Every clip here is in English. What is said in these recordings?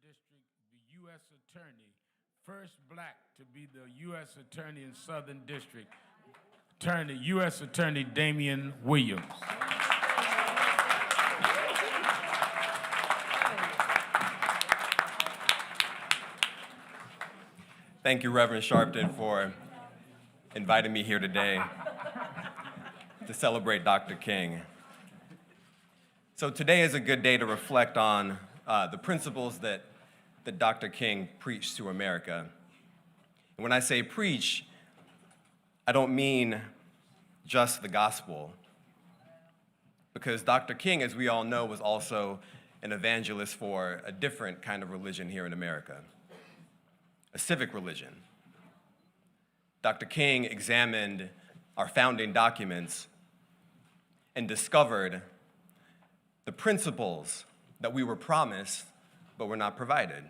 District, the U.S. Attorney, first black to be the U.S. Attorney in Southern District, U.S. Attorney Damian Williams. Thank you, Reverend Sharpton, for inviting me here today to celebrate Dr. King. So today is a good day to reflect on the principles that Dr. King preached to America. And when I say preach, I don't mean just the gospel, because Dr. King, as we all know, was also an evangelist for a different kind of religion here in America, a civic religion. Dr. King examined our founding documents and discovered the principles that we were promised but were not provided.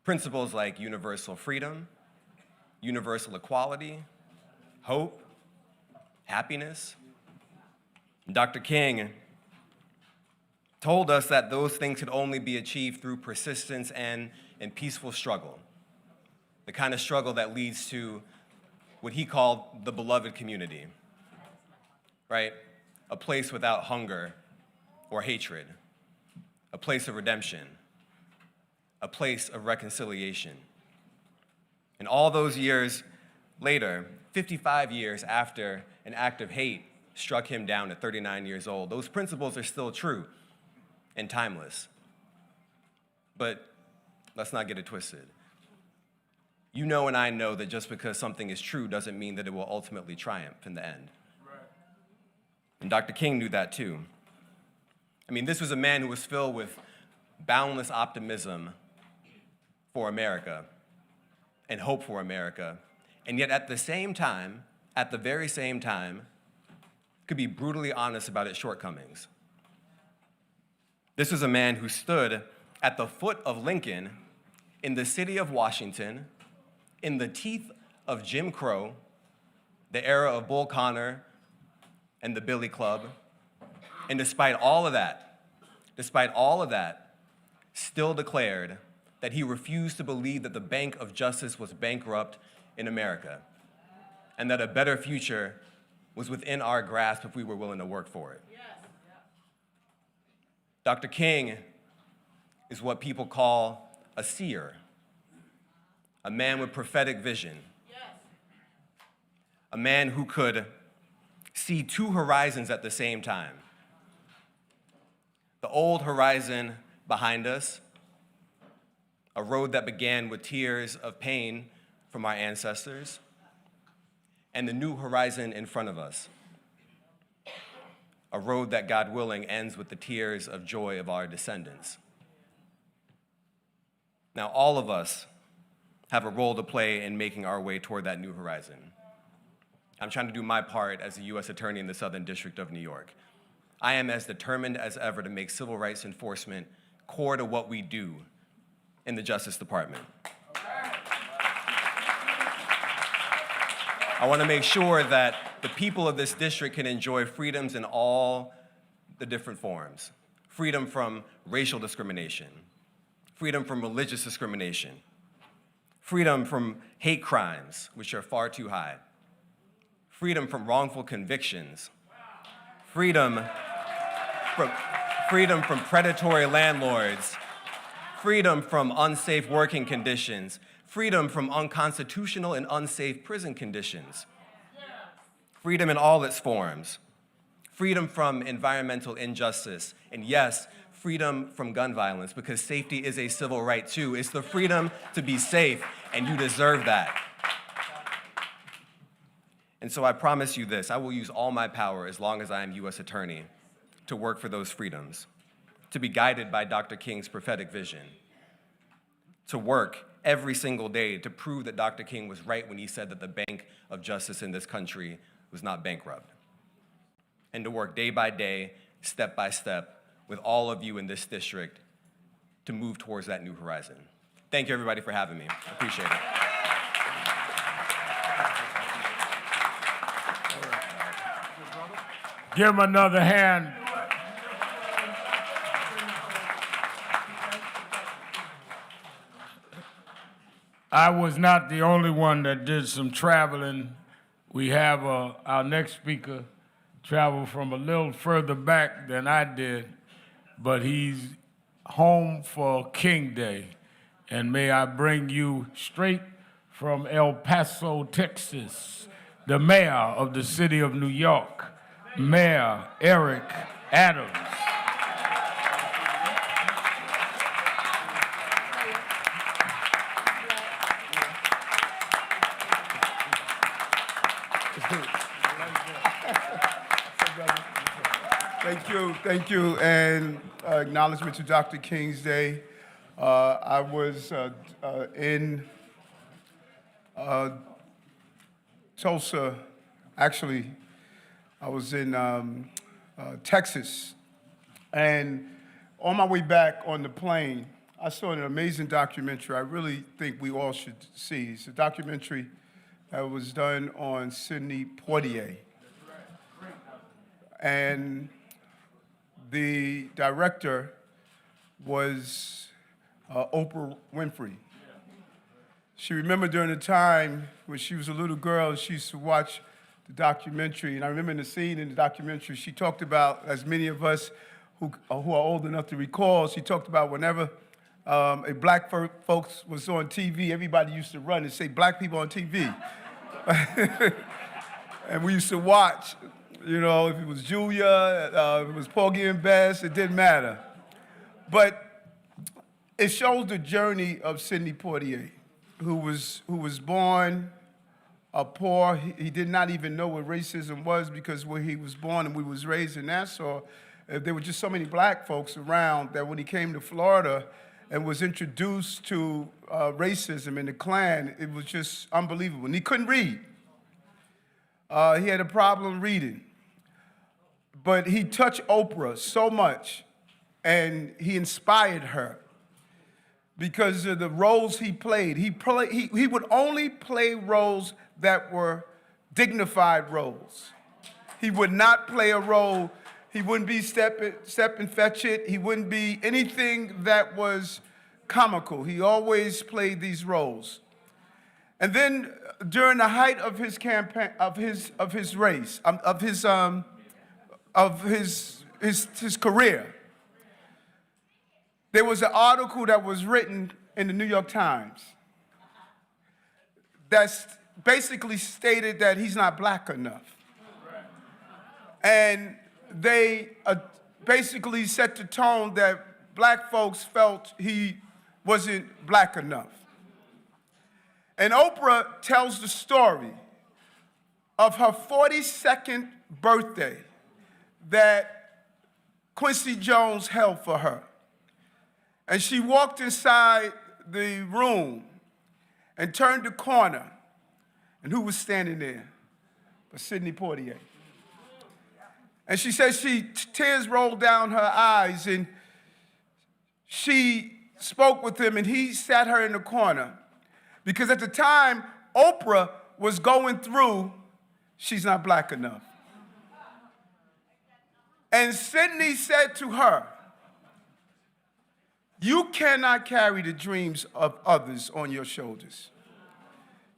Principles like universal freedom, universal equality, hope, happiness. And Dr. King told us that those things could only be achieved through persistence and peaceful struggle, the kind of struggle that leads to what he called the beloved community, right? A place without hunger or hatred, a place of redemption, a place of reconciliation. And all those years later, 55 years after an act of hate struck him down at 39 years old, those principles are still true and timeless. But let's not get it twisted. You know and I know that just because something is true doesn't mean that it will ultimately triumph in the end. Right. And Dr. King knew that too. I mean, this was a man who was filled with boundless optimism for America and hope for America, and yet at the same time, at the very same time, could be brutally honest about its shortcomings. This was a man who stood at the foot of Lincoln in the city of Washington, in the teeth of Jim Crow, the era of Bull Connor and the Billy Club, and despite all of that, still declared that he refused to believe that the Bank of Justice was bankrupt in America, and that a better future was within our grasp if we were willing to work for it. Yes. Dr. King is what people call a seer, a man with prophetic vision, yes. A man who could see two horizons at the same time. The old horizon behind us, a road that began with tears of pain from our ancestors, and the new horizon in front of us, a road that, God willing, ends with the tears of joy of our descendants. Now, all of us have a role to play in making our way toward that new horizon. I'm trying to do my part as a U.S. Attorney in the Southern District of New York. I am as determined as ever to make civil rights enforcement core to what we do in the Justice Department. I want to make sure that the people of this district can enjoy freedoms in all the different forms. Freedom from racial discrimination, freedom from religious discrimination, freedom from hate crimes, which are far too high, freedom from wrongful convictions, freedom from predatory landlords, freedom from unsafe working conditions, freedom from unconstitutional and unsafe prison conditions, freedom in all its forms, freedom from environmental injustice, and yes, freedom from gun violence, because safety is a civil right too. It's the freedom to be safe, and you deserve that. And so I promise you this, I will use all my power as long as I am U.S. Attorney to work for those freedoms, to be guided by Dr. King's prophetic vision, to work every single day to prove that Dr. King was right when he said that the Bank of Justice in this country was not bankrupt, and to work day by day, step by step, with all of you in this district to move towards that new horizon. Thank you, everybody, for having me. I appreciate it. Give him another hand. I was not the only one that did some traveling. We have our next speaker traveled from a little further back than I did, but he's home for King Day. And may I bring you straight from El Paso, Texas, the mayor of the city of New York, Mayor Eric Adams. Thank you, and acknowledgement to Dr. King's Day. I was in Tulsa, actually, I was in Texas, and on my way back on the plane, I saw an amazing documentary I really think we all should see. It's a documentary that was done on Sidney Poitier. And the director was Oprah Winfrey. She remembered during the time when she was a little girl, she used to watch the documentary. And I remember in the scene in the documentary, she talked about, as many of us who are old enough to recall, she talked about whenever a black folks was on TV, everybody used to run and say, "Black people on TV." And we used to watch. You know, if it was Julia, if it was Porgy and Bess, it didn't matter. But it shows the journey of Sidney Poitier, who was born poor. He did not even know what racism was because where he was born and we was raised in Nassau, there were just so many black folks around that when he came to Florida and was introduced to racism and the Klan, it was just unbelievable. And he couldn't read. He had a problem reading. But he touched Oprah so much, and he inspired her because of the roles he played. He would only play roles that were dignified roles. He would not play a role, he wouldn't be step and fetch it, he wouldn't be anything that was comical. He always played these roles. And then during the height of his campaign, of his career, there was an article that was written in the New York Times that basically stated that he's not black enough. And they basically set the tone that black folks felt he wasn't black enough. And Oprah tells the story of her 42nd birthday that Quincy Jones held for her. And she walked inside the room and turned the corner. And who was standing there? But Sidney Poitier. And she said tears rolled down her eyes, and she spoke with him, and he sat her in the corner. Because at the time, Oprah was going through, she's not black enough. And Sidney said to her, "You cannot carry the dreams of others on your shoulders.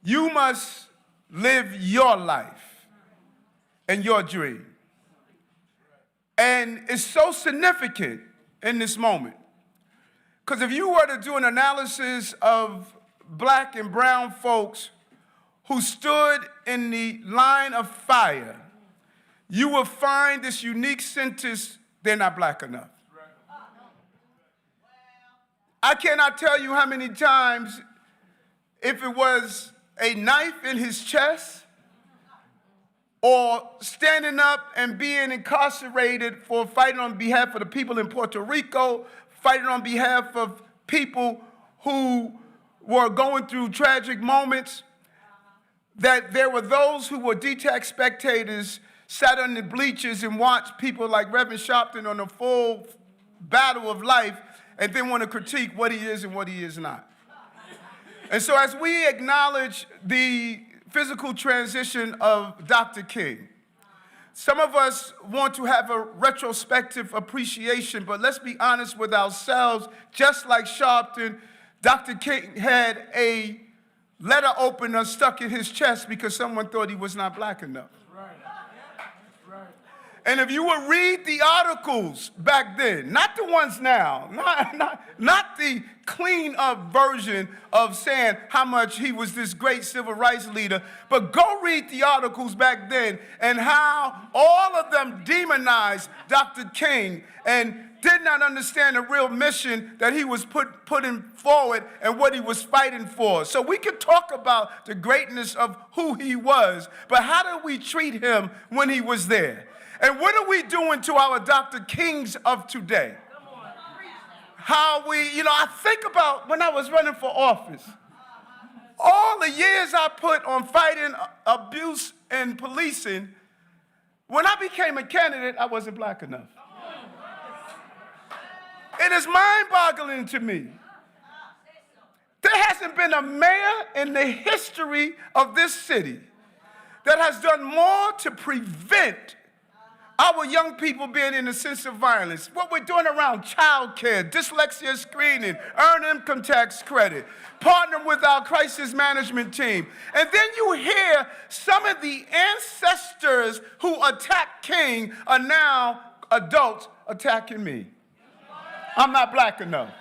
You must live your life and your dream." And it's so significant in this moment. Because if you were to do an analysis of black and brown folks who stood in the line of fire, you will find this unique sentence, they're not black enough. I cannot tell you how many times, if it was a knife in his chest or standing up and being incarcerated for fighting on behalf of the people in Puerto Rico, fighting on behalf of people who were going through tragic moments, that there were those who were detached spectators, sat on the bleachers and watched people like Reverend Sharpton on a full battle of life, and then want to critique what he is and what he is not. And so as we acknowledge the physical transition of Dr. King, some of us want to have a retrospective appreciation, but let's be honest with ourselves. Just like Sharpton, Dr. King had a letter opener stuck in his chest because someone thought he was not black enough. And if you would read the articles back then, not the ones now, not the clean up version of saying how much he was this great civil rights leader, but go read the articles back then and how all of them demonized Dr. King and did not understand the real mission that he was putting forward and what he was fighting for. So we could talk about the greatness of who he was, but how did we treat him when he was there? And what are we doing to our Dr. Kings of today? How we, I think about when I was running for office, all the years I put on fighting abuse and policing, when I became a candidate, I wasn't black enough. It is mind-boggling to me. There hasn't been a mayor in the history of this city that has done more to prevent our young people being in a sense of violence. What we're doing around child care, dyslexia screening, earned income tax credit, partnering with our crisis management team. And then you hear some of the ancestors who attacked King are now adults attacking me. I'm not black enough.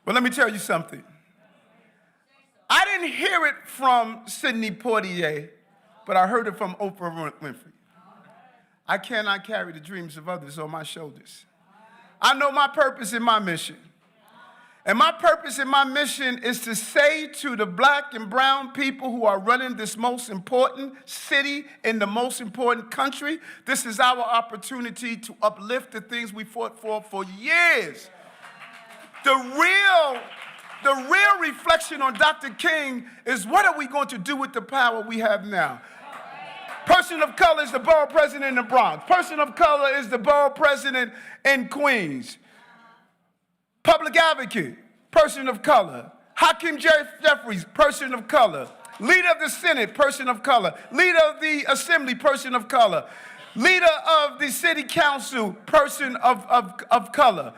But let me tell you something. I didn't hear it from Sidney Poitier, but I heard it from Oprah Winfrey. I cannot carry the dreams of others on my shoulders. I know my purpose and my mission. And my purpose and my mission is to say to the black and brown people who are running this most important city in the most important country, this is our opportunity to uplift the things we fought for years. The real reflection on Dr. King is, what are we going to do with the power we have now? Person of color is the borough president in the Bronx. Person of color is the borough president in Queens. Public advocate, person of color. Hakeem Jeffries, person of color. Leader of the Senate, person of color. Leader of the Assembly, person of color. Leader of the City Council, person of color.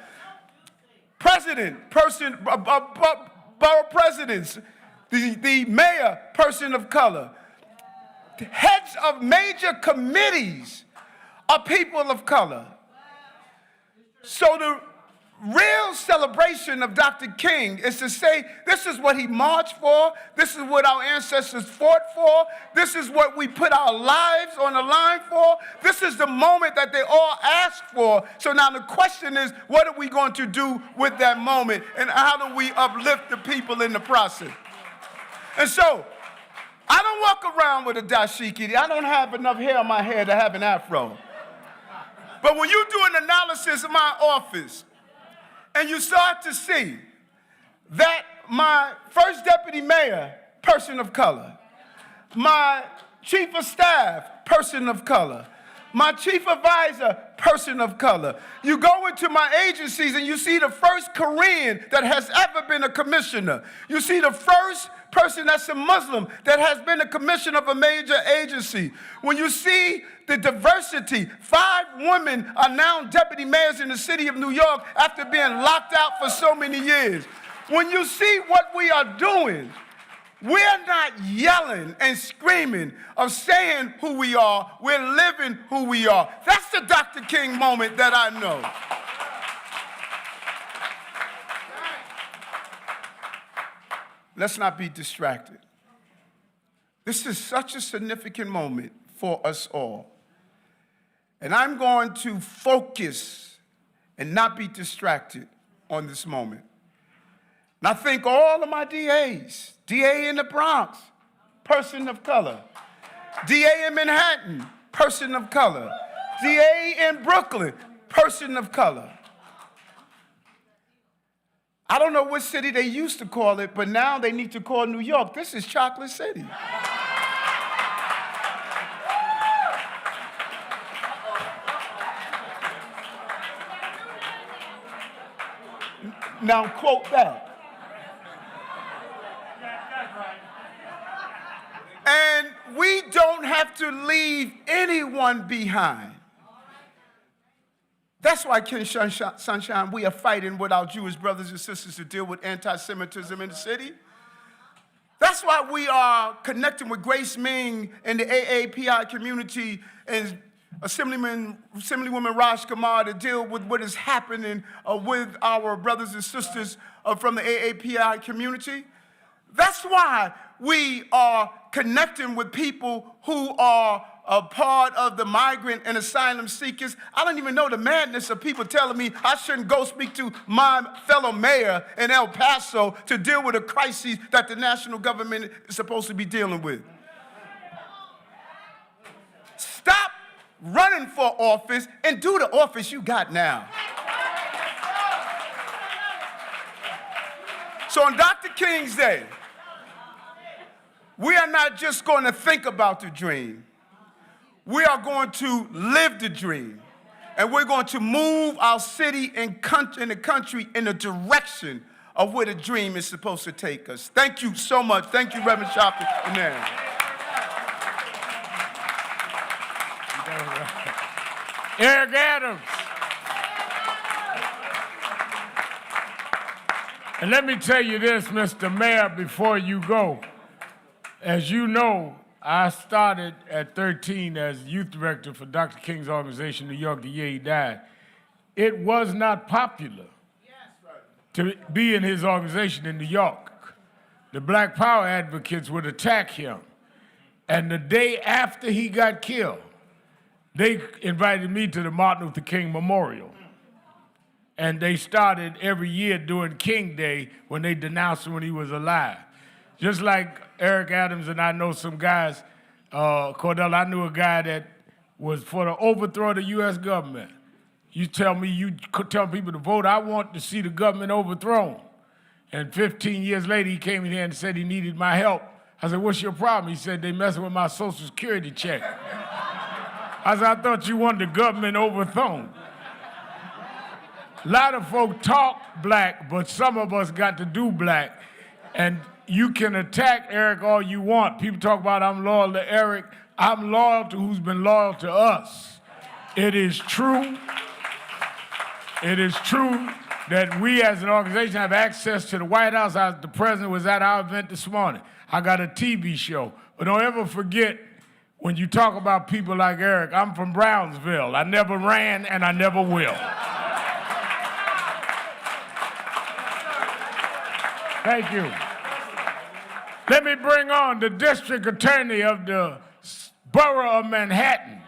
President, borough presidents. The mayor, person of color. Heads of major committees are people of color. So the real celebration of Dr. King is to say, this is what he marched for, this is what our ancestors fought for, this is what we put our lives on the line for, this is the moment that they all asked for. So now the question is, what are we going to do with that moment, and how do we uplift the people in the process? And so, I don't walk around with a dashiki. I don't have enough hair on my head to have an afro. But when you do an analysis of my office, and you start to see that my first deputy mayor, person of color, my chief of staff, person of color, my chief advisor, person of color. You go into my agencies and you see the first Korean that has ever been a commissioner. You see the first person that's a Muslim that has been a commissioner of a major agency. When you see the diversity, 5 women are now deputy mayors in the city of New York after being locked out for so many years. When you see what we are doing, we're not yelling and screaming of saying who we are. We're living who we are. That's the Dr. King moment that I know. Let's not be distracted. This is such a significant moment for us all. And I'm going to focus and not be distracted on this moment. And I thank all of my DAs. DA in the Bronx, person of color. DA in Manhattan, person of color. DA in Brooklyn, person of color. I don't know what city they used to call it, but now they need to call New York. This is Chocolate City. Now quote that. And we don't have to leave anyone behind. That's why, Ken Sunshine, we are fighting with our Jewish brothers and sisters to deal with anti-Semitism in the city. That's why we are connecting with Grace Ming and the AAPI community and Assemblywoman Raj Kumar to deal with what is happening with our brothers and sisters from the AAPI community. That's why we are connecting with people who are a part of the migrant and asylum seekers. I don't even know the madness of people telling me I shouldn't go speak to my fellow mayor in El Paso to deal with a crisis that the national government is supposed to be dealing with. Stop running for office and do the office you got now. So on Dr. King's Day, we are not just going to think about the dream. We are going to live the dream. And we're going to move our city and the country in the direction of where the dream is supposed to take us. Thank you so much. Thank you, Reverend Sharpton and Nan. Eric Adams. And let me tell you this, Mr. Mayor, before you go. As you know, I started at 13 as youth director for Dr. King's organization in New York the year he died. It was not popular to be in his organization in New York. The Black Power advocates would attack him. And the day after he got killed, they invited me to the Martin Luther King Memorial. And they started every year during King Day when they denounced him when he was alive. Just like Eric Adams and I know some guys, Cordell, I knew a guy that was for the overthrow of the U.S. government. You tell me, you could tell people to vote, I want to see the government overthrown. And 15 years later, he came in here and said he needed my help. I said, what's your problem? He said, they messing with my Social Security check. I said, I thought you wanted the government overthrown. A lot of folk talk black, but some of us got to do black. And you can attack Eric all you want. People talk about I'm loyal to Eric. I'm loyal to who's been loyal to us. It is true. It is true that we as an organization have access to the White House. The president was at our event this morning. I got a TV show. But don't ever forget, when you talk about people like Eric, I'm from Brownsville. I never ran and I never will. Thank you. Let me bring on the district attorney of the borough of Manhattan.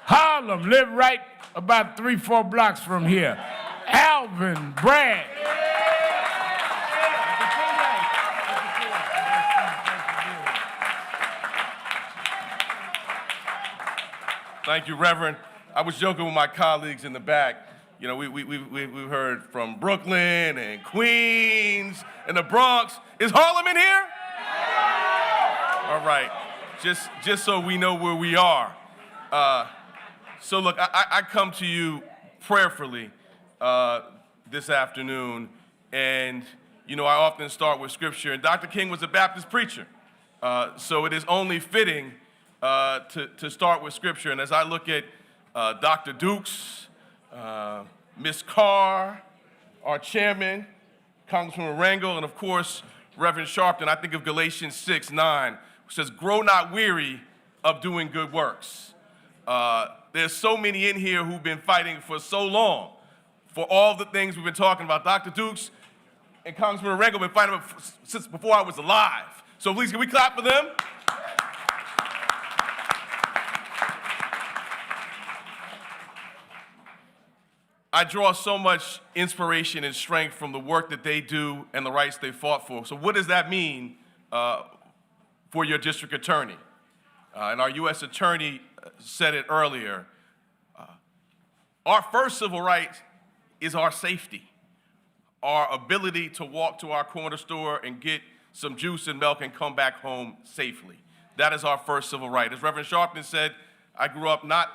Harlem, live right about 3-4 blocks from here. Alvin Bragg. Thank you, Reverend. I was joking with my colleagues in the back. You know, we've heard from Brooklyn and Queens and the Bronx. Is Harlem in here? All right, just so we know where we are. So look, I come to you prayerfully this afternoon, and you know, I often start with scripture, and Dr. King was a Baptist preacher, so it is only fitting to start with scripture. And as I look at Dr. Dukes, Ms. Carr, our chairman, Congressman Rangel, and of course, Reverend Sharpton, I think of Galatians 6:9, which says, grow not weary of doing good works. There's so many in here who've been fighting for so long for all the things we've been talking about. Dr. Dukes and Congressman Rangel have been fighting since before I was alive. So please, can we clap for them? I draw so much inspiration and strength from the work that they do and the rights they fought for. So what does that mean for your district attorney? And our U.S. attorney said it earlier. Our first civil right is our safety, our ability to walk to our corner store and get some juice and milk and come back home safely. That is our first civil right. As Reverend Sharpton said, I grew up not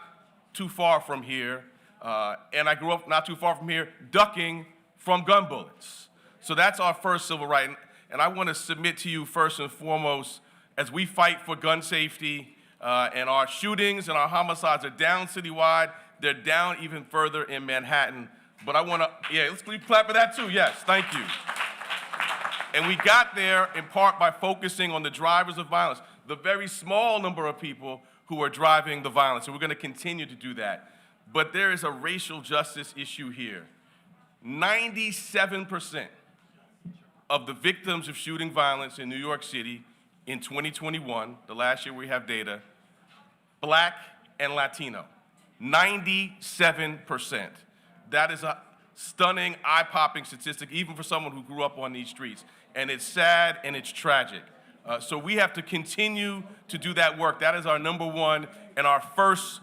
too far from here, and I grew up not too far from here ducking from gun bullets. So that's our first civil right. And I want to submit to you first and foremost, as we fight for gun safety, and our shootings and our homicides are down citywide, they're down even further in Manhattan. But I want to, let's clap for that too, yes, thank you. And we got there in part by focusing on the drivers of violence, the very small number of people who are driving the violence. And we're going to continue to do that. But there is a racial justice issue here. 97% of the victims of shooting violence in New York City in 2021, the last year we have data, Black and Latino. 97%. That is a stunning, eye-popping statistic, even for someone who grew up on these streets. And it's sad and it's tragic. So we have to continue to do that work. That is our number one and our first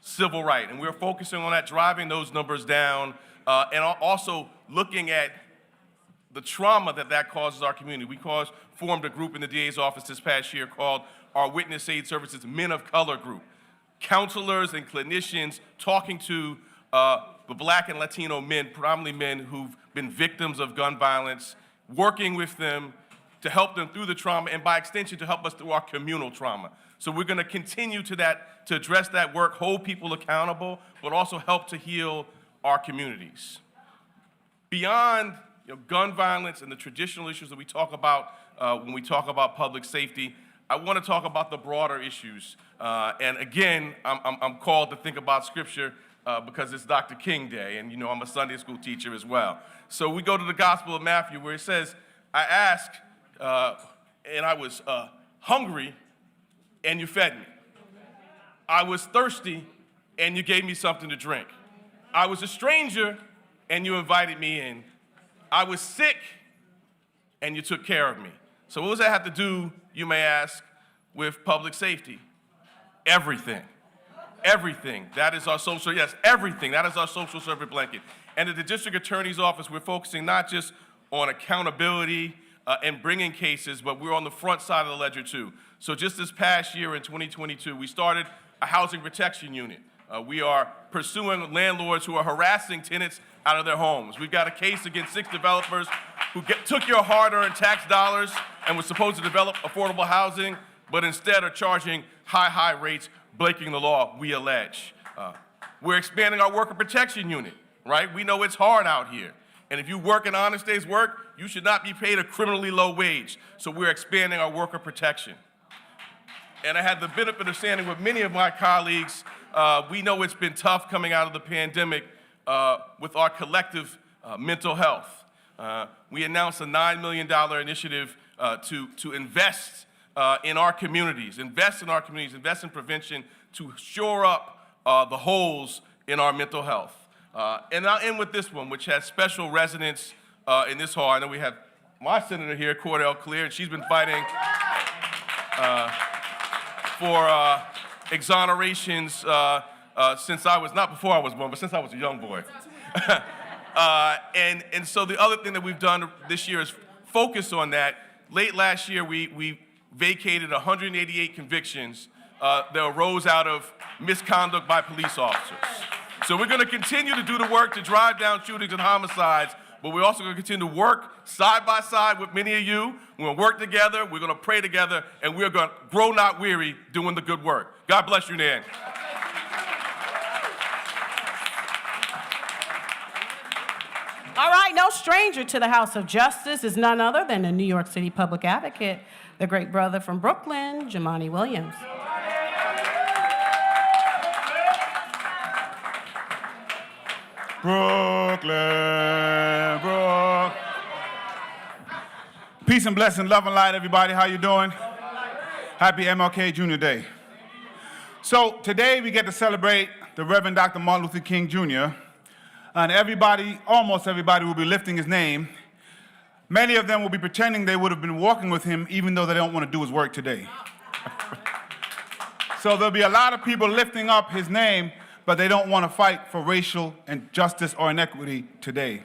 civil right. And we're focusing on that, driving those numbers down, and also looking at the trauma that causes our community. We formed a group in the DA's office this past year called our Witness Aid Services Men of Color Group. Counselors and clinicians talking to the Black and Latino men, predominantly men who've been victims of gun violence, working with them to help them through the trauma, and by extension, to help us through our communal trauma. So we're gonna continue to address that work, hold people accountable, but also help to heal our communities. Beyond gun violence and the traditional issues that we talk about when we talk about public safety, I want to talk about the broader issues. And again, I'm called to think about Scripture because it's Dr. King Day, and I'm a Sunday school teacher as well. So we go to the Gospel of Matthew where it says, I asked, and I was hungry, and you fed me. I was thirsty, and you gave me something to drink. I was a stranger, and you invited me in. I was sick, and you took care of me. So what does that have to do, you may ask, with public safety? Everything. Everything. That is our social, yes, everything. That is our social service blanket. And at the district attorney's office, we're focusing not just on accountability and bringing cases, but we're on the front side of the ledger too. So just this past year in 2022, we started a housing protection unit. We are pursuing landlords who are harassing tenants out of their homes. We've got a case against 6 developers who took your hard-earned tax dollars and were supposed to develop affordable housing, but instead are charging high rates, breaking the law, we allege. We're expanding our worker protection unit, right? We know it's hard out here. And if you work an honest day's work, you should not be paid a criminally low wage. So we're expanding our worker protection. And I had the benefit of standing with many of my colleagues. We know it's been tough coming out of the pandemic with our collective mental health. We announced a $9 million initiative to invest in our communities, invest in prevention to shore up the holes in our mental health. And I'll end with this one, which has special resonance in this hall. I know we have my senator here, Cordell Clear, and she's been fighting for exonerations since I was, not before I was born, but since I was a young boy. And so the other thing that we've done this year is focus on that. Late last year, we vacated 188 convictions that arose out of misconduct by police officers. So we're going to continue to do the work to drive down shootings and homicides, but we're also going to continue to work side by side with many of you. We're going to work together, we're going to pray together, and we're going to grow not weary doing the good work. God bless you, Nan. All right, no stranger to the House of Justice is none other than the New York City Public Advocate, the great brother from Brooklyn, Jumaane Williams. Brooklyn, Brooklyn. Peace and blessing, love and light, everybody. How you doing? Happy MLK Jr. Day. So today we get to celebrate the Reverend Dr. Martin Luther King Jr., and everybody, almost everybody, will be lifting his name. Many of them will be pretending they would have been walking with him even though they don't want to do his work today. So there'll be a lot of people lifting up his name, but they don't want to fight for racial injustice or inequity today.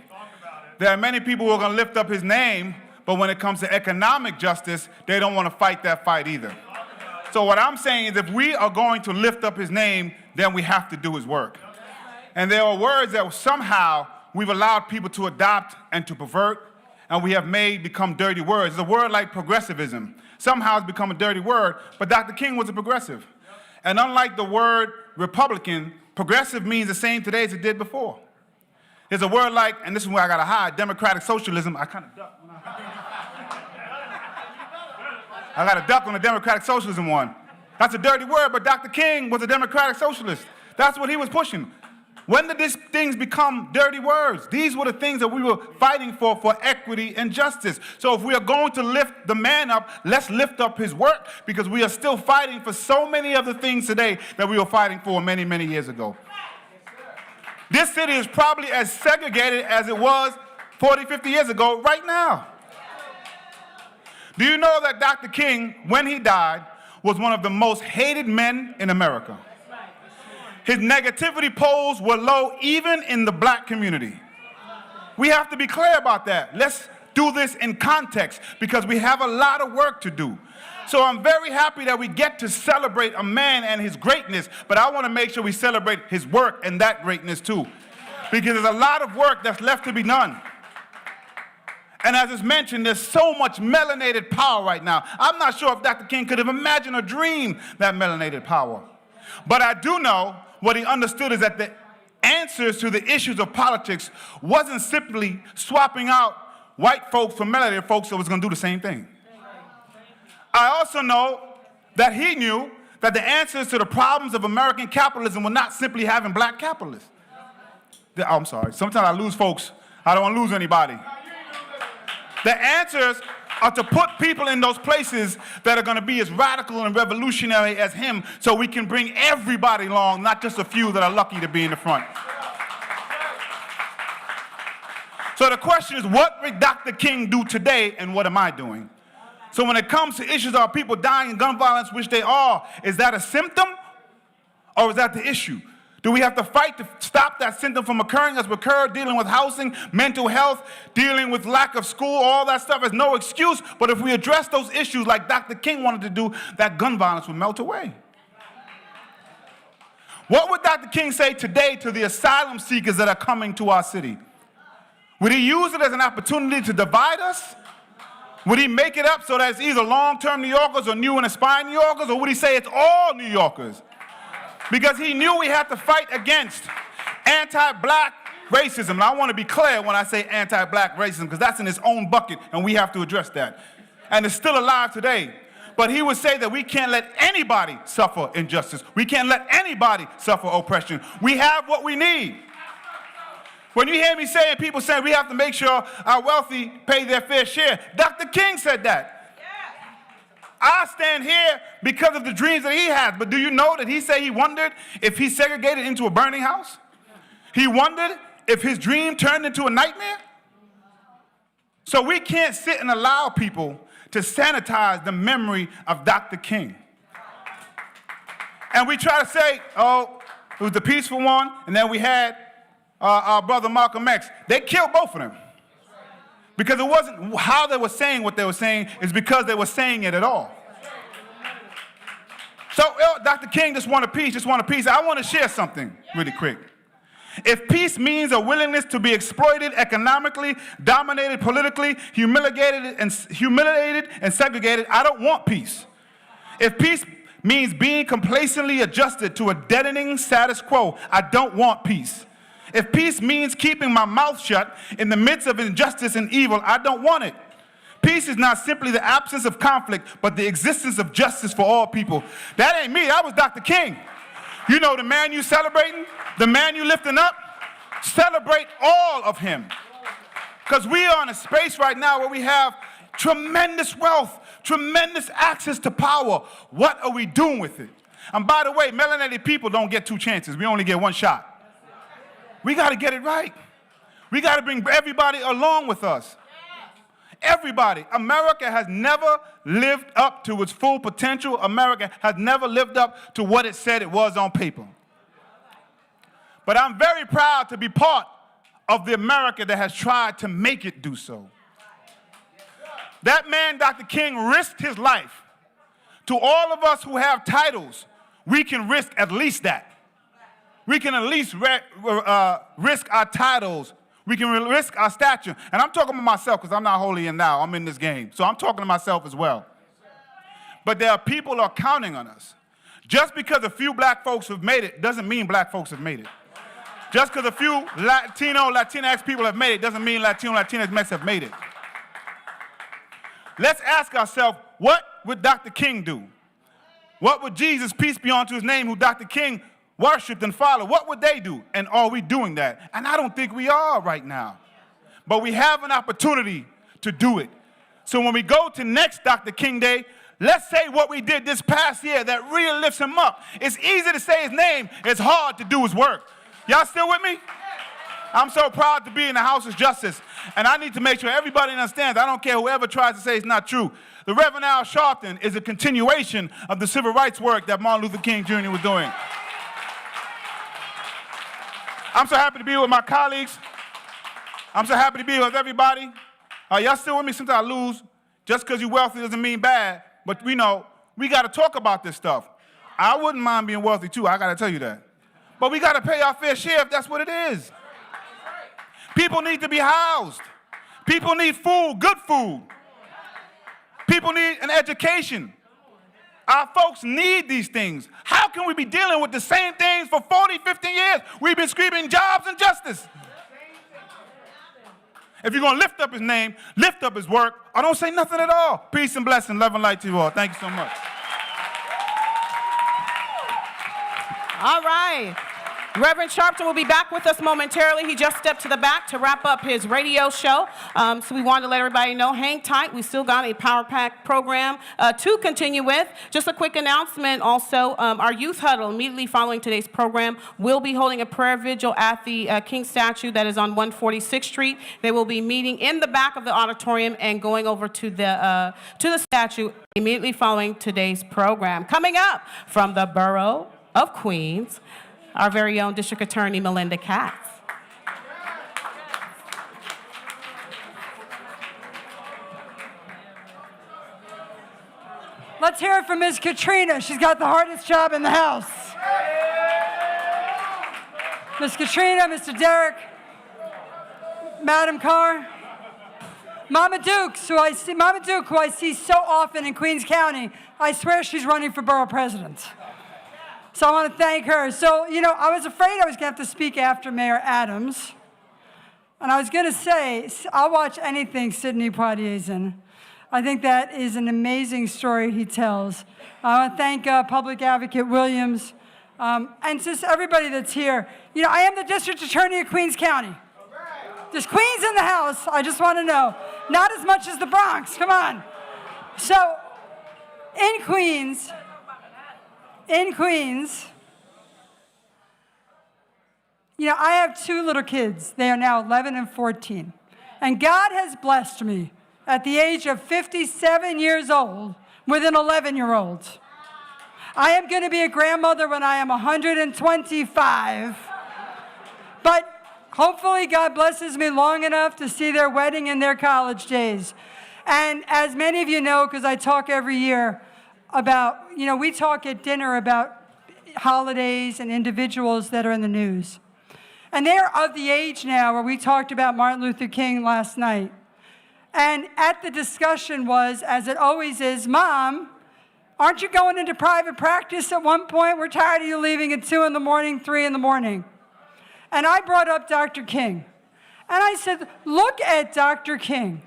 There are many people who are going to lift up his name, but when it comes to economic justice, they don't want to fight that fight either. So what I'm saying is if we are going to lift up his name, then we have to do his work. And there are words that somehow we've allowed people to adopt and to pervert, and we have made become dirty words. It's a word like progressivism. Somehow it's become a dirty word, but Dr. King was a progressive. And unlike the word Republican, progressive means the same today as it did before. There's a word like, and this is where I gotta hide, democratic socialism. I kind of duck when I I got a duck on the democratic socialism one. That's a dirty word, but Dr. King was a democratic socialist. That's what he was pushing. When did these things become dirty words? These were the things that we were fighting for equity and justice. So if we are going to lift the man up, let's lift up his work, because we are still fighting for so many of the things today that we were fighting for many, many years ago. This city is probably as segregated as it was 40, 50 years ago right now. Do you know that Dr. King, when he died, was one of the most hated men in America? His negativity polls were low even in the black community. We have to be clear about that. Let's do this in context, because we have a lot of work to do. So I'm very happy that we get to celebrate a man and his greatness, but I want to make sure we celebrate his work and that greatness too, because there's a lot of work that's left to be done. And as is mentioned, there's so much melanated power right now. I'm not sure if Dr. King could have imagined or dreamed that melanated power. But I do know what he understood is that the answers to the issues of politics wasn't simply swapping out white folks for melanated folks that was going to do the same thing. I also know that he knew that the answers to the problems of American capitalism were not simply having black capitalists. I'm sorry. Sometimes I lose folks. I don't want to lose anybody. The answers are to put people in those places that are going to be as radical and revolutionary as him, so we can bring everybody along, not just a few that are lucky to be in the front. So the question is, what did Dr. King do today, and what am I doing? So when it comes to issues of people dying in gun violence, which they are, is that a symptom, or is that the issue? Do we have to fight to stop that symptom from occurring as occurred, dealing with housing, mental health, dealing with lack of school? All that stuff is no excuse, but if we address those issues like Dr. King wanted to do, that gun violence would melt away. What would Dr. King say today to the asylum seekers that are coming to our city? Would he use it as an opportunity to divide us? Would he make it up so that it's either long-term New Yorkers or new and aspiring New Yorkers, or would he say it's all New Yorkers? Because he knew we had to fight against anti-black racism. And I want to be clear when I say anti-black racism, because that's in its own bucket, and we have to address that. And it's still alive today. But he would say that we can't let anybody suffer injustice. We can't let anybody suffer oppression. We have what we need. When you hear me saying, people saying we have to make sure our wealthy pay their fair share, Dr. King said that. I stand here because of the dreams that he has. But do you know that he said he wondered if he segregated into a burning house? He wondered if his dream turned into a nightmare? So we can't sit and allow people to sanitize the memory of Dr. King. And we try to say, oh, it was the peaceful one, and then we had our brother Malcolm X. They killed both of them. Because it wasn't how they were saying what they were saying, it's because they were saying it at all. So Dr. King just wanted peace, I want to share something really quick. If peace means a willingness to be exploited economically, dominated politically, humiliated and segregated, I don't want peace. If peace means being complacently adjusted to a deadening status quo, I don't want peace. If peace means keeping my mouth shut in the midst of injustice and evil, I don't want it. Peace is not simply the absence of conflict, but the existence of justice for all people. That ain't me, that was Dr. King. You know the man you celebrating, the man you lifting up, celebrate all of him. Because we are in a space right now where we have tremendous wealth, tremendous access to power. What are we doing with it? And by the way, melanated people don't get two chances. We only get one shot. We got to get it right. We got to bring everybody along with us. Everybody. America has never lived up to its full potential. America has never lived up to what it said it was on paper. But I'm very proud to be part of the America that has tried to make it do so. That man, Dr. King, risked his life. To all of us who have titles, we can risk at least that. We can at least risk our titles. We can risk our stature. And I'm talking about myself because I'm not holy and now. I'm in this game. So I'm talking to myself as well. But there are people who are counting on us. Just because a few black folks have made it doesn't mean black folks have made it. Just because a few Latinx people have made it doesn't mean Latinx have made it. Let's ask ourselves, what would Dr. King do? What would Jesus, peace be unto his name, who Dr. King worshiped and followed, what would they do? And are we doing that? And I don't think we are right now. But we have an opportunity to do it. So when we go to next Dr. King Day, let's say what we did this past year that really lifts him up. It's easy to say his name. It's hard to do his work. Y'all still with me? I'm so proud to be in the House of Justice. And I need to make sure everybody understands. I don't care whoever tries to say it's not true. The Reverend Al Sharpton is a continuation of the civil rights work that Martin Luther King Jr. was doing. I'm so happy to be with my colleagues. I'm so happy to be with everybody. Y'all still with me? Sometimes I lose. Just because you're wealthy doesn't mean bad. But we know we got to talk about this stuff. I wouldn't mind being wealthy too. I got to tell you that. But we got to pay our fair share if that's what it is. People need to be housed. People need food, good food. People need an education. Our folks need these things. How can we be dealing with the same things for 40, 50 years? We've been screaming jobs and justice. If you're going to lift up his name, lift up his work, or don't say nothing at all. Peace and blessing, love and light to you all. Thank you so much. All right. Reverend Sharpton will be back with us momentarily. He just stepped to the back to wrap up his radio show. So we wanted to let everybody know, hang tight. We still got a Power Pack program to continue with. Just a quick announcement also, our youth huddle immediately following today's program will be holding a prayer vigil at the King statue that is on 146th Street. They will be meeting in the back of the auditorium and going over to the statue immediately following today's program. Coming up from the borough of Queens, our very own District Attorney, Melinda Katz. Let's hear it from Ms. Katrina. She's got the hardest job in the House. Ms. Katrina, Mr. Derek, Madam Carr, Mama Duke, who I see so often in Queens County. I swear she's running for borough president. So I want to thank her. So, I was afraid I was going to have to speak after Mayor Adams. And I was going to say, I'll watch anything Sidney Poitier's in. I think that is an amazing story he tells. I want to thank Public Advocate Williams and just everybody that's here. I am the District Attorney of Queens County. There's Queens in the House. I just want to know. Not as much as the Bronx. Come on. So, in Queens, I have two little kids. They are now 11 and 14. And God has blessed me at the age of 57 years old with an 11-year-old. I am going to be a grandmother when I am 125. But hopefully God blesses me long enough to see their wedding and their college days. And as many of you know, because I talk every year about, we talk at dinner about holidays and individuals that are in the news. And they're of the age now where we talked about Martin Luther King last night. And at the discussion was, as it always is, Mom, aren't you going into private practice at one point? We're tired of you leaving at 2 in the morning, 3 in the morning. And I brought up Dr. King. And I said, look at Dr. King.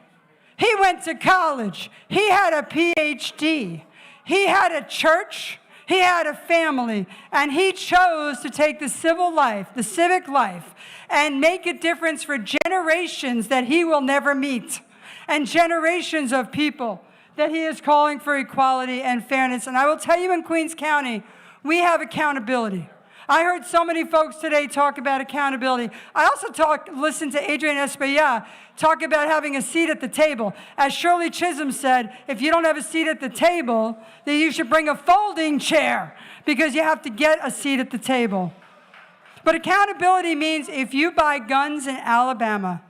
He went to college. He had a PhD. He had a church, he had a family, and he chose to take the civil life, the civic life, and make a difference for generations that he will never meet, and generations of people that he is calling for equality and fairness. And I will tell you, in Queens County, we have accountability. I heard so many folks today talk about accountability. I also listened to Adrienne Espaillat talk about having a seat at the table. As Shirley Chisholm said, if you don't have a seat at the table, then you should bring a folding chair because you have to get a seat at the table. But accountability means if you buy guns in Alabama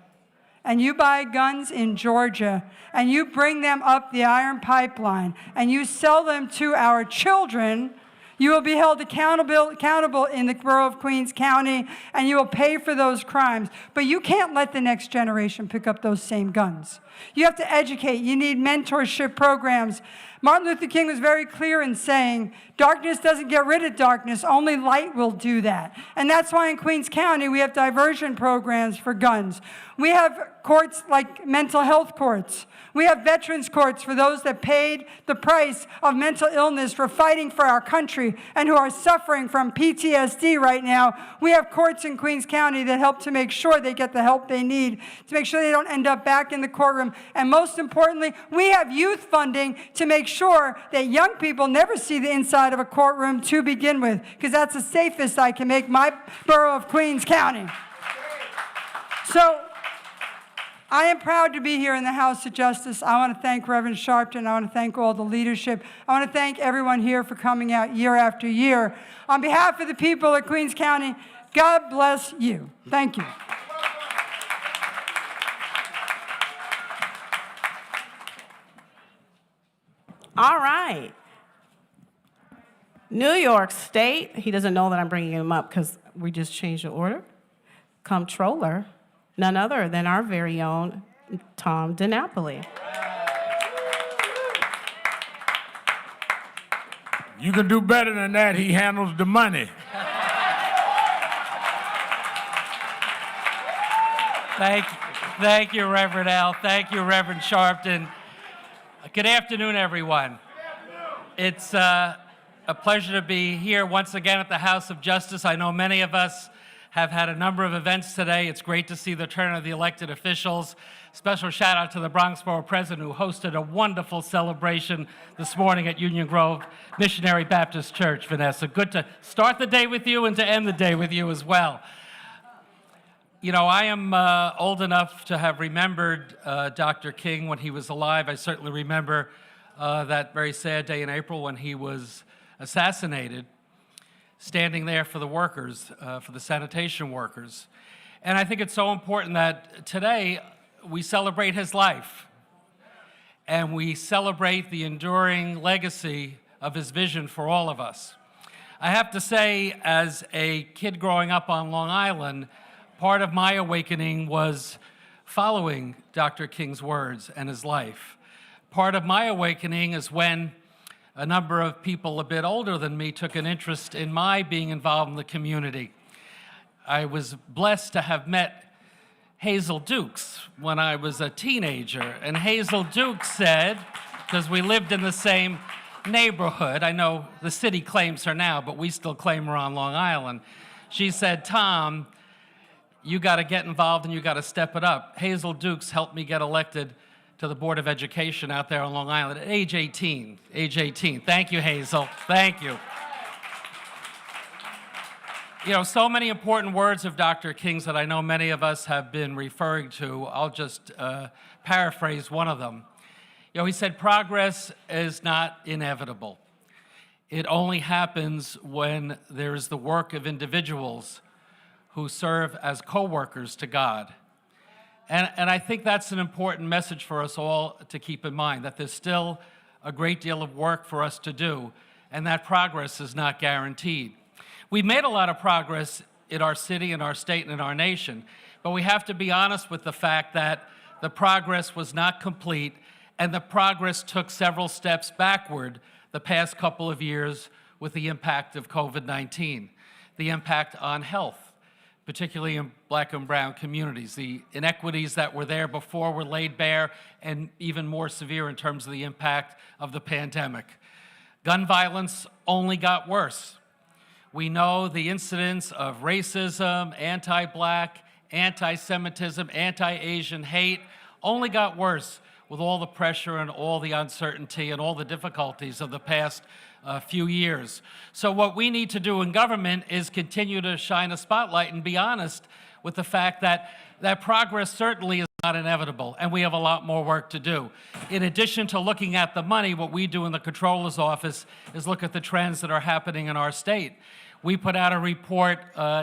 and you buy guns in Georgia and you bring them up the iron pipeline and you sell them to our children, you will be held accountable in the borough of Queens County, and you will pay for those crimes. But you can't let the next generation pick up those same guns. You have to educate. You need mentorship programs. Martin Luther King was very clear in saying, darkness doesn't get rid of darkness, only light will do that. And that's why in Queens County we have diversion programs for guns. We have courts like mental health courts. We have veterans courts for those that paid the price of mental illness for fighting for our country and who are suffering from PTSD right now. We have courts in Queens County that help to make sure they get the help they need, to make sure they don't end up back in the courtroom. And most importantly, we have youth funding to make sure that young people never see the inside of a courtroom to begin with, because that's the safest I can make my borough of Queens County. So I am proud to be here in the House of Justice. I want to thank Reverend Sharpton. I want to thank all the leadership. I want to thank everyone here for coming out year after year. On behalf of the people of Queens County, God bless you. Thank you. All right. New York State, he doesn't know that I'm bringing him up because we just changed the order. Comptroller, none other than our very own Tom DiNapoli. You can do better than that. He handles the money. Thank you, Reverend Al. Thank you, Reverend Sharpton. Good afternoon, everyone. It's a pleasure to be here once again at the House of Justice. I know many of us have had a number of events today. It's great to see the turn of the elected officials. Special shout out to the Bronx Borough President, who hosted a wonderful celebration this morning at Union Grove Missionary Baptist Church. Vanessa, good to start the day with you and to end the day with you as well. You know, I am old enough to have remembered Dr. King when he was alive. I certainly remember that very sad day in April when he was assassinated, standing there for the workers, for the sanitation workers. And I think it's so important that today we celebrate his life and we celebrate the enduring legacy of his vision for all of us. I have to say, as a kid growing up on Long Island, part of my awakening was following Dr. King's words and his life. Part of my awakening is when a number of people a bit older than me took an interest in my being involved in the community. I was blessed to have met Hazel Dukes when I was a teenager. And Hazel Dukes said, because we lived in the same neighborhood, I know the city claims her now, but we still claim her on Long Island. She said, Tom, you got to get involved and you got to step it up. Hazel Dukes helped me get elected to the Board of Education out there on Long Island at age 18. Age 18. Thank you, Hazel. Thank you. You know, so many important words of Dr. King's that I know many of us have been referring to. I'll just paraphrase one of them. You know, he said, progress is not inevitable. It only happens when there is the work of individuals who serve as co-workers to God. And I think that's an important message for us all to keep in mind, that there's still a great deal of work for us to do, and that progress is not guaranteed. We've made a lot of progress in our city, in our state, and in our nation, but we have to be honest with the fact that the progress was not complete, and the progress took several steps backward the past couple of years with the impact of COVID-19, the impact on health, particularly in Black and brown communities. The inequities that were there before were laid bare, and even more severe in terms of the impact of the pandemic. Gun violence only got worse. We know the incidents of racism, anti-Black, anti-Semitism, anti-Asian hate only got worse with all the pressure and all the uncertainty and all the difficulties of the past few years. So what we need to do in government is continue to shine a spotlight and be honest with the fact that that progress certainly is not inevitable, and we have a lot more work to do. In addition to looking at the money, what we do in the Comptroller's office is look at the trends that are happening in our state. We put out a report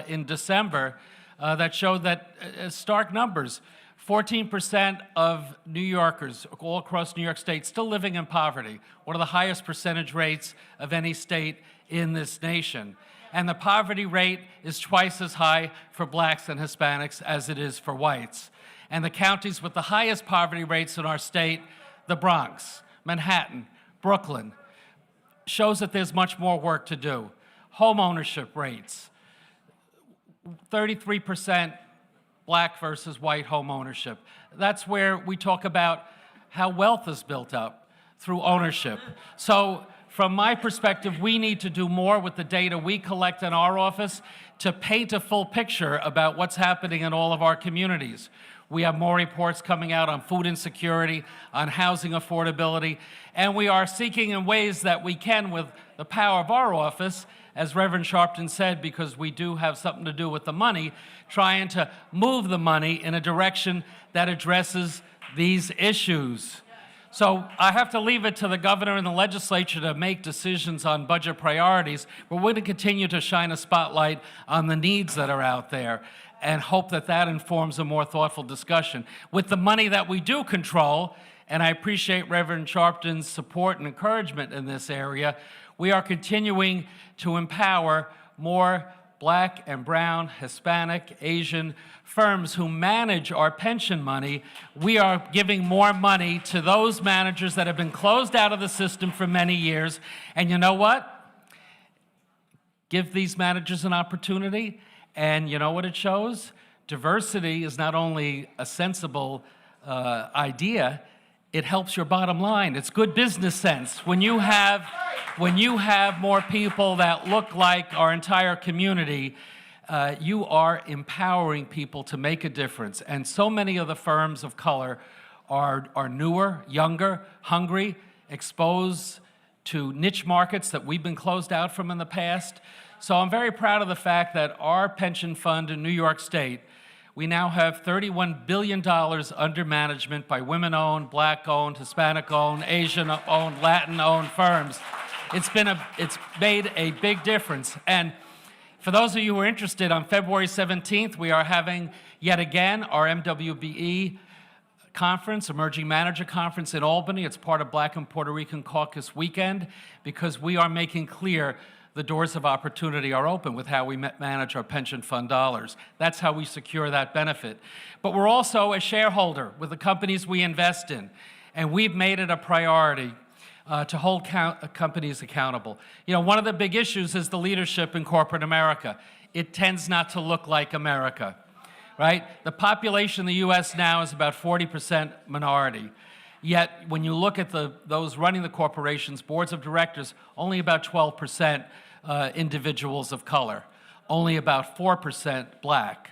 in December that showed that stark numbers, 14% of New Yorkers all across New York State still living in poverty, one of the highest percentage rates of any state in this nation. And the poverty rate is twice as high for Blacks and Hispanics as it is for whites. And the counties with the highest poverty rates in our state, the Bronx, Manhattan, Brooklyn, shows that there's much more work to do. Home ownership rates, 33% black versus white home ownership. That's where we talk about how wealth is built up through ownership. So from my perspective, we need to do more with the data we collect in our office to paint a full picture about what's happening in all of our communities. We have more reports coming out on food insecurity, on housing affordability, and we are seeking in ways that we can with the power of our office, as Reverend Sharpton said, because we do have something to do with the money, trying to move the money in a direction that addresses these issues. So I have to leave it to the governor and the legislature to make decisions on budget priorities, but we're going to continue to shine a spotlight on the needs that are out there and hope that that informs a more thoughtful discussion. With the money that we do control, and I appreciate Reverend Sharpton's support and encouragement in this area, we are continuing to empower more black and brown, Hispanic, Asian firms who manage our pension money. We are giving more money to those managers that have been closed out of the system for many years. And you know what? Give these managers an opportunity, and you know what it shows? Diversity is not only a sensible idea, it helps your bottom line. It's good business sense. When you have more people that look like our entire community, you are empowering people to make a difference. And so many of the firms of color are newer, younger, hungry, exposed to niche markets that we've been closed out from in the past. So I'm very proud of the fact that our pension fund in New York State, we now have $31 billion under management by women-owned, black-owned, Hispanic-owned, Asian-owned, Latin-owned firms. It's made a big difference. And for those of you who are interested, on February 17th, we are having yet again our MWBE conference, Emerging Manager Conference in Albany. It's part of Black and Puerto Rican Caucus Weekend, because we are making clear the doors of opportunity are open with how we manage our pension fund dollars. That's how we secure that benefit. But we're also a shareholder with the companies we invest in, and we've made it a priority to hold companies accountable. You know, one of the big issues is the leadership in corporate America. It tends not to look like America, right? The population in the US now is about 40% minority. Yet, when you look at those running the corporations, boards of directors, only about 12% individuals of color, only about 4% black,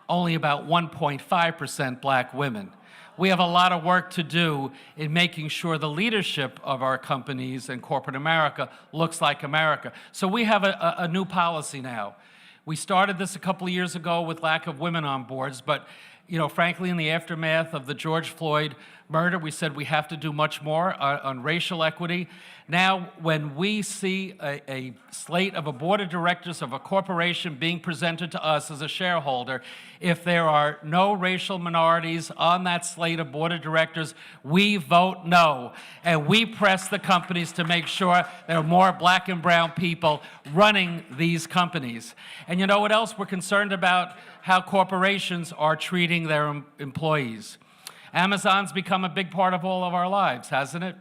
only about 1.5% black women. We have a lot of work to do in making sure the leadership of our companies and corporate America looks like America. So we have a new policy now. We started this a couple of years ago with lack of women on boards, but you know, frankly, in the aftermath of the George Floyd murder, we said we have to do much more on racial equity. Now, when we see a slate of a board of directors of a corporation being presented to us as a shareholder, if there are no racial minorities on that slate of board of directors, we vote no. And we press the companies to make sure there are more black and brown people running these companies. And you know what else? We're concerned about how corporations are treating their employees. Amazon's become a big part of all of our lives, hasn't it?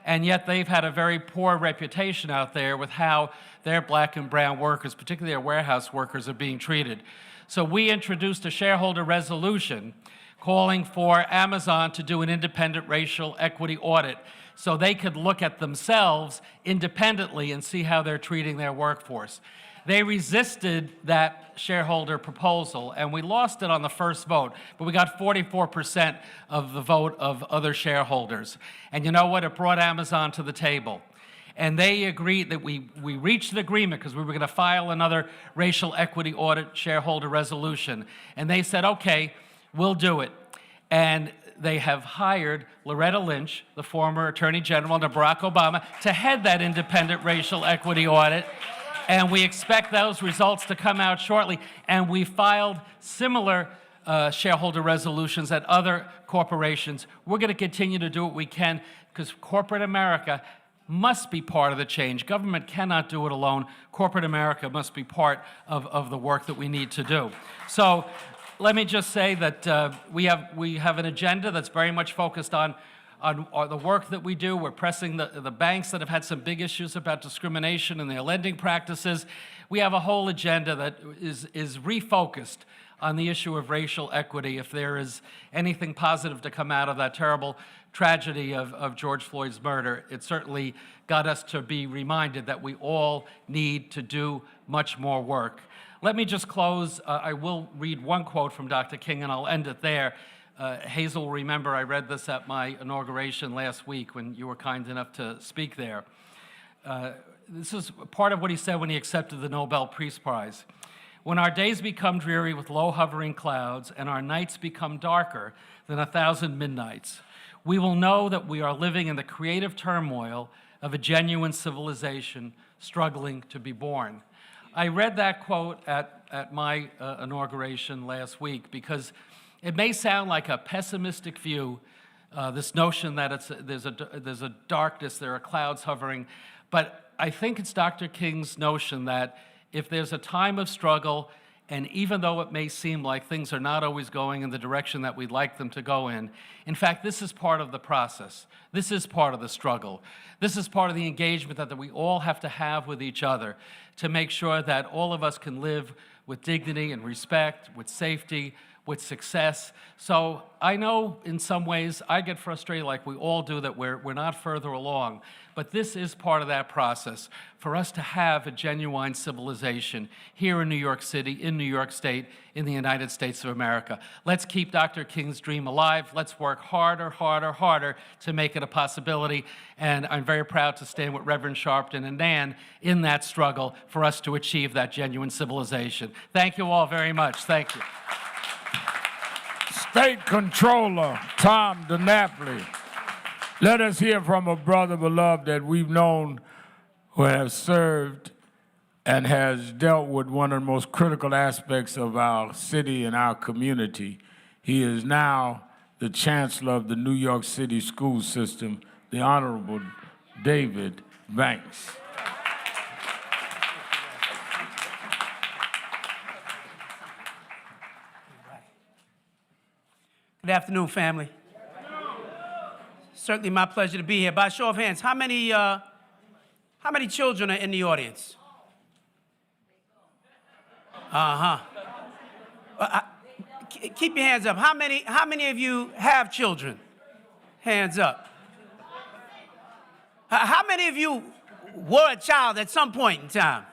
And yet they've had a very poor reputation out there with how their black and brown workers, particularly their warehouse workers, are being treated. So we introduced a shareholder resolution calling for Amazon to do an independent racial equity audit so they could look at themselves independently and see how they're treating their workforce. They resisted that shareholder proposal, and we lost it on the first vote, but we got 44% of the vote of other shareholders. And you know what? It brought Amazon to the table. And they agreed that we reached an agreement because we were going to file another racial equity audit shareholder resolution. And they said, okay, we'll do it. And they have hired Loretta Lynch, the former Attorney General under Barack Obama, to head that independent racial equity audit. And we expect those results to come out shortly. And we filed similar shareholder resolutions at other corporations. We're going to continue to do what we can because corporate America must be part of the change. Government cannot do it alone. Corporate America must be part of the work that we need to do. So let me just say that we have an agenda that's very much focused on the work that we do. We're pressing the banks that have had some big issues about discrimination in their lending practices. We have a whole agenda that is refocused on the issue of racial equity. If there is anything positive to come out of that terrible tragedy of George Floyd's murder, it certainly got us to be reminded that we all need to do much more work. Let me just close. I will read one quote from Dr. King, and I'll end it there. Hazel will remember I read this at my inauguration last week when you were kind enough to speak there. This is part of what he said when he accepted the Nobel Peace Prize. When our days become dreary with low hovering clouds and our nights become darker than 1,000 midnights, we will know that we are living in the creative turmoil of a genuine civilization struggling to be born. I read that quote at my inauguration last week because it may sound like a pessimistic view, this notion that there's a darkness, there are clouds hovering, but I think it's Dr. King's notion that if there's a time of struggle, and even though it may seem like things are not always going in the direction that we'd like them to go in fact, this is part of the process. This is part of the struggle. This is part of the engagement that we all have to have with each other to make sure that all of us can live with dignity and respect, with safety, with success. So I know in some ways I get frustrated like we all do that we're not further along, but this is part of that process for us to have a genuine civilization here in New York City, in New York State, in the United States of America. Let's keep Dr. King's dream alive. Let's work harder, harder, harder to make it a possibility. And I'm very proud to stand with Reverend Sharpton and Nan in that struggle for us to achieve that genuine civilization. Thank you all very much. Thank you. State Controller Tom DiNapoli. Let us hear from a brother beloved that we've known who has served and has dealt with one of the most critical aspects of our city and our community. He is now the Chancellor of the New York City school system, the Honorable David Banks. Good afternoon, family. Certainly my pleasure to be here. By show of hands, how many children are in the audience? Keep your hands up. How many of you have children? Hands up. How many of you were a child at some point in time?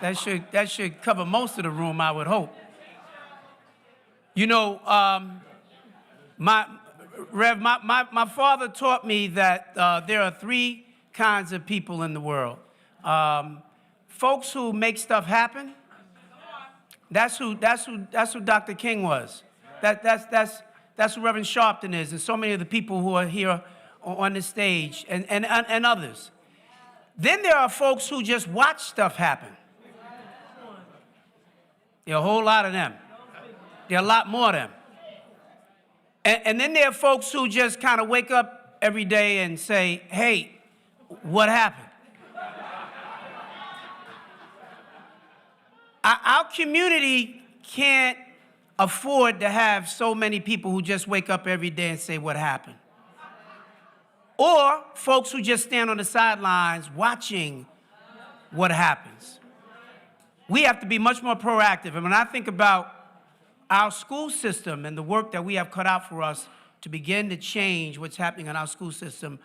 That should cover most of the room, I would hope. You know, my father taught me that there are three kinds of people in the world. Folks who make stuff happen. That's who Dr. King was. That's who Reverend Sharpton is, and so many of the people who are here on the stage, and others. Then there are folks who just watch stuff happen. There are a whole lot of them. There are a lot more of them. And then there are folks who just kind of wake up every day and say, hey, what happened? Our community can't afford to have so many people who just wake up every day and say, what happened? Or folks who just stand on the sidelines watching what happens. We have to be much more proactive. And when I think about our school system and the work that we have cut out for us to begin to change what's happening in our school system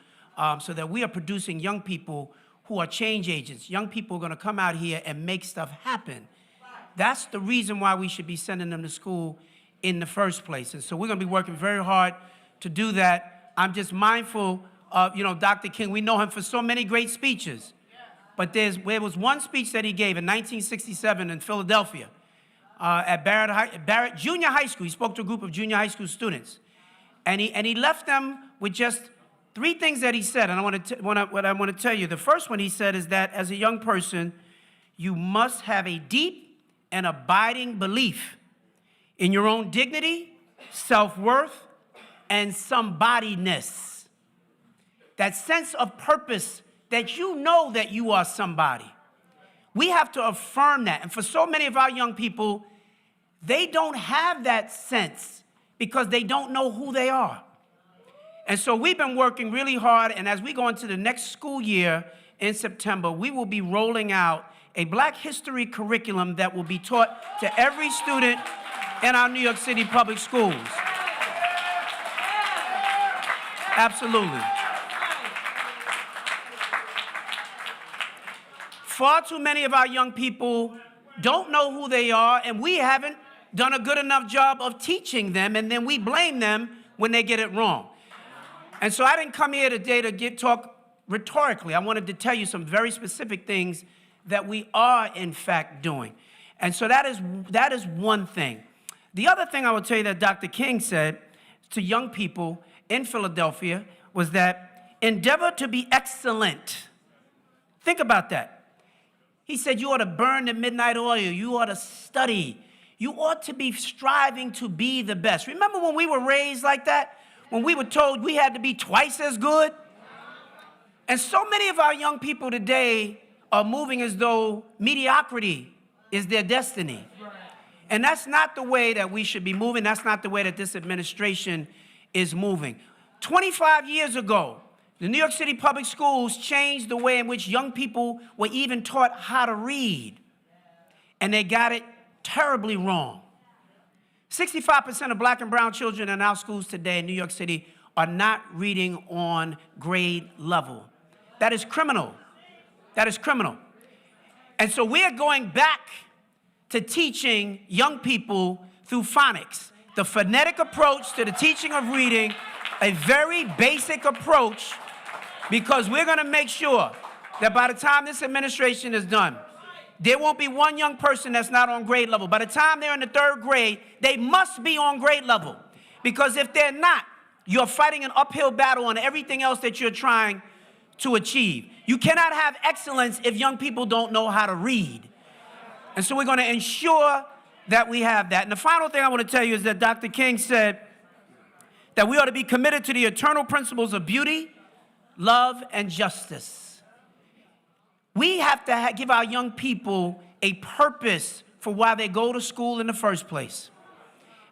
so that we are producing young people who are change agents, young people who are going to come out here and make stuff happen. That's the reason why we should be sending them to school in the first place. And so we're going to be working very hard to do that. I'm just mindful of, Dr. King. We know him for so many great speeches. But there was one speech that he gave in 1967 in Philadelphia. At Barrett Junior High School. He spoke to a group of junior high school students. And he left them with just three things that he said. And what I want to tell you. The first one he said is that as a young person, you must have a deep and abiding belief in your own dignity, self-worth, and somebodyness. That sense of purpose that you know that you are somebody. We have to affirm that. And for so many of our young people, they don't have that sense because they don't know who they are. And so we've been working really hard, and as we go into the next school year in September, we will be rolling out a Black history curriculum that will be taught to every student in our New York City public schools. Absolutely. Far too many of our young people don't know who they are, and we haven't done a good enough job of teaching them, and then we blame them when they get it wrong. And so I didn't come here today to talk rhetorically. I wanted to tell you some very specific things that we are, in fact, doing. And so that is one thing. The other thing I will tell you that Dr. King said to young people in Philadelphia was that endeavor to be excellent. Think about that. He said you ought to burn the midnight oil. You ought to study. You ought to be striving to be the best. Remember when we were raised like that? When we were told we had to be twice as good? And so many of our young people today are moving as though mediocrity is their destiny. And that's not the way that we should be moving. That's not the way that this administration is moving. 25 years ago, the New York City public schools changed the way in which young people were even taught how to read. And they got it terribly wrong. 65% of Black and brown children in our schools today in New York City are not reading on grade level. That is criminal. That is criminal. And so we're going back to teaching young people through phonics, the phonetic approach to the teaching of reading, a very basic approach, because we're going to make sure that by the time this administration is done, there won't be one young person that's not on grade level. By the time they're in the 3rd grade, they must be on grade level. Because if they're not, you're fighting an uphill battle on everything else that you're trying to achieve. You cannot have excellence if young people don't know how to read. And so we're going to ensure that we have that. And the final thing I want to tell you is that Dr. King said that we ought to be committed to the eternal principles of beauty, love, and justice. We have to give our young people a purpose for why they go to school in the first place.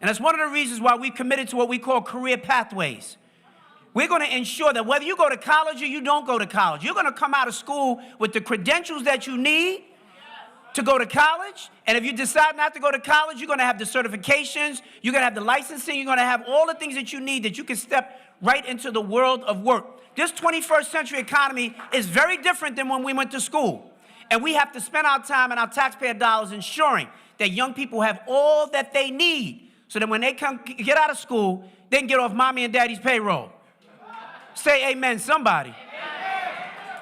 And that's one of the reasons why we committed to what we call career pathways. We're going to ensure that whether you go to college or you don't go to college, you're going to come out of school with the credentials that you need to go to college. And if you decide not to go to college, you're going to have the certifications, you're going to have the licensing, you're going to have all the things that you need that you can step right into the world of work. This 21st century economy is very different than when we went to school. And we have to spend our time and our taxpayer dollars ensuring that young people have all that they need so that when they get out of school, they can get off mommy and daddy's payroll. Say amen, somebody.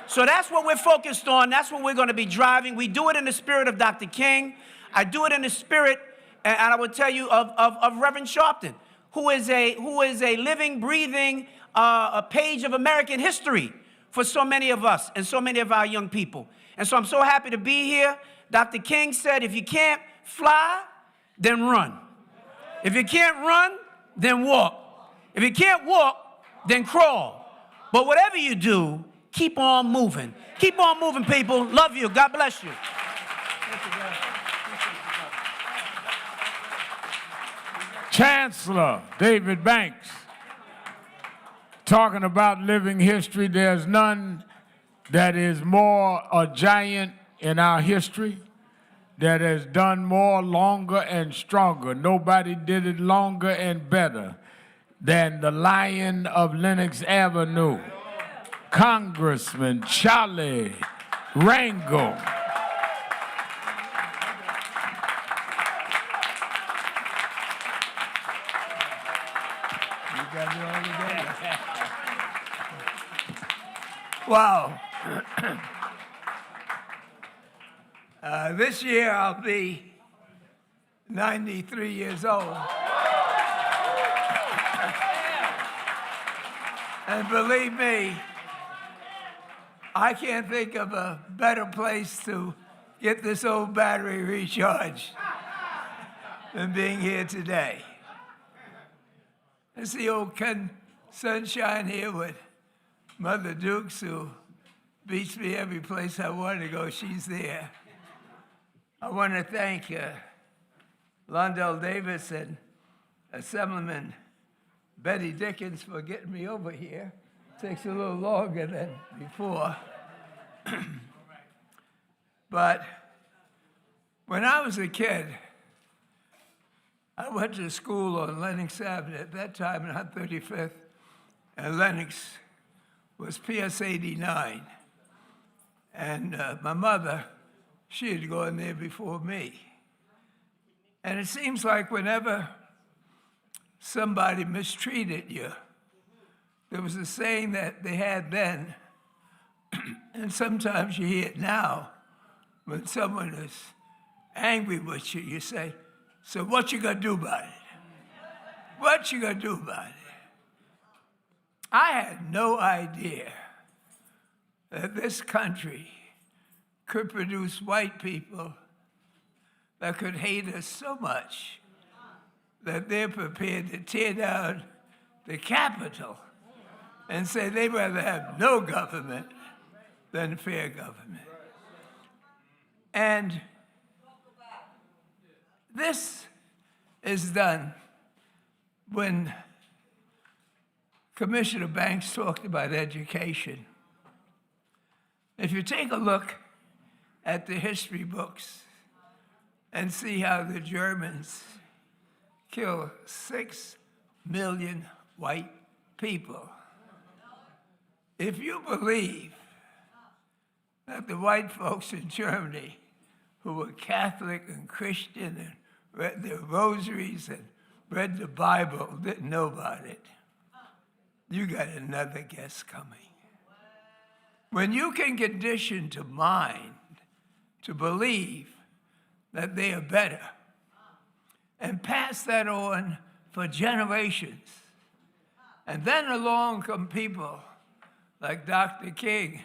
So that's what we're focused on. That's what we're going to be driving. We do it in the spirit of Dr. King. I do it in the spirit, and I would tell you, of Reverend Sharpton, who is a living, breathing a page of American history for so many of us and so many of our young people. And so I'm so happy to be here. Dr. King said, if you can't fly, then run. If you can't run, then walk. If you can't walk, then crawl. But whatever you do, keep on moving. Keep on moving, people. Love you. God bless you. Chancellor David Banks, talking about living history. There's none that is more a giant in our history, that has done more longer and stronger. Nobody did it longer and better than the Lion of Lenox Avenue, Congressman Charlie Rangel. Wow. This year I'll be 93 years old. And believe me, I can't think of a better place to get this old battery recharged than being here today. I see old sunshine here with Mother Dukes, who beats me every place I want to go. She's there. I want to thank Londell Davis and Assemblyman Betty Dickens for getting me over here. Takes a little longer than before. But When I was a kid, I went to school on Lenox Avenue. At that time, on 35th, and Lenox was PS 89. And my mother, she had gone there before me. And it seems like whenever somebody mistreated you, there was a saying that they had then, and sometimes you hear it now, when someone is angry with you, you say, so what you gonna do about it? What you gonna do about it? I had no idea that this country could produce white people that could hate us so much that they're prepared to tear down the Capitol and say they'd rather have no government than fair government. And this is done when Commissioner Banks talked about education. If you take a look at the history books and see how the Germans killed 6 million white people, if you believe that the white folks in Germany who were Catholic and Christian and read their rosaries and read the Bible didn't know about it, you got another guess coming. When you can condition the mind to believe that they are better and pass that on for generations, and then along come people like Dr. King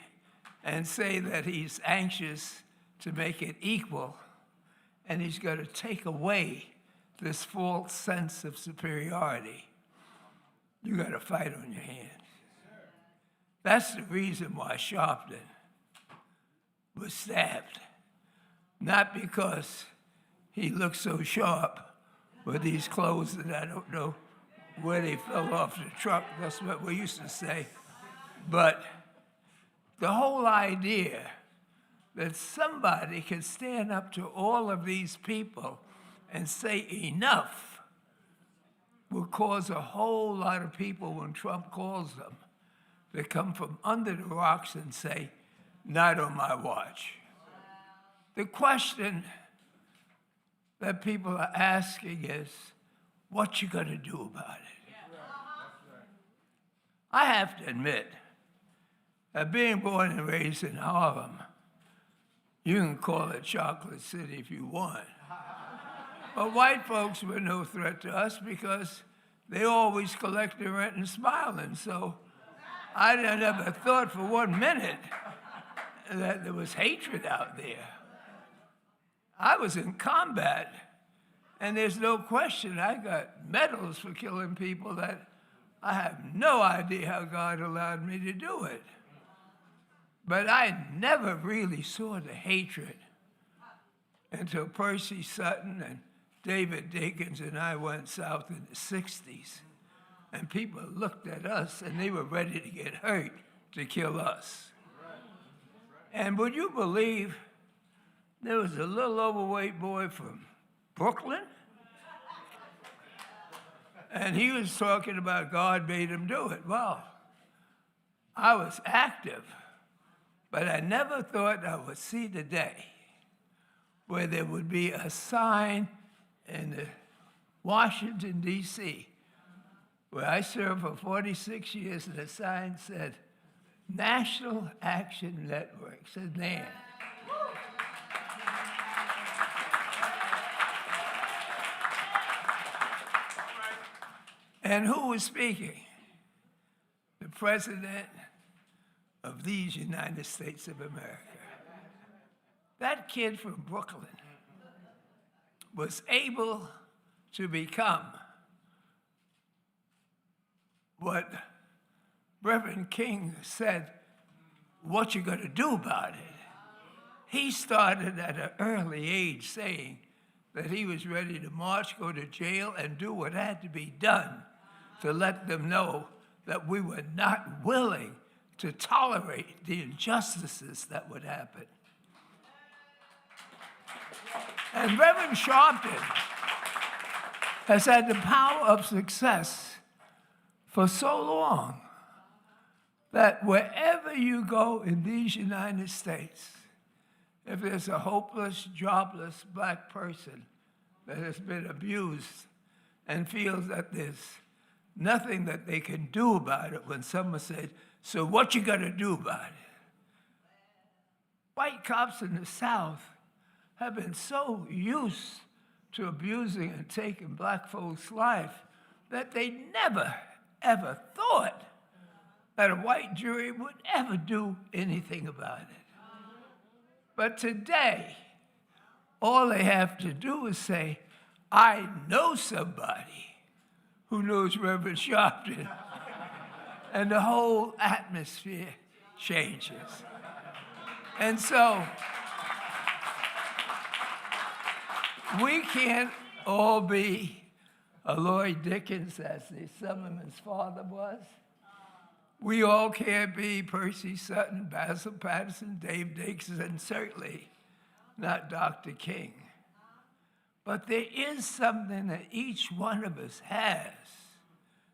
and say that he's anxious to make it equal, and he's going to take away this false sense of superiority, you got a fight on your hands. That's the reason why Sharpton was stabbed. Not because he looked so sharp with these clothes that I don't know where they fell off the truck, that's what we used to say. But the whole idea that somebody can stand up to all of these people and say enough will cause a whole lot of people, when Trump calls them, to come from under the rocks and say, not on my watch. The question that people are asking is, what you gonna do about it? I have to admit that being born and raised in Harlem, you can call it Chocolate City if you want. But white folks were no threat to us because they always collected rent and smiling. So I never thought for 1 minute that there was hatred out there. I was in combat, and there's no question I got medals for killing people that I have no idea how God allowed me to do it. But I never really saw the hatred until Percy Sutton and David Dinkins and I went south in the 60s. And people looked at us and they were ready to get hurt to kill us. And would you believe there was a little overweight boy from Brooklyn? And he was talking about God made him do it. Well, I was active, but I never thought I would see the day where there would be a sign in Washington, D.C., where I served for 46 years, and the sign said, National Action Network, said NAN. And who was speaking? The President of these United States of America. That kid from Brooklyn was able to become what Reverend King said, what you gonna do about it? He started at an early age saying that he was ready to march, go to jail, and do what had to be done to let them know that we were not willing to tolerate the injustices that would happen. And Reverend Sharpton has had the power of success for so long that wherever you go in these United States, if there's a hopeless, jobless black person that has been abused and feels that there's nothing that they can do about it, when someone says, so what you gonna do about it? White cops in the South have been so used to abusing and taking black folks' life that they never, ever thought that a white jury would ever do anything about it. But today, all they have to do is say, I know somebody who knows Reverend Sharpton, and the whole atmosphere changes. And so, we can't all be a Lloyd Dickens, as the Assemblyman's father was. We all can't be Percy Sutton, Basil Patterson, Dave Dixon, and certainly not Dr. King. But there is something that each one of us has,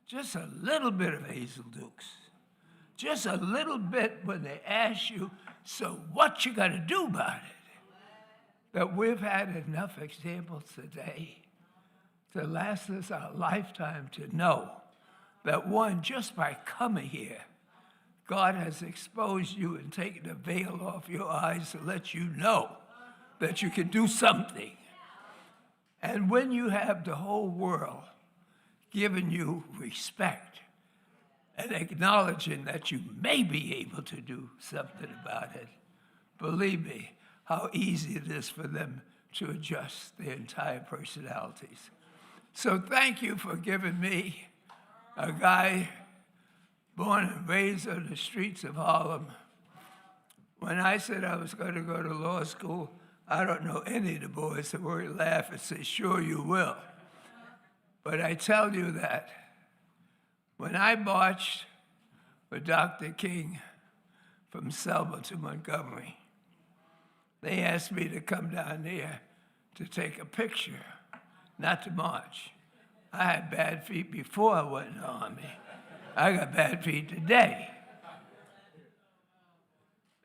just a little bit of Hazel Dukes, just a little bit when they ask you, so what you gonna do about it? That we've had enough examples today to last us our lifetime to know that one, just by coming here, God has exposed you and taken the veil off your eyes to let you know that you can do something. And when you have the whole world giving you respect and acknowledging that you may be able to do something about it, believe me, how easy it is for them to adjust their entire personalities. So thank you for giving me, a guy born and raised on the streets of Harlem. When I said I was going to go to law school, I don't know any of the boys that were laugh and say, sure you will. But I tell you that when I marched with Dr. King from Selma to Montgomery, they asked me to come down there to take a picture, not to march. I had bad feet before I went in the Army. I got bad feet today.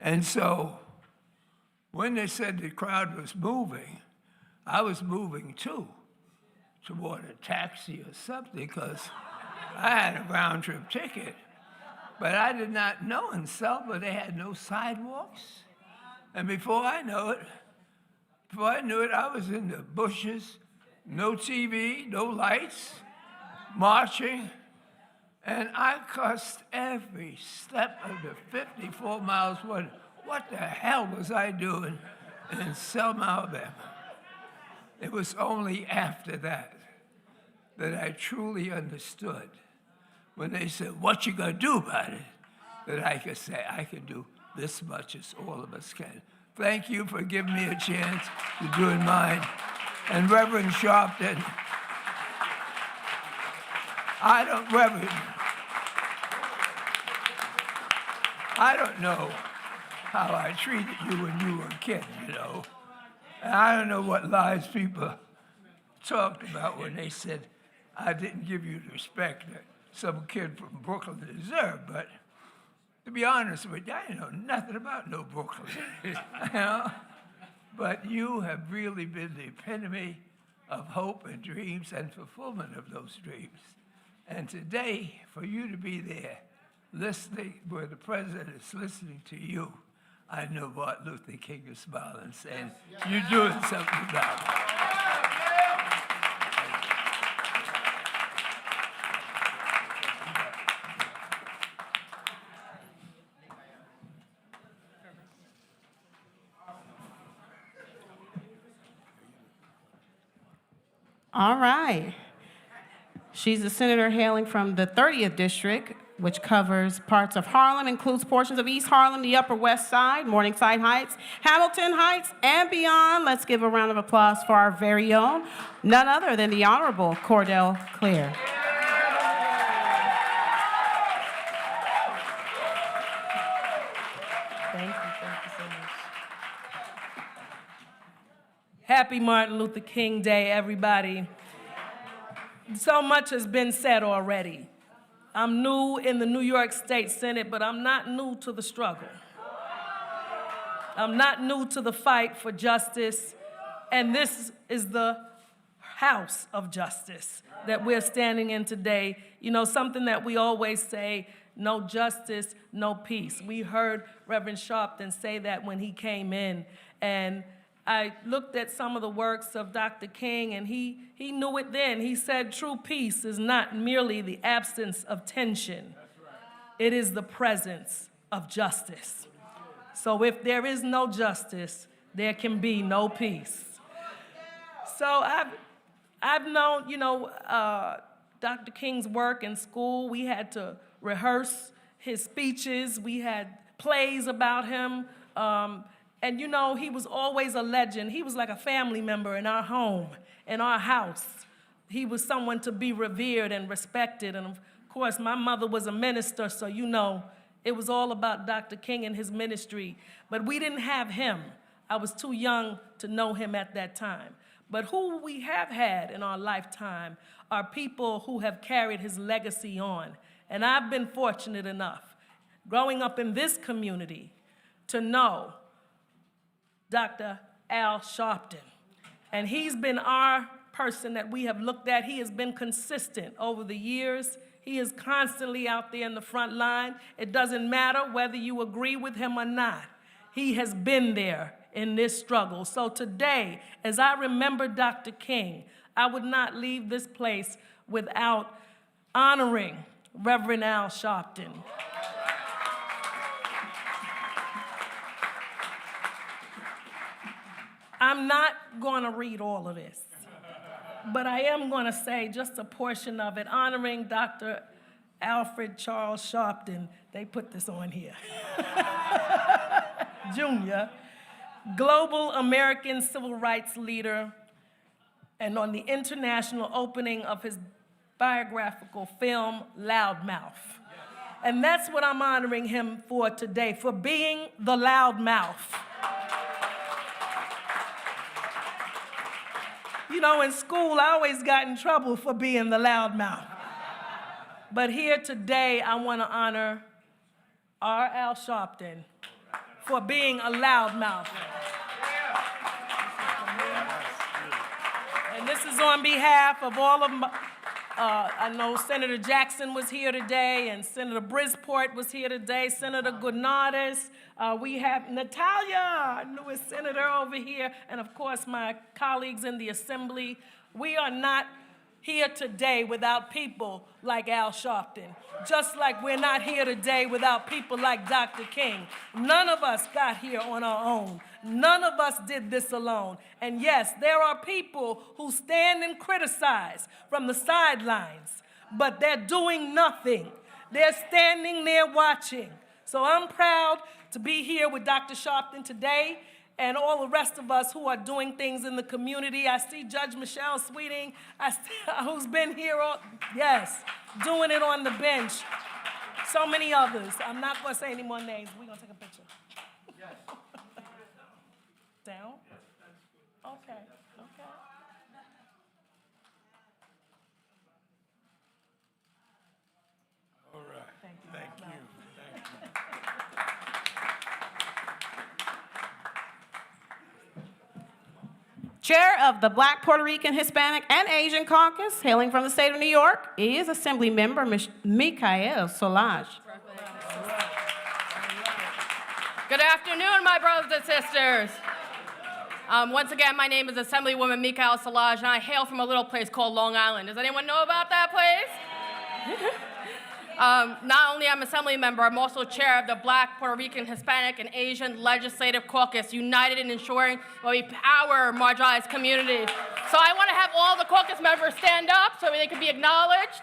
And so when they said the crowd was moving, I was moving too, toward a taxi or something, because I had a round trip ticket. But I did not know in Selma they had no sidewalks. And before I knew it, I was in the bushes, no TV, no lights, marching, and I cussed every step of the 54 miles. What the hell was I doing in Selma, Alabama? It was only after that I truly understood, when they said, what you gonna do about it, that I could say, I can do this much as all of us can. Thank you for giving me a chance to do it mine. And Reverend Sharpton, I don't know how I treated you when you were a kid, you know. And I don't know what lies people talked about when they said, I didn't give you the respect that some kid from Brooklyn deserved, but to be honest with you, I didn't know nothing about no Brooklyn, you know? But you have really been the epitome of hope and dreams and fulfillment of those dreams. And today, for you to be there, listening where the president is listening to you, I know Martin Luther King is smiling, saying, you're doing something about it. All right. She's a senator hailing from the 30th District, which covers parts of Harlem, includes portions of East Harlem, the Upper West Side, Morningside Heights, Hamilton Heights, and beyond. Let's give a round of applause for our very own, none other than the Honorable Cordell Clear. Thank you so much. Happy Martin Luther King Day, everybody. So much has been said already. I'm new in the New York State Senate, but I'm not new to the struggle. I'm not new to the fight for justice, and this is the house of justice that we're standing in today. You know, something that we always say, no justice, no peace. We heard Reverend Sharpton say that when he came in, and I looked at some of the works of Dr. King, and he knew it then. He said, true peace is not merely the absence of tension. It is the presence of justice. So if there is no justice, there can be no peace. So I've known, you know, Dr. King's work in school. We had to rehearse his speeches. We had plays about him. And, you know, he was always a legend. He was like a family member in our home, in our house. He was someone to be revered and respected. And, of course, my mother was a minister, so, you know, it was all about Dr. King and his ministry. But we didn't have him. I was too young to know him at that time. But who we have had in our lifetime are people who have carried his legacy on. And I've been fortunate enough, growing up in this community, to know Dr. Al Sharpton. And he's been our person that we have looked at. He has been consistent over the years. He is constantly out there in the front line. It doesn't matter whether you agree with him or not. He has been there in this struggle. So today, as I remember Dr. King, I would not leave this place without honoring Reverend Al Sharpton. I'm not going to read all of this, but I am going to say just a portion of it, honoring Dr. Alfred Charles Sharpton. They put this on here. Jr., global American civil rights leader, and on the international opening of his biographical film, Loudmouth. And that's what I'm honoring him for today, for being the loudmouth. You know, in school, I always got in trouble for being the loudmouth. But here today, I want to honor R. Al Sharpton for being a loudmouth. And this is on behalf of all of my, I know Senator Jackson was here today, and Senator Brisport was here today, Senator Goodnardis. We have Natalia, our newest senator over here, and of course my colleagues in the Assembly. We are not here today without people like Al Sharpton, just like we're not here today without people like Dr. King. None of us got here on our own. None of us did this alone. And yes, there are people who stand and criticize from the sidelines, but they're doing nothing. They're standing there watching. So I'm proud to be here with Dr. Sharpton today and all the rest of us who are doing things in the community. I see Judge Michelle Sweeting, who's been here, doing it on the bench. So many others. I'm not going to say any more names. We're going to take a picture. Yes. Down? Okay. All right. Thank you. Chair of the Black, Puerto Rican, Hispanic, and Asian Caucus, hailing from the state of New York, is Assemblymember Michael Solage. Good afternoon, my brothers and sisters. Once again, my name is Assemblywoman Michael Solage, and I hail from a little place called Long Island. Does anyone know about that place? Not only am I Assembly member, I'm also chair of the Black, Puerto Rican, Hispanic, and Asian Legislative Caucus, united in ensuring that we power marginalized communities. So I want to have all the caucus members stand up so they can be acknowledged.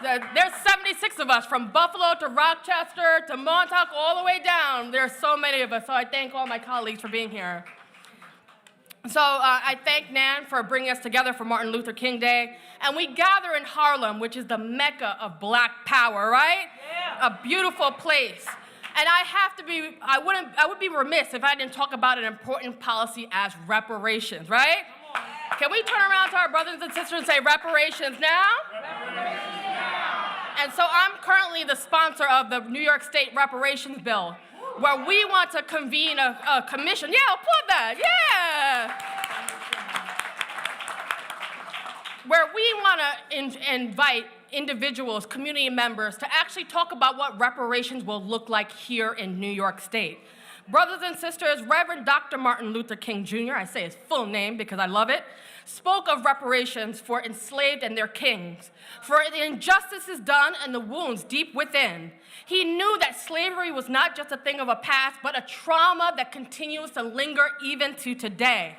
There's 76 of us, from Buffalo to Rochester to Montauk, all the way down. There's so many of us, so I thank all my colleagues for being here. So I thank Nan for bringing us together for Martin Luther King Day. And we gather in Harlem, which is the mecca of Black power, right? Yeah. A beautiful place. And I would be remiss if I didn't talk about an important policy as reparations, right? Can we turn around to our brothers and sisters and say reparations now? Reparations now. And so I'm currently the sponsor of the New York State reparations bill, where we want to convene a commission. Yeah, applaud that, yeah. Where we want to invite individuals, community members, to actually talk about what reparations will look like here in New York State. Brothers and sisters, Reverend Dr. Martin Luther King Jr., I say his full name because I love it, spoke of reparations for enslaved and their kings, for the injustices done and the wounds deep within. He knew that slavery was not just a thing of a past, but a trauma that continues to linger even to today.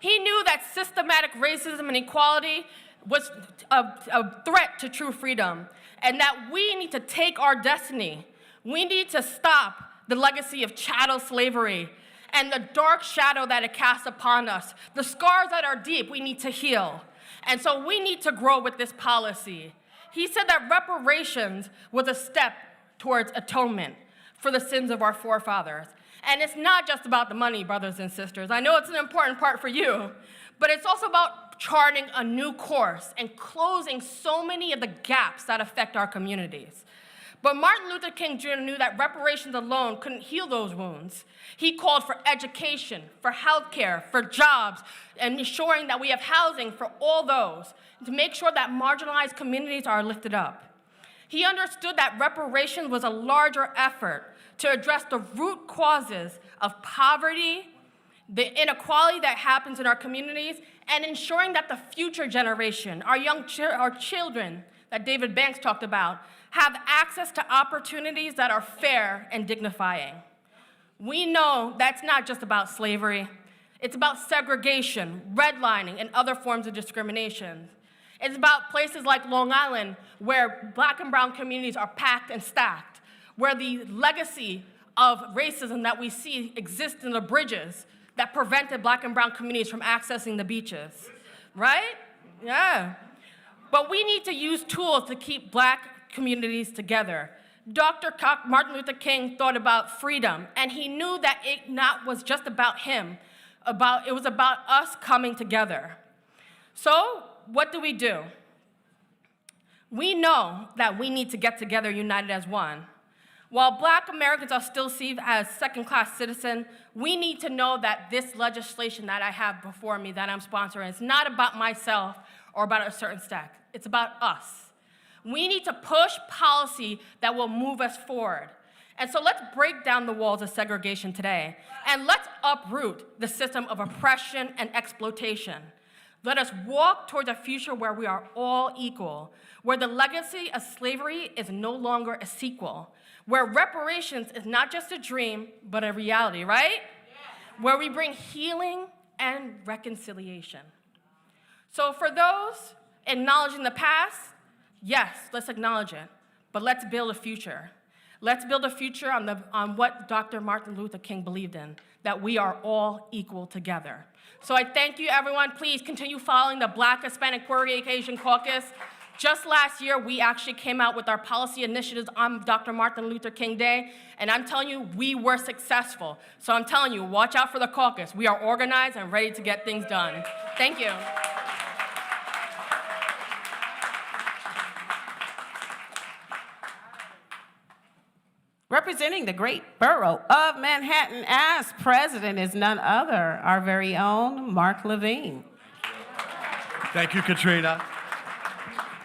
He knew that systematic racism and equality was a threat to true freedom, and that we need to take our destiny. We need to stop the legacy of chattel slavery and the dark shadow that it casts upon us. The scars that are deep, we need to heal. And so we need to grow with this policy. He said that reparations was a step towards atonement for the sins of our forefathers. And it's not just about the money, brothers and sisters. I know it's an important part for you, but it's also about charting a new course and closing so many of the gaps that affect our communities. But Martin Luther King Jr. knew that reparations alone couldn't heal those wounds. He called for education, for health care, for jobs, and ensuring that we have housing for all those, to make sure that marginalized communities are lifted up. He understood that reparations was a larger effort to address the root causes of poverty, the inequality that happens in our communities, and ensuring that the future generation, our children that David Banks talked about, have access to opportunities that are fair and dignifying. We know that's not just about slavery. It's about segregation, redlining, and other forms of discrimination. It's about places like Long Island, where Black and brown communities are packed and stacked, where the legacy of racism that we see exists in the bridges that prevented Black and brown communities from accessing the beaches, right? Yeah. But we need to use tools to keep Black communities together. Dr. Martin Luther King thought about freedom, and he knew that it was just about him. It was about us coming together. So what do? We know that we need to get together united as one. While Black Americans are still seen as second-class citizens, we need to know that this legislation that I have before me that I'm sponsoring is not about myself or about a certain stack. It's about us. We need to push policy that will move us forward. And so let's break down the walls of segregation today, and let's uproot the system of oppression and exploitation. Let us walk towards a future where we are all equal, where the legacy of slavery is no longer a sequel, where reparations is not just a dream, but a reality, right? Yeah. Where we bring healing and reconciliation. So for those acknowledging the past, yes, let's acknowledge it, but let's build a future. Let's build a future on what Dr. Martin Luther King believed in, that we are all equal together. So I thank you, everyone. Please continue following the Black, Hispanic, Puerto Rican, Asian Caucus. Just last year, we actually came out with our policy initiatives on Dr. Martin Luther King Day, and I'm telling you, we were successful. So I'm telling you, watch out for the caucus. We are organized and ready to get things done. Thank you. Representing the great borough of Manhattan as president is none other, our very own Mark Levine. Thank you, Katrina.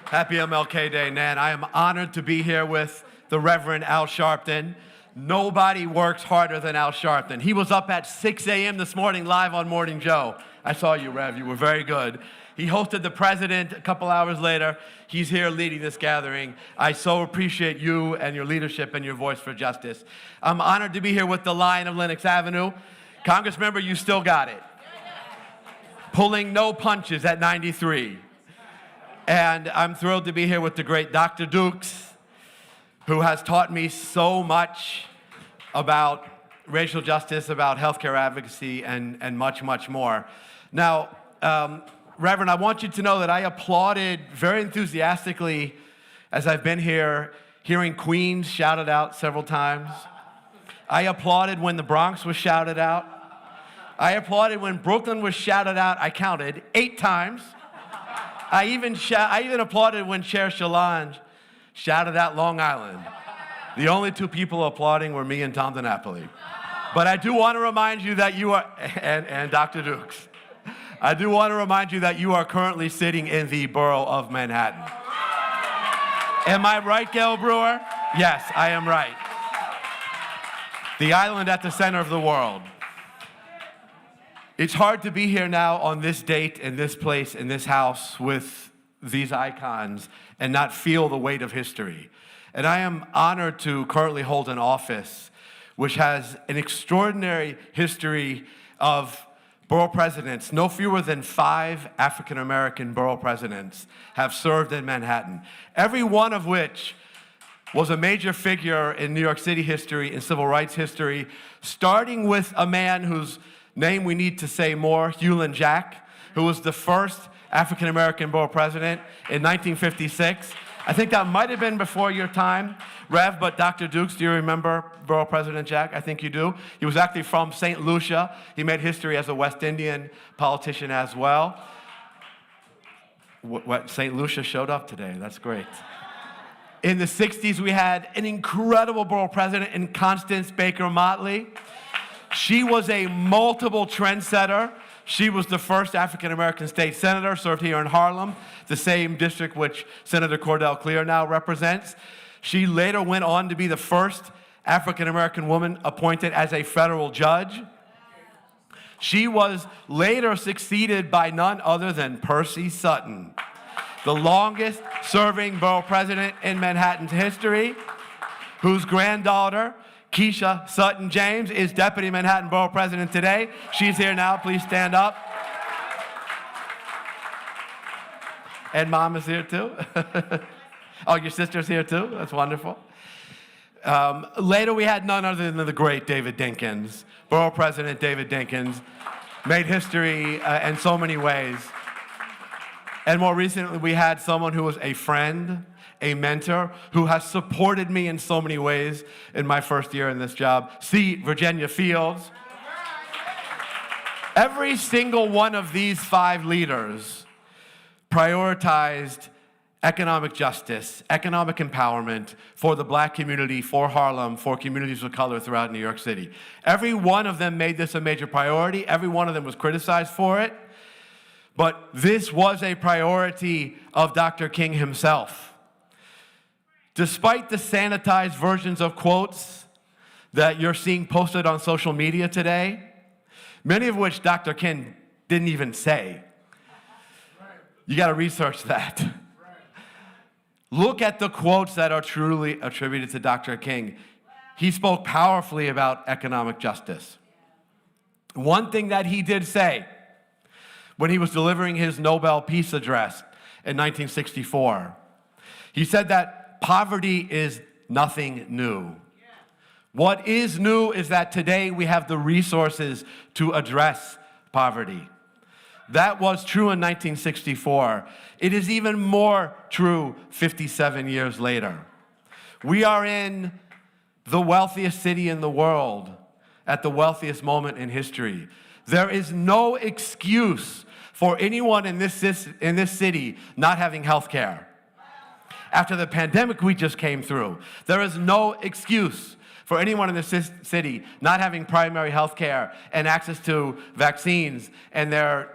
Happy MLK Day, Nan. I am honored to be here with the Reverend Al Sharpton. Nobody works harder than Al Sharpton. He was up at 6 a.m. this morning live on Morning Joe. I saw you, Rev. You were very good. He hosted the president a couple hours later. He's here leading this gathering. I so appreciate you and your leadership and your voice for justice. I'm honored to be here with the Lion of Lenox Avenue. Congressmember, you still got it. Pulling no punches at 93. And I'm thrilled to be here with the great Dr. Dukes, who has taught me so much about racial justice, about healthcare advocacy, and much, much more. Now, Reverend, I want you to know that I applauded very enthusiastically as I've been here hearing Queens shouted out several times. I applauded when the Bronx was shouted out. I applauded when Brooklyn was shouted out, I counted 8 times. I even applauded when Chair Shalange shouted out Long Island. The only 2 people applauding were me and Tom DiNapoli. But I do want to remind you that you are, and Dr. Dukes, I do want to remind you that you are currently sitting in the borough of Manhattan. Am I right, Gail Brewer? Yes, I am right. The island at the center of the world. It's hard to be here now on this date, in this place, in this house with these icons and not feel the weight of history. And I am honored to currently hold an office which has an extraordinary history of borough presidents. No fewer than 5 African-American borough presidents have served in Manhattan, every one of which was a major figure in New York City history and civil rights history, starting with a man whose name we need to say more, Hewlin Jack, who was the first African-American borough president in 1956. I think that might have been before your time, Rev, but Dr. Dukes, do you remember Borough President Jack? I think you do. He was actually from St. Lucia. He made history as a West Indian politician as well. St. Lucia showed up today. That's great. In the 60s, we had an incredible borough president in Constance Baker Motley. She was a multiple trendsetter. She was the first African-American state senator, served here in Harlem, the same district which Senator Cordell Clear now represents. She later went on to be the first African-American woman appointed as a federal judge. She was later succeeded by none other than Percy Sutton, the longest serving borough president in Manhattan's history, whose granddaughter, Keisha Sutton James, is Deputy Manhattan Borough President today. She's here now. Please stand up. And Mom is here too. Oh, your sister's here too? That's wonderful. Later, we had none other than the great David Dinkins. Borough President David Dinkins made history in so many ways. And more recently, we had someone who was a friend, a mentor, who has supported me in so many ways in my first year in this job. C. Virginia Fields. Every single one of these 5 leaders prioritized economic justice, economic empowerment for the Black community, for Harlem, for communities of color throughout New York City. Every one of them made this a major priority. Every one of them was criticized for it. But this was a priority of Dr. King himself. Despite the sanitized versions of quotes that you're seeing posted on social media today, many of which Dr. King didn't even say. You got to research that. Look at the quotes that are truly attributed to Dr. King. He spoke powerfully about economic justice. One thing that he did say when he was delivering his Nobel Peace Address in 1964, he said that poverty is nothing new. What is new is that today we have the resources to address poverty. That was true in 1964. It is even more true 57 years later. We are in the wealthiest city in the world at the wealthiest moment in history. There is no excuse for anyone in this city not having health care. After the pandemic we just came through, there is no excuse for anyone in this city not having primary health care and access to vaccines and their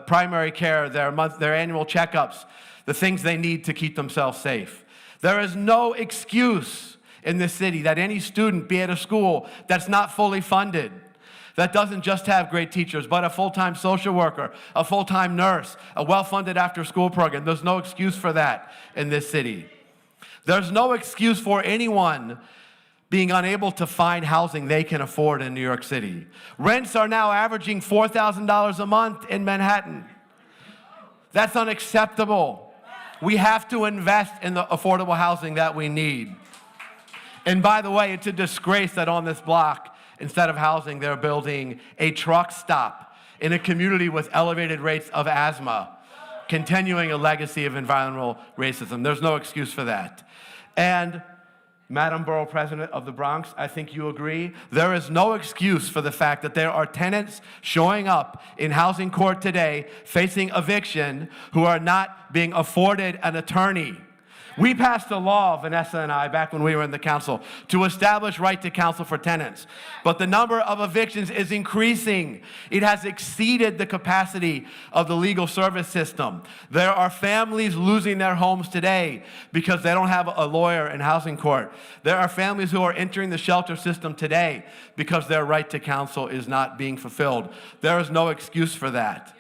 primary care, their annual checkups, the things they need to keep themselves safe. There is no excuse in this city that any student be at a school that's not fully funded, that doesn't just have great teachers, but a full-time social worker, a full-time nurse, a well-funded after-school program. There's no excuse for that in this city. There's no excuse for anyone being unable to find housing they can afford in New York City. Rents are now averaging $4,000 a month in Manhattan. That's unacceptable. We have to invest in the affordable housing that we need. And by the way, it's a disgrace that on this block, instead of housing, they're building a truck stop in a community with elevated rates of asthma, continuing a legacy of environmental racism. There's no excuse for that. And Madam Borough President of the Bronx, I think you agree, there is no excuse for the fact that there are tenants showing up in housing court today facing eviction who are not being afforded an attorney. We passed a law, Vanessa and I, back when we were in the council, to establish right to counsel for tenants. But the number of evictions is increasing. It has exceeded the capacity of the legal service system. There are families losing their homes today because they don't have a lawyer in housing court. There are families who are entering the shelter system today because their right to counsel is not being fulfilled. There is no excuse for that.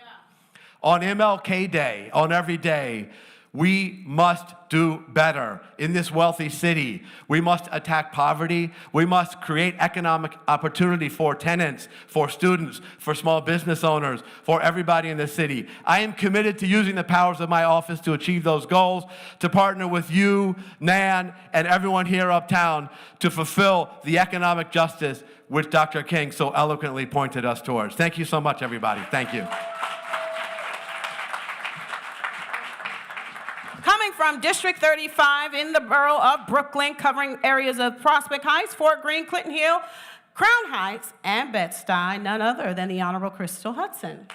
On MLK Day, on every day, we must do better in this wealthy city. We must attack poverty. We must create economic opportunity for tenants, for students, for small business owners, for everybody in the city. I am committed to using the powers of my office to achieve those goals, to partner with you, Nan, and everyone here uptown to fulfill the economic justice which Dr. King so eloquently pointed us towards. Thank you so much, everybody. Thank you. Coming from District 35 in the borough of Brooklyn, covering areas of Prospect Heights, Fort Greene, Clinton Hill, Crown Heights, and Bed-Stuy, none other than the Honorable Crystal Hudson.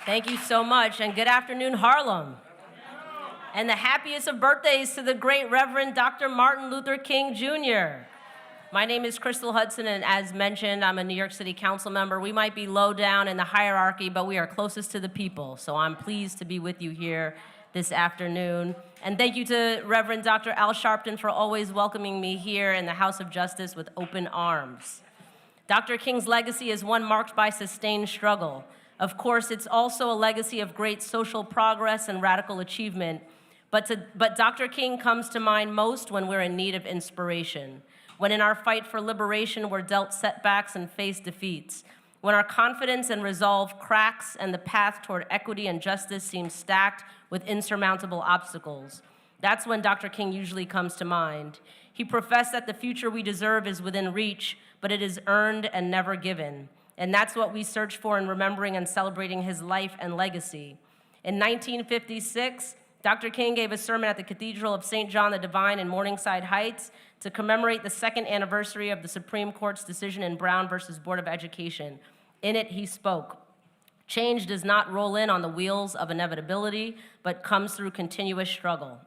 Thank you so much, and good afternoon, Harlem. And the happiest of birthdays to the great Reverend Dr. Martin Luther King, Jr. My name is Crystal Hudson, and as mentioned, I'm a New York City council member. We might be low down in the hierarchy, but we are closest to the people, so I'm pleased to be with you here this afternoon. And thank you to Reverend Dr. Al Sharpton for always welcoming me here in the House of Justice with open arms. Dr. King's legacy is one marked by sustained struggle. Of course, it's also a legacy of great social progress and radical achievement, but Dr. King comes to mind most when we're in need of inspiration. When in our fight for liberation we're dealt setbacks and face defeats, when our confidence and resolve cracks and the path toward equity and justice seems stacked with insurmountable obstacles. That's when Dr. King usually comes to mind. He professed that the future we deserve is within reach, but it is earned and never given. And that's what we search for in remembering and celebrating his life and legacy. In 1956, Dr. King gave a sermon at the Cathedral of St. John the Divine in Morningside Heights to commemorate the second anniversary of the Supreme Court's decision in Brown versus Board of Education. In it, he spoke, "Change does not roll in on the wheels of inevitability, but comes through continuous struggle."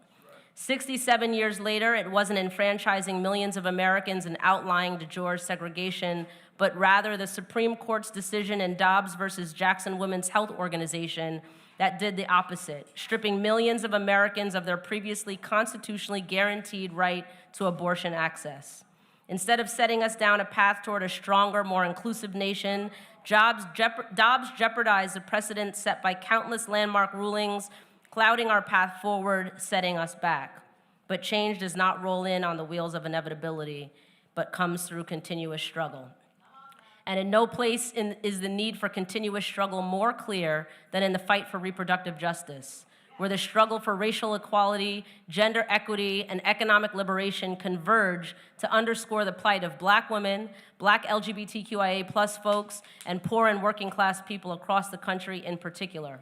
67 years later, it wasn't enfranchising millions of Americans and outlying de jure segregation, but rather the Supreme Court's decision in Dobbs versus Jackson Women's Health Organization that did the opposite, stripping millions of Americans of their previously constitutionally guaranteed right to abortion access. Instead of setting us down a path toward a stronger, more inclusive nation, Dobbs jeopardized the precedent set by countless landmark rulings, clouding our path forward, setting us back. But change does not roll in on the wheels of inevitability, but comes through continuous struggle. And in no place is the need for continuous struggle more clear than in the fight for reproductive justice, where the struggle for racial equality, gender equity, and economic liberation converge to underscore the plight of Black women, Black LGBTQIA+ folks, and poor and working class people across the country in particular.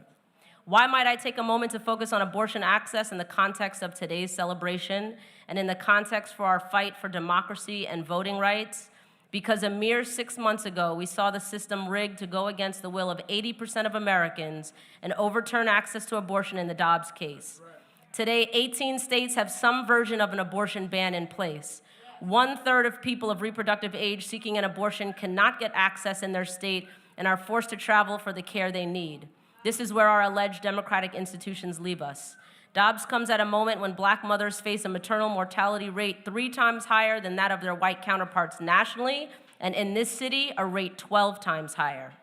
Why might I take a moment to focus on abortion access in the context of today's celebration and in the context for our fight for democracy and voting rights? Because a mere 6 months ago, we saw the system rigged to go against the will of 80% of Americans and overturn access to abortion in the Dobbs case. Today, 18 states have some version of an abortion ban in place. 1/3 of people of reproductive age seeking an abortion cannot get access in their state and are forced to travel for the care they need. This is where our alleged democratic institutions leave us. Dobbs comes at a moment when Black mothers face a maternal mortality rate 3 times higher than that of their white counterparts nationally, and in this city, a rate 12 times higher.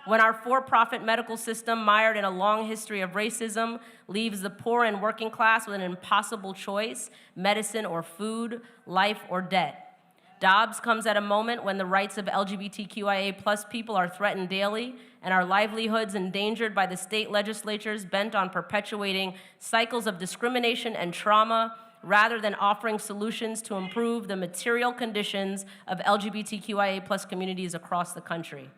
When our for-profit medical system, mired in a long history of racism, leaves the poor and working class with an impossible choice, medicine or food, life or debt. Dobbs comes at a moment when the rights of LGBTQIA+ people are threatened daily and our livelihoods endangered by the state legislatures bent on perpetuating cycles of discrimination and trauma rather than offering solutions to improve the material conditions of LGBTQIA+ communities across the country.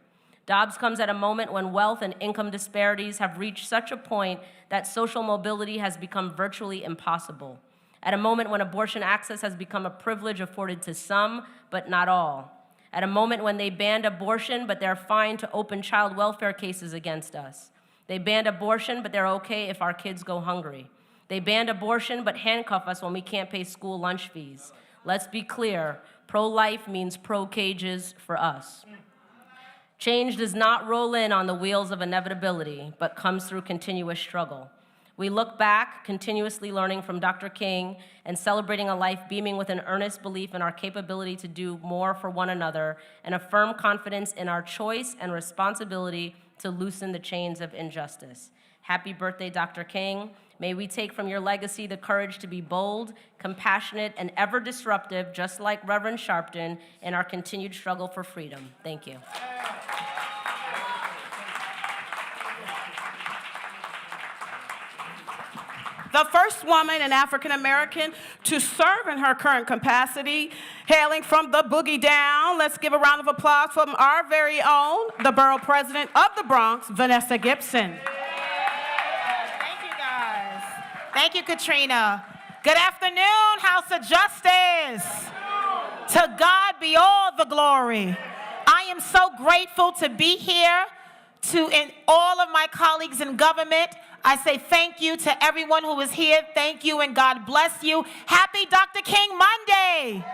Dobbs comes at a moment when wealth and income disparities have reached such a point that social mobility has become virtually impossible. At a moment when abortion access has become a privilege afforded to some, but not all. At a moment when they banned abortion, but they're fine to open child welfare cases against us. They banned abortion, but they're okay if our kids go hungry. They banned abortion, but handcuff us when we can't pay school lunch fees. Let's be clear, pro-life means pro-cages for us. Change does not roll in on the wheels of inevitability, but comes through continuous struggle. We look back, continuously learning from Dr. King and celebrating a life beaming with an earnest belief in our capability to do more for one another and a firm confidence in our choice and responsibility to loosen the chains of injustice. Happy birthday, Dr. King. May we take from your legacy the courage to be bold, compassionate, and ever disruptive, just like Reverend Sharpton, in our continued struggle for freedom. Thank you. The first woman and African American to serve in her current capacity, hailing from the boogie down. Let's give a round of applause from our very own, the Borough President of the Bronx, Vanessa Gibson. Thank you, guys. Thank you, Katrina. Good afternoon, House of Justice. To God be all the glory. I am so grateful to be here. And all of my colleagues in government, I say thank you to everyone who is here. Thank you and God bless you. Happy Dr. King Monday.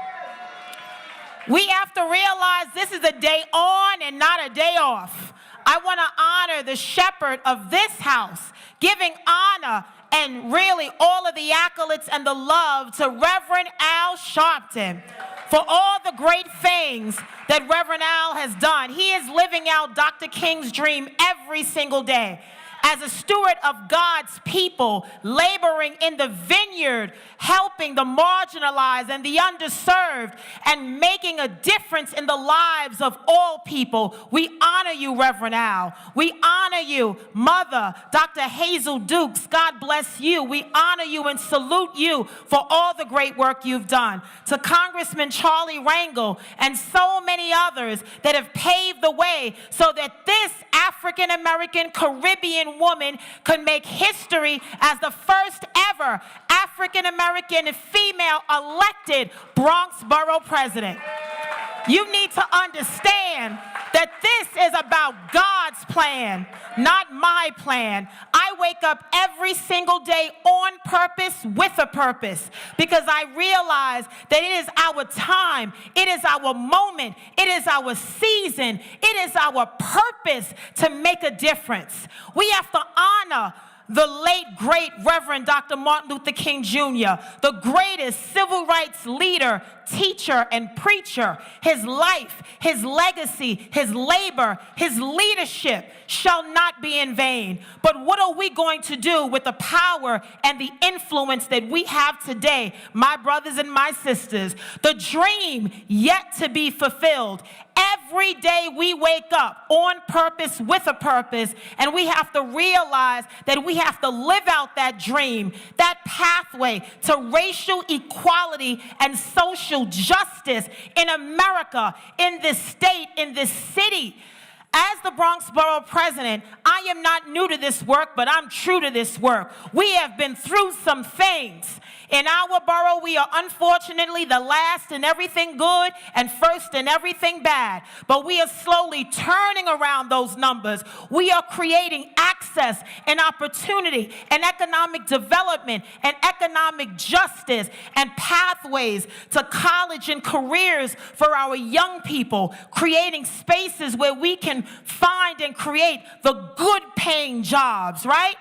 We have to realize this is a day on and not a day off. I want to honor the shepherd of this house, giving honor and really all of the accolades and the love to Reverend Al Sharpton for all the great things that Reverend Al has done. He is living out Dr. King's dream every single day. As a steward of God's people, laboring in the vineyard, helping the marginalized and the underserved, and making a difference in the lives of all people, we honor you, Reverend Al. We honor you, Mother, Dr. Hazel Dukes. God bless you. We honor you and salute you for all the great work you've done. To Congressman Charlie Rangel and so many others that have paved the way so that this African-American Caribbean woman could make history as the first ever African-American female elected Bronx Borough President. You need to understand that this is about God's plan, not my plan. I wake up every single day on purpose with a purpose because I realize that it is our time, it is our moment, it is our season, it is our purpose to make a difference. We have to honor the late, great Reverend Dr. Martin Luther King Jr., the greatest civil rights leader, teacher, and preacher. His life, his legacy, his labor, his leadership shall not be in vain. But what are we going to do with the power and the influence that we have today, my brothers and my sisters? The dream yet to be fulfilled. Every day we wake up on purpose with a purpose, and we have to realize that we have to live out that dream, that pathway to racial equality and social justice in America, in this state, in this city. As the Bronx Borough President, I am not new to this work, but I'm true to this work. We have been through some things. In our borough, we are unfortunately the last in everything good and first in everything bad. But we are slowly turning around those numbers. We are creating access and opportunity and economic development and economic justice and pathways to college and careers for our young people, creating spaces where we can find and create the good paying jobs, right?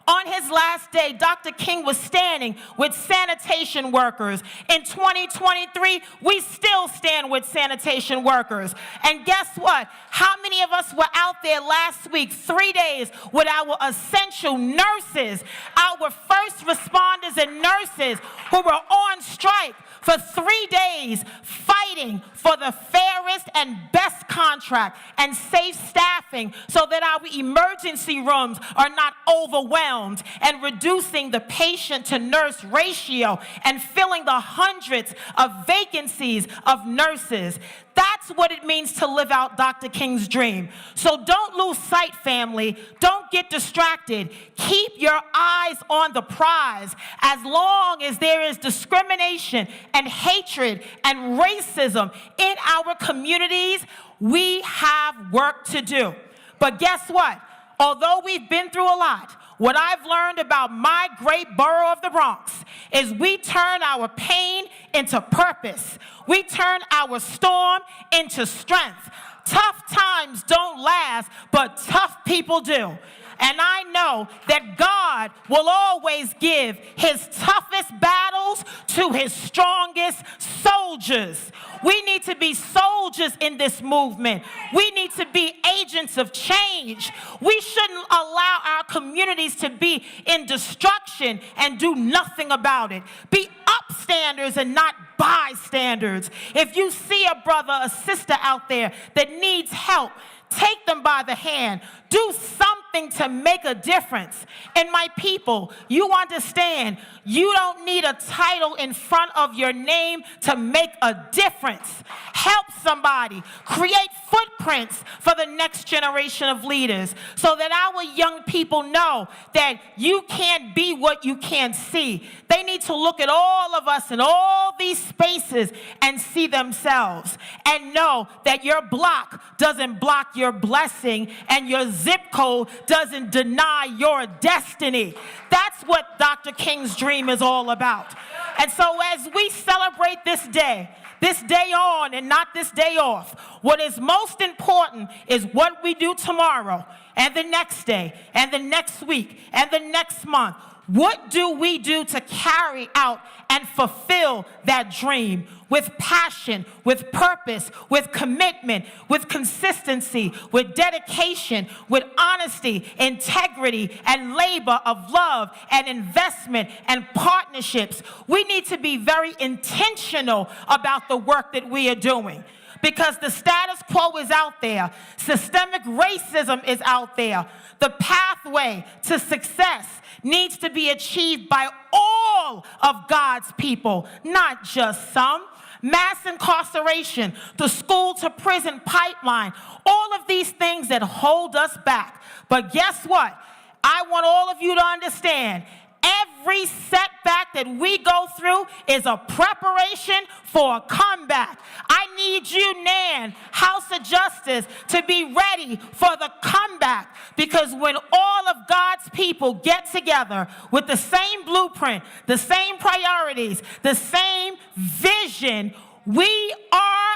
On his last day, Dr. King was standing with sanitation workers. In 2023, we still stand with sanitation workers. And guess what? How many of us were out there last week, 3 days, with our essential nurses, our first responders and nurses who were on strike for 3 days fighting for the fairest and best contract and safe staffing so that our emergency rooms are not overwhelmed, and reducing the patient to nurse ratio and filling the hundreds of vacancies of nurses. That's what it means to live out Dr. King's dream. So don't lose sight, family. Don't get distracted. Keep your eyes on the prize. As long as there is discrimination and hatred and racism in our communities, we have work to do. But guess what? Although we've been through a lot, what I've learned about my great borough of the Bronx is we turn our pain into purpose. We turn our storm into strength. Tough times don't last, but tough people do. And I know that God will always give his toughest battles to his strongest soldiers. We need to be soldiers in this movement. We need to be agents of change. We shouldn't allow our communities to be in destruction and do nothing about it. Be upstanders and not bystanders. If you see a brother, a sister out there that needs help, take them by the hand. Do something to make a difference. And my people, you understand, you don't need a title in front of your name to make a difference. Help somebody. Create footprints for the next generation of leaders so that our young people know that you can't be what you can't see. They need to look at all of us in all these spaces and see themselves and know that your block doesn't block your blessing and your zip code doesn't deny your destiny. That's what Dr. King's dream is all about. And so as we celebrate this day on and not this day off, what is most important is what we do tomorrow and the next day and the next week and the next month. What do we do to carry out and fulfill that dream with passion, with purpose, with commitment, with consistency, with dedication, with honesty, integrity, and labor of love and investment and partnerships? We need to be very intentional about the work that we are doing, because the status quo is out there. Systemic racism is out there. The pathway to success needs to be achieved by all of God's people, not just some. Mass incarceration, the school to prison pipeline, all of these things that hold us back. But guess what? I want all of you to understand, every setback that we go through is a preparation for a comeback. I need you, Nan, House of Justice, to be ready for the comeback, because when all of God's people get together with the same blueprint, the same priorities, the same vision, we are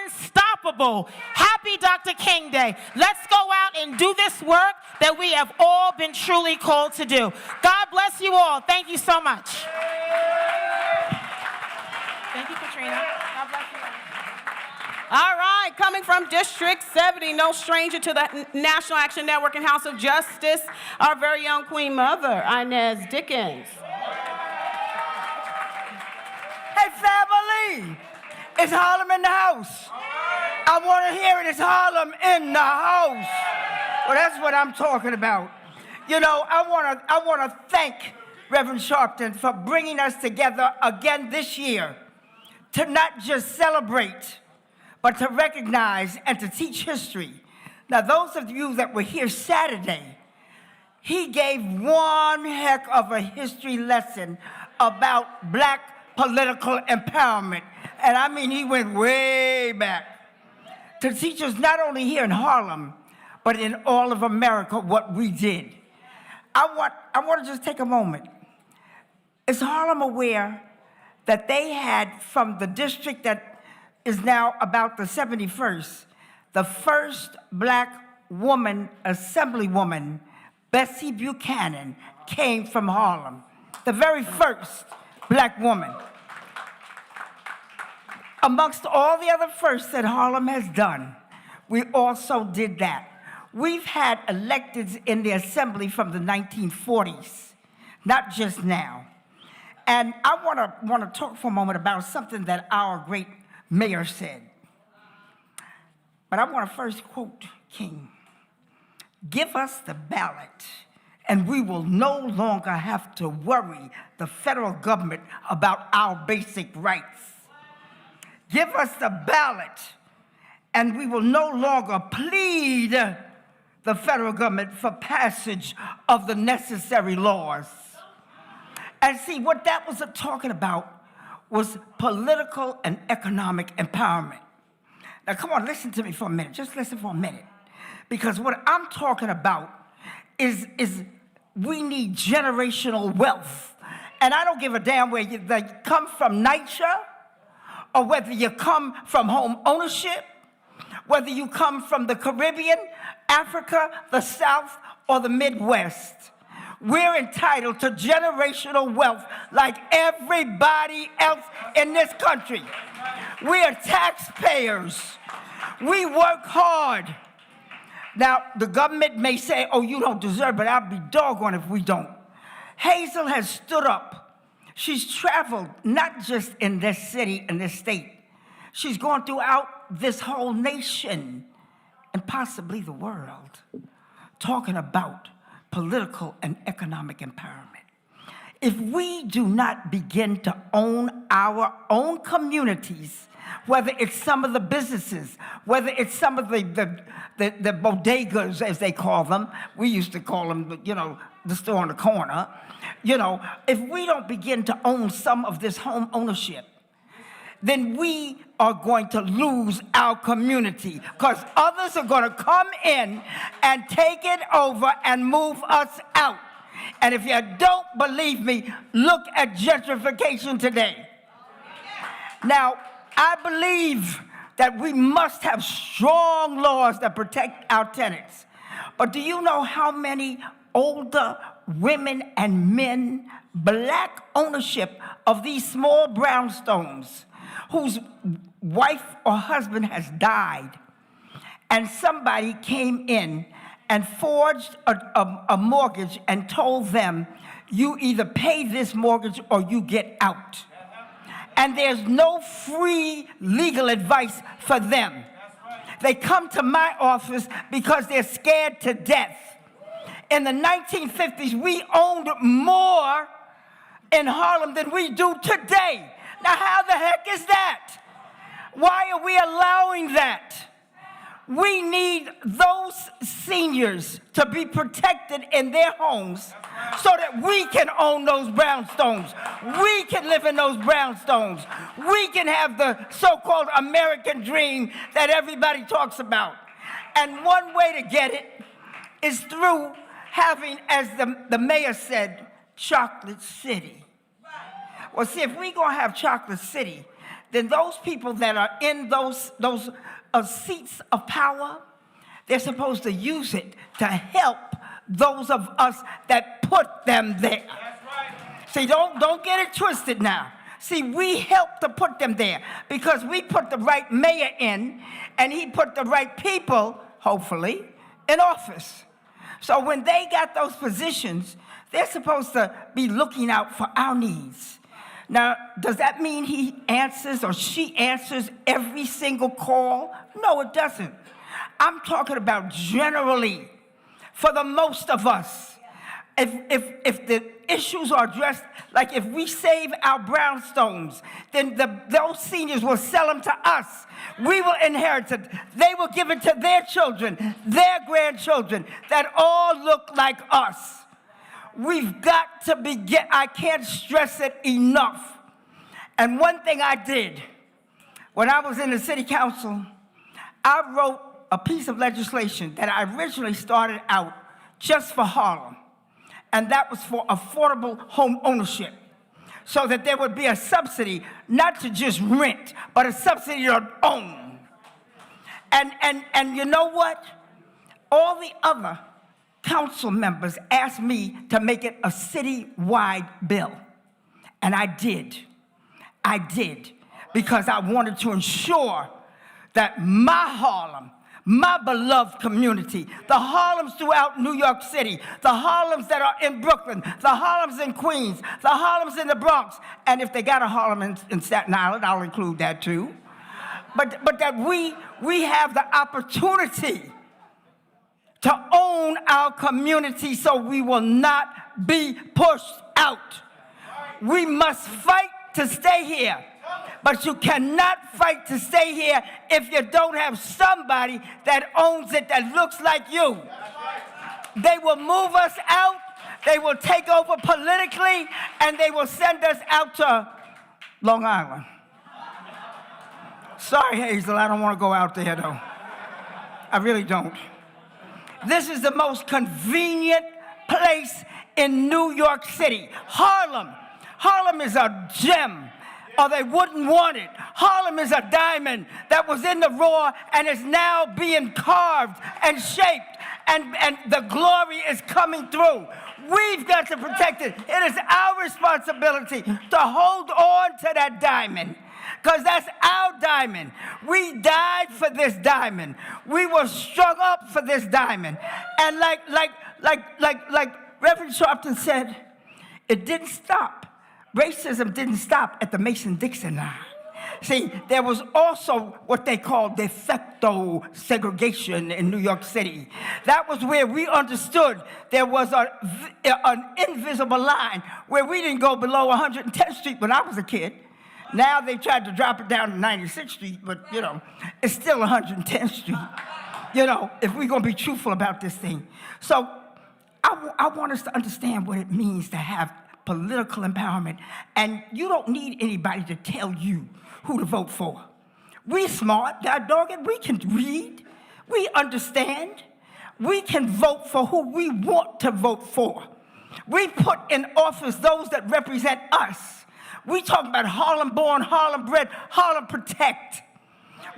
unstoppable. Happy Dr. King Day. Let's go out and do this work that we have all been truly called to do. God bless you all. Thank you so much. Thank you, Katrina. God bless you. All right, coming from District 70, no stranger to the National Action Network and House of Justice, our very own Queen Mother, Inez Dickens. Hey, family, it's Harlem in the house. I want to hear it. It's Harlem in the house. Well, that's what I'm talking about. You know, I want to thank Reverend Sharpton for bringing us together again this year to not just celebrate, but to recognize and to teach history. Now, those of you that were here Saturday, he gave one heck of a history lesson about black political empowerment. And I mean, he went way back to teach us not only here in Harlem, but in all of America what we did. I want to just take a moment. Is Harlem aware that they had, from the district that is now about the 71st, the first black woman, Assemblywoman, Bessie Buchanan, came from Harlem. The very first black woman. Amongst all the other firsts that Harlem has done, we also did that. We've had electeds in the Assembly from the 1940s, not just now. And I want to talk for a moment about something that our great mayor said. But I want to first quote King. Give us the ballot, and we will no longer have to worry the federal government about our basic rights. Give us the ballot, and we will no longer plead the federal government for passage of the necessary laws. And see, what that was talking about was political and economic empowerment. Now, come on, listen to me for a minute. Just listen for a minute. Because what I'm talking about is we need generational wealth. And I don't give a damn where you come from NYCHA, or whether you come from home ownership, whether you come from the Caribbean, Africa, the South, or the Midwest. We're entitled to generational wealth like everybody else in this country. We are taxpayers. We work hard. Now, the government may say, oh, you don't deserve it. I'll be doggone if we don't. Hazel has stood up. She's traveled not just in this city and this state. She's gone throughout this whole nation and possibly the world, talking about political and economic empowerment. If we do not begin to own our own communities, whether it's some of the businesses, whether it's some of the bodegas, as they call them, we used to call them, you know, the store on the corner, you know, if we don't begin to own some of this home ownership, then we are going to lose our community, because others are going to come in and take it over and move us out. And if you don't believe me, look at gentrification today. Now, I believe that we must have strong laws that protect our tenants. But do you know how many older women and men, black ownership of these small brownstones, whose wife or husband has died, and somebody came in and forged a mortgage and told them, you either pay this mortgage or you get out. And there's no free legal advice for them. They come to my office because they're scared to death. In the 1950s, we owned more in Harlem than we do today. Now, how the heck is that? Why are we allowing that? We need those seniors to be protected in their homes so that we can own those brownstones. We can live in those brownstones. We can have the so-called American dream that everybody talks about. And one way to get it is through having, as the mayor said, Chocolate City. Well, see, if we're going to have Chocolate City, then those people that are in those seats of power, they're supposed to use it to help those of us that put them there. That's right. See, don't get it twisted now. See, we help to put them there because we put the right mayor in, and he put the right people, hopefully, in office. So when they got those positions, they're supposed to be looking out for our needs. Now, does that mean he answers or she answers every single call? No, it doesn't. I'm talking about generally, for the most of us. If the issues are addressed, like if we save our brownstones, then those seniors will sell them to us. We will inherit it. They will give it to their children, their grandchildren, that all look like us. We've got to begin. I can't stress it enough. And one thing I did, when I was in the city council, I wrote a piece of legislation that I originally started out just for Harlem. And that was for affordable home ownership, so that there would be a subsidy, not to just rent, but a subsidy to own. And you know what? All the other council members asked me to make it a city-wide bill. And I did. I did. Because I wanted to ensure that my Harlem, my beloved community, the Harlems throughout New York City, the Harlems that are in Brooklyn, the Harlems in Queens, the Harlems in the Bronx, and if they got a Harlem in Staten Island, I'll include that too. But that we have the opportunity to own our community so we will not be pushed out. We must fight to stay here. But you cannot fight to stay here if you don't have somebody that owns it that looks like you. They will move us out, they will take over politically, and they will send us out to Long Island. Sorry, Hazel, I don't want to go out there, though. I really don't. This is the most convenient place in New York City. Harlem. Harlem is a gem, or they wouldn't want it. Harlem is a diamond that was in the raw and is now being carved and shaped, and the glory is coming through. We've got to protect it. It is our responsibility to hold on to that diamond, because that's our diamond. We died for this diamond. We were strung up for this diamond. And like Reverend Sharpton said, it didn't stop. Racism didn't stop at the Mason-Dixon line. See, there was also what they called de facto segregation in New York City. That was where we understood there was an invisible line where we didn't go below 110th Street when I was a kid. Now they tried to drop it down to 96th Street, but, it's still 110th Street, if we're going to be truthful about this thing. So I want us to understand what it means to have political empowerment. And you don't need anybody to tell you who to vote for. We smart, we can read, we understand. We can vote for who we want to vote for. We put in office those that represent us. We talk about Harlem born, Harlem bred, Harlem protect.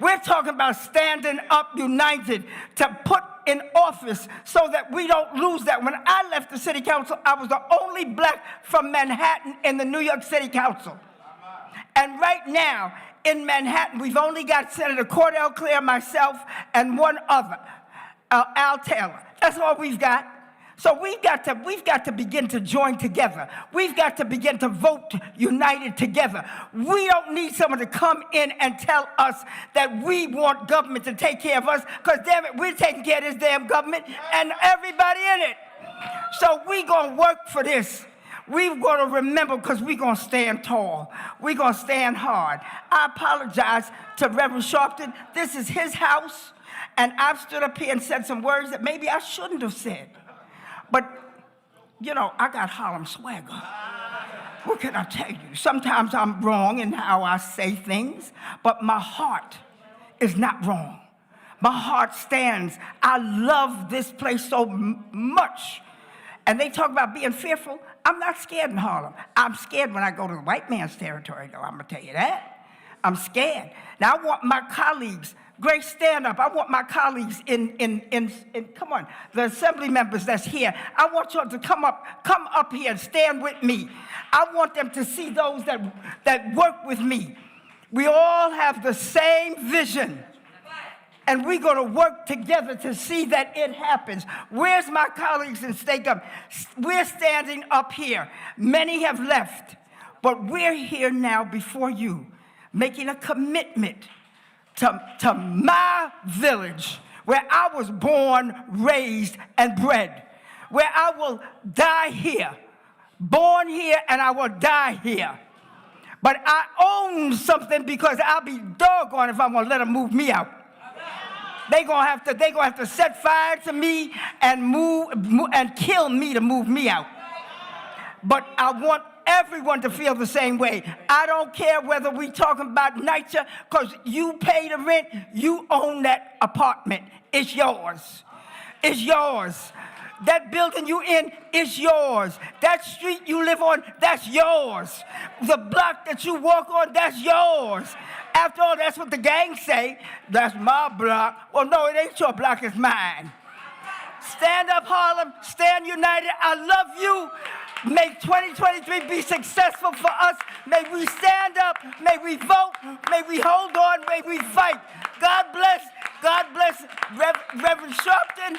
We're talking about standing up united to put in office so that we don't lose that. When I left the city council, I was the only black from Manhattan in the New York City Council. And right now, in Manhattan, we've only got Senator Cordell Clear, myself, and one other, Al Taylor. That's all we've got. So we've got to begin to join together. We've got to begin to vote united together. We don't need someone to come in and tell us that we want government to take care of us, because damn it, we're taking care of this damn government and everybody in it. So we're going to work for this. We're going to remember, because we're going to stand tall. We're going to stand hard. I apologize to Reverend Sharpton. This is his house, and I've stood up here and said some words that maybe I shouldn't have said. But, I got Harlem swagger. What can I tell you? Sometimes I'm wrong in how I say things, but my heart is not wrong. My heart stands. I love this place so much. And they talk about being fearful. I'm not scared in Harlem. I'm scared when I go to the white man's territory, though. I'm going to tell you that. I'm scared. Now, I want my colleagues, Grace, stand up. I want my colleagues come on, the assembly members that's here. I want y'all to come up here and stand with me. I want them to see those that work with me. We all have the same vision. And we're going to work together to see that it happens. Where's my colleagues in state government? We're standing up here. Many have left, but we're here now before you, making a commitment to my village, where I was born, raised, and bred, where I will die here, born here, and I will die here. But I own something, because I'll be doggone if I'm going to let them move me out. They're gonna have to set fire to me and kill me to move me out. But I want everyone to feel the same way. I don't care whether we talking about NYCHA, because you pay the rent, you own that apartment. It's yours. It's yours. That building you in is yours. That street you live on, that's yours. The block that you walk on, that's yours. After all, that's what the gangs say. That's my block. Well, no, it ain't your block, it's mine. Stand up, Harlem. Stand united. I love you. May 2023 be successful for us. May we stand up. May we vote. May we hold on. May we fight. God bless. God bless Reverend Sharpton.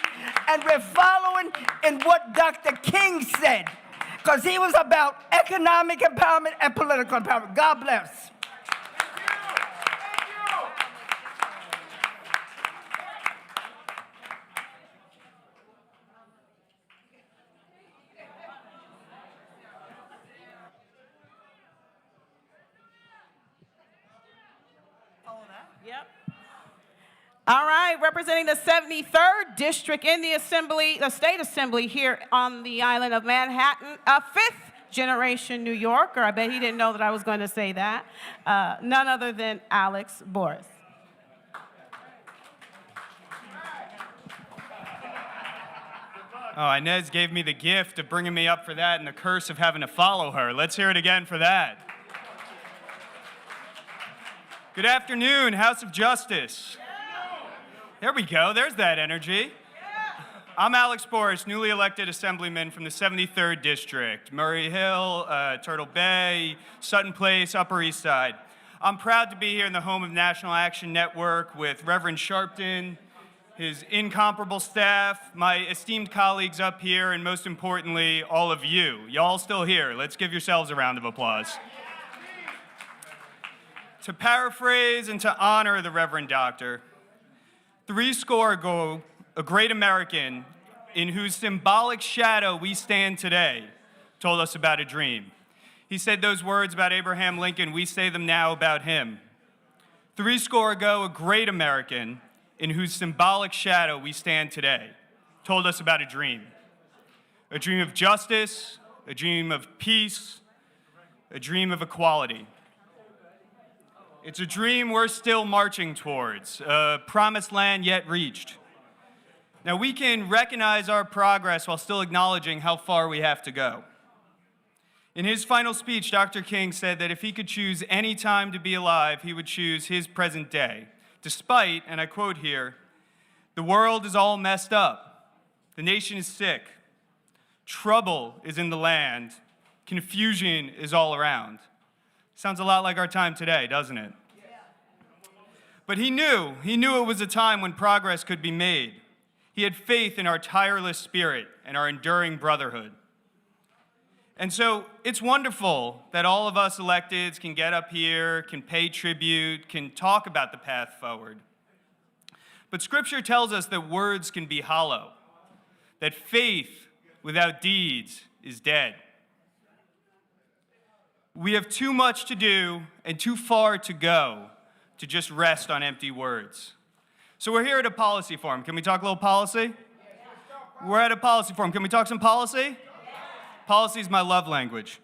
And we're following in what Dr. King said, because he was about economic empowerment and political empowerment. God bless. Yep. All right, representing the 73rd District in the State Assembly here on the island of Manhattan, a fifth-generation New Yorker. I bet he didn't know that I was going to say that. None other than Alex Boris. Oh, Inez gave me the gift of bringing me up for that and the curse of having to follow her. Let's hear it again for that. Good afternoon, House of Justice. There we go, there's that energy. I'm Alex Boris, newly elected Assemblyman from the 73rd District, Murray Hill, Turtle Bay, Sutton Place, Upper East Side. I'm proud to be here in the home of National Action Network with Reverend Sharpton, his incomparable staff, my esteemed colleagues up here, and most importantly, all of you. Y'all still here. Let's give yourselves a round of applause. To paraphrase and to honor the Reverend Doctor, 70 ago, a great American in whose symbolic shadow we stand today told us about a dream. He said those words about Abraham Lincoln, we say them now about him. 70 ago, a great American in whose symbolic shadow we stand today told us about a dream of justice, a dream of peace, a dream of equality. It's a dream we're still marching towards, a promised land yet reached. Now, we can recognize our progress while still acknowledging how far we have to go. In his final speech, Dr. King said that if he could choose any time to be alive, he would choose his present day, despite, and I quote here, the world is all messed up, the nation is sick, trouble is in the land, confusion is all around. Sounds a lot like our time today, doesn't it? But he knew it was a time when progress could be made. He had faith in our tireless spirit and our enduring brotherhood. And so it's wonderful that all of us electeds can get up here, can pay tribute, can talk about the path forward. But Scripture tells us that words can be hollow, that faith without deeds is dead. We have too much to do and too far to go to just rest on empty words. So we're here at a policy forum. Can we talk a little policy? We're at a policy forum. Can we talk some policy? Policy is my love language.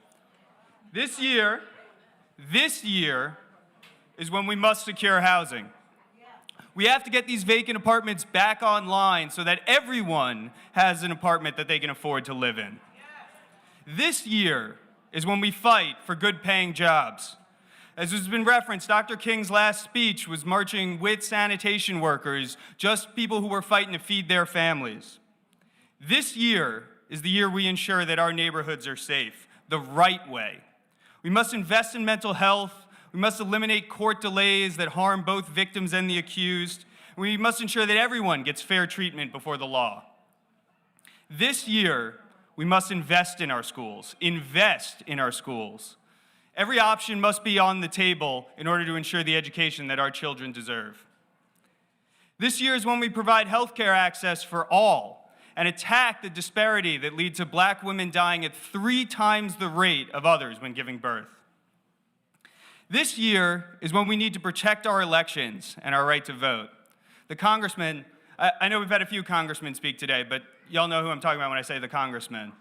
This year is when we must secure housing. We have to get these vacant apartments back online so that everyone has an apartment that they can afford to live in. This year is when we fight for good-paying jobs. As has been referenced, Dr. King's last speech was marching with sanitation workers, just people who were fighting to feed their families. This year is the year we ensure that our neighborhoods are safe, the right way. We must invest in mental health. We must eliminate court delays that harm both victims and the accused. We must ensure that everyone gets fair treatment before the law. This year, we must invest in our schools. Invest in our schools. Every option must be on the table in order to ensure the education that our children deserve. This year is when we provide health care access for all and attack the disparity that leads to Black women dying at 3 times the rate of others when giving birth. This year is when we need to protect our elections and our right to vote. The congressman, I know we've had a few congressmen speak today, but y'all know who I'm talking about when I say the congressman.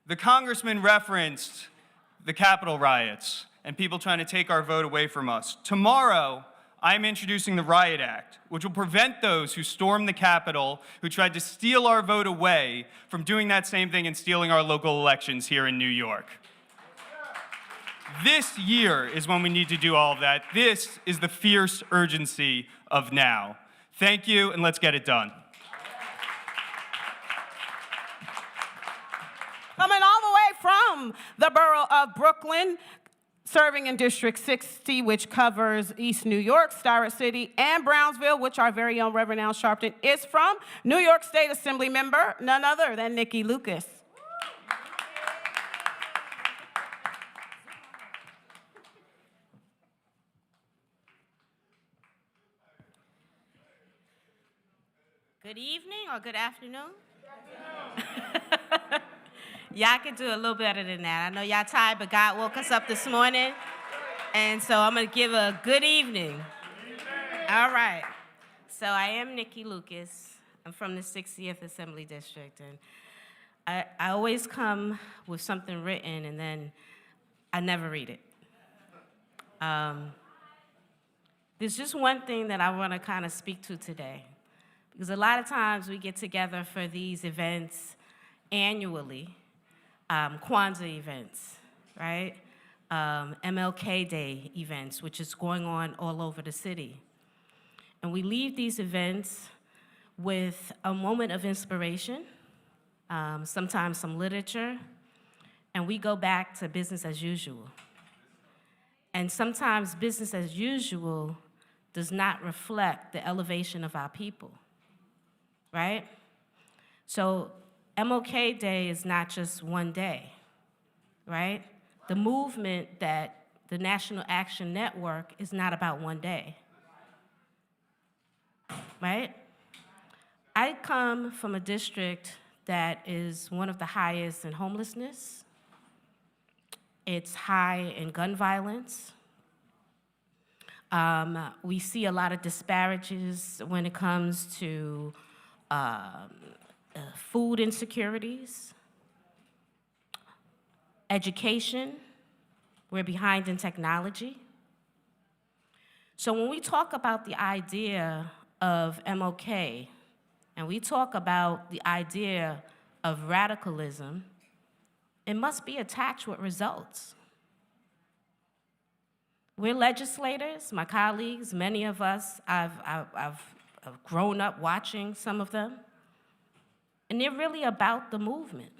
The congressman referenced the Capitol riots and people trying to take our vote away from us. Tomorrow, I'm introducing the Riot Act, which will prevent those who stormed the Capitol, who tried to steal our vote away, from doing that same thing and stealing our local elections here in New York. This year is when we need to do all of that. This is the fierce urgency of now. Thank you, and let's get it done. Coming all the way from the borough of Brooklyn, serving in District 60, which covers East New York, Starrett City, and Brownsville, which our very own Reverend Al Sharpton is from, New York State Assembly member, none other than Nikki Lucas. Good evening or good afternoon? Y'all can do a little better than that. I know y'all tired, but God woke us up this morning. And so I'm going to give a good evening All right. So I am Nikki Lucas. I'm from the 60th Assembly District, and I always come with something written, and then I never read it. There's just one thing that I want to kind of speak to today, because a lot of times we get together for these events annually, Kwanzaa events, right? MLK Day events, which is going on all over the city. And we leave these events with a moment of inspiration, sometimes some literature, and we go back to business as usual. And sometimes business as usual does not reflect the elevation of our people, right? So MLK Day is not just one day, right? The movement that the National Action Network is not about one day, right? I come from a district that is one of the highest in homelessness. It's high in gun violence. We see a lot of disparities when it comes to food insecurities, education. We're behind in technology. So when we talk about the idea of MLK, and we talk about the idea of radicalism, it must be attached with results. We're legislators, my colleagues, many of us, I've grown up watching some of them, and they're really about the movement.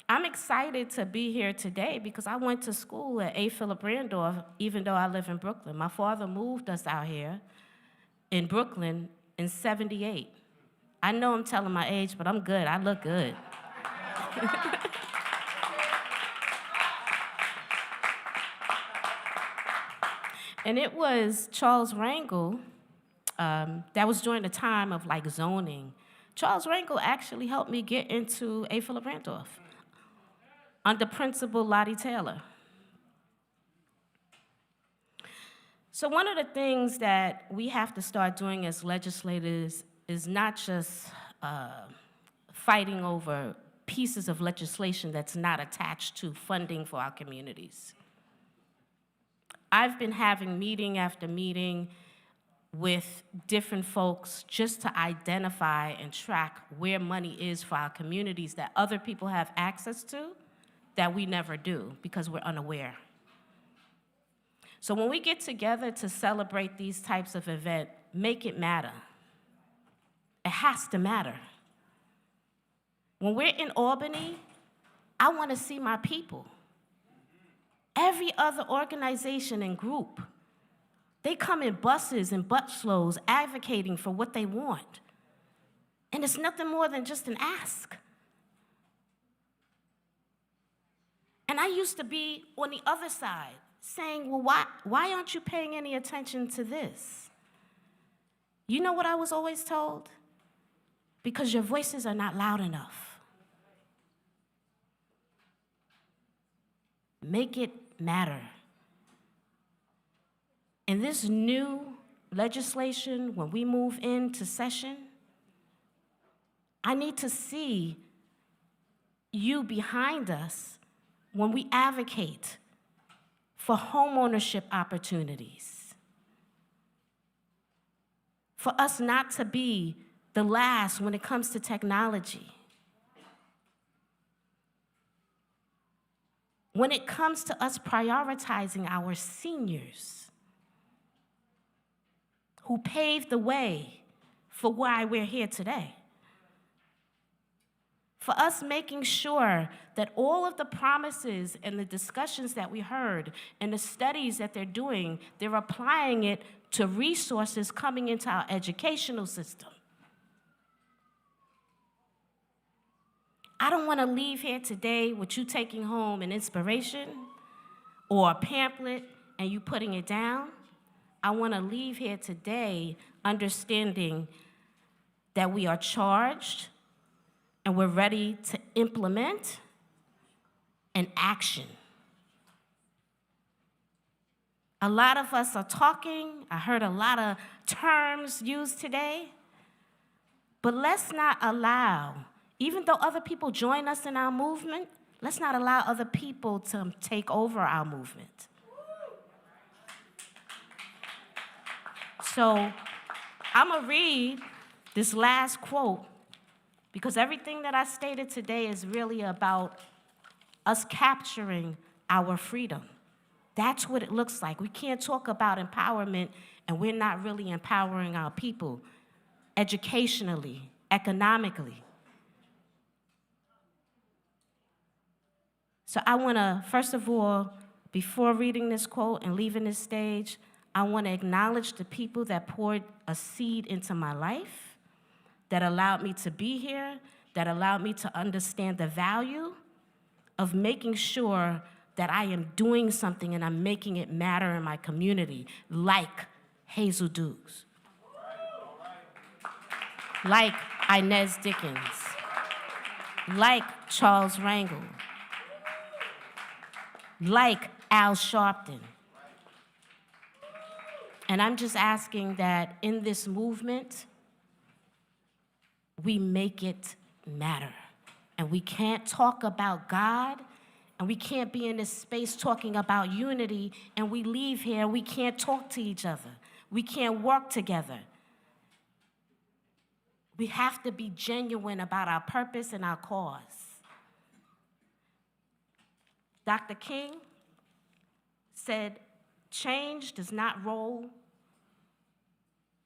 I'm excited to be here today because I went to school at A. Philip Randolph, even though I live in Brooklyn. My father moved us out here in Brooklyn in '78. I know I'm telling my age, but I'm good. I look good. And it was Charles Rangel, that was during the time of like zoning. Charles Rangel actually helped me get into A. Philip Randolph under Principal Lottie Taylor. So one of the things that we have to start doing as legislators is not just fighting over pieces of legislation that's not attached to funding for our communities. I've been having meeting after meeting with different folks just to identify and track where money is for our communities that other people have access to that we never do because we're unaware. So when we get together to celebrate these types of events, make it matter. It has to matter. When we're in Albany, I want to see my people. Every other organization and group, they come in buses and busloads advocating for what they want. And it's nothing more than just an ask. And I used to be on the other side saying, well, why aren't you paying any attention to this? You know what I was always told? Because your voices are not loud enough. Make it matter. In this new legislation, when we move into session, I need to see you behind us when we advocate for homeownership opportunities. For us not to be the last when it comes to technology. When it comes to us prioritizing our seniors who paved the way for why we're here today. For us making sure that all of the promises and the discussions that we heard and the studies that they're doing, they're applying it to resources coming into our educational system. I don't want to leave here today with you taking home an inspiration or a pamphlet and you putting it down. I want to leave here today understanding that we are charged and we're ready to implement an action. A lot of us are talking. I heard a lot of terms used today. But let's not allow, even though other people join us in our movement, let's not allow other people to take over our movement. So I'm going to read this last quote because everything that I stated today is really about us capturing our freedom. That's what it looks like. We can't talk about empowerment and we're not really empowering our people educationally, economically. So I want to, first of all, before reading this quote and leaving this stage, I want to acknowledge the people that poured a seed into my life, that allowed me to be here, that allowed me to understand the value of making sure that I am doing something and I'm making it matter in my community, like Hazel Dukes, like Inez Dickens, like Charles Rangel, like Al Sharpton. And I'm just asking that in this movement, we make it matter. And we can't talk about God, and we can't be in this space talking about unity, and we leave here and we can't talk to each other. We can't work together. We have to be genuine about our purpose and our cause. Dr. King said, change does not roll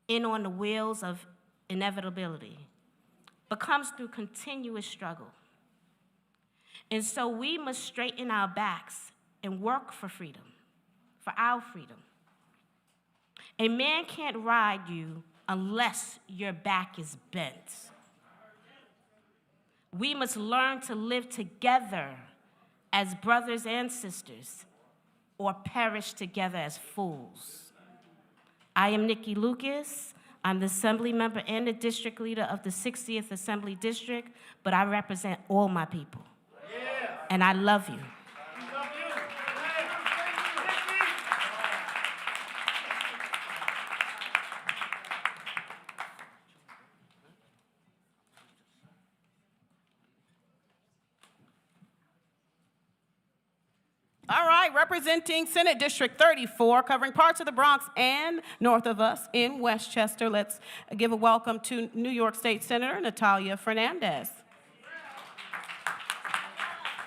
in on the wheels of inevitability, but comes through continuous struggle. And so we must straighten our backs and work for freedom, for our freedom. A man can't ride you unless your back is bent. We must learn to live together as brothers and sisters, or perish together as fools. I am Nikki Lucas. I'm the Assembly member and the district leader of the 60th Assembly District, but I represent all my people. And I love you. All right, representing Senate District 34, covering parts of the Bronx and north of us in Westchester, let's give a welcome to New York State Senator Natalia Fernandez.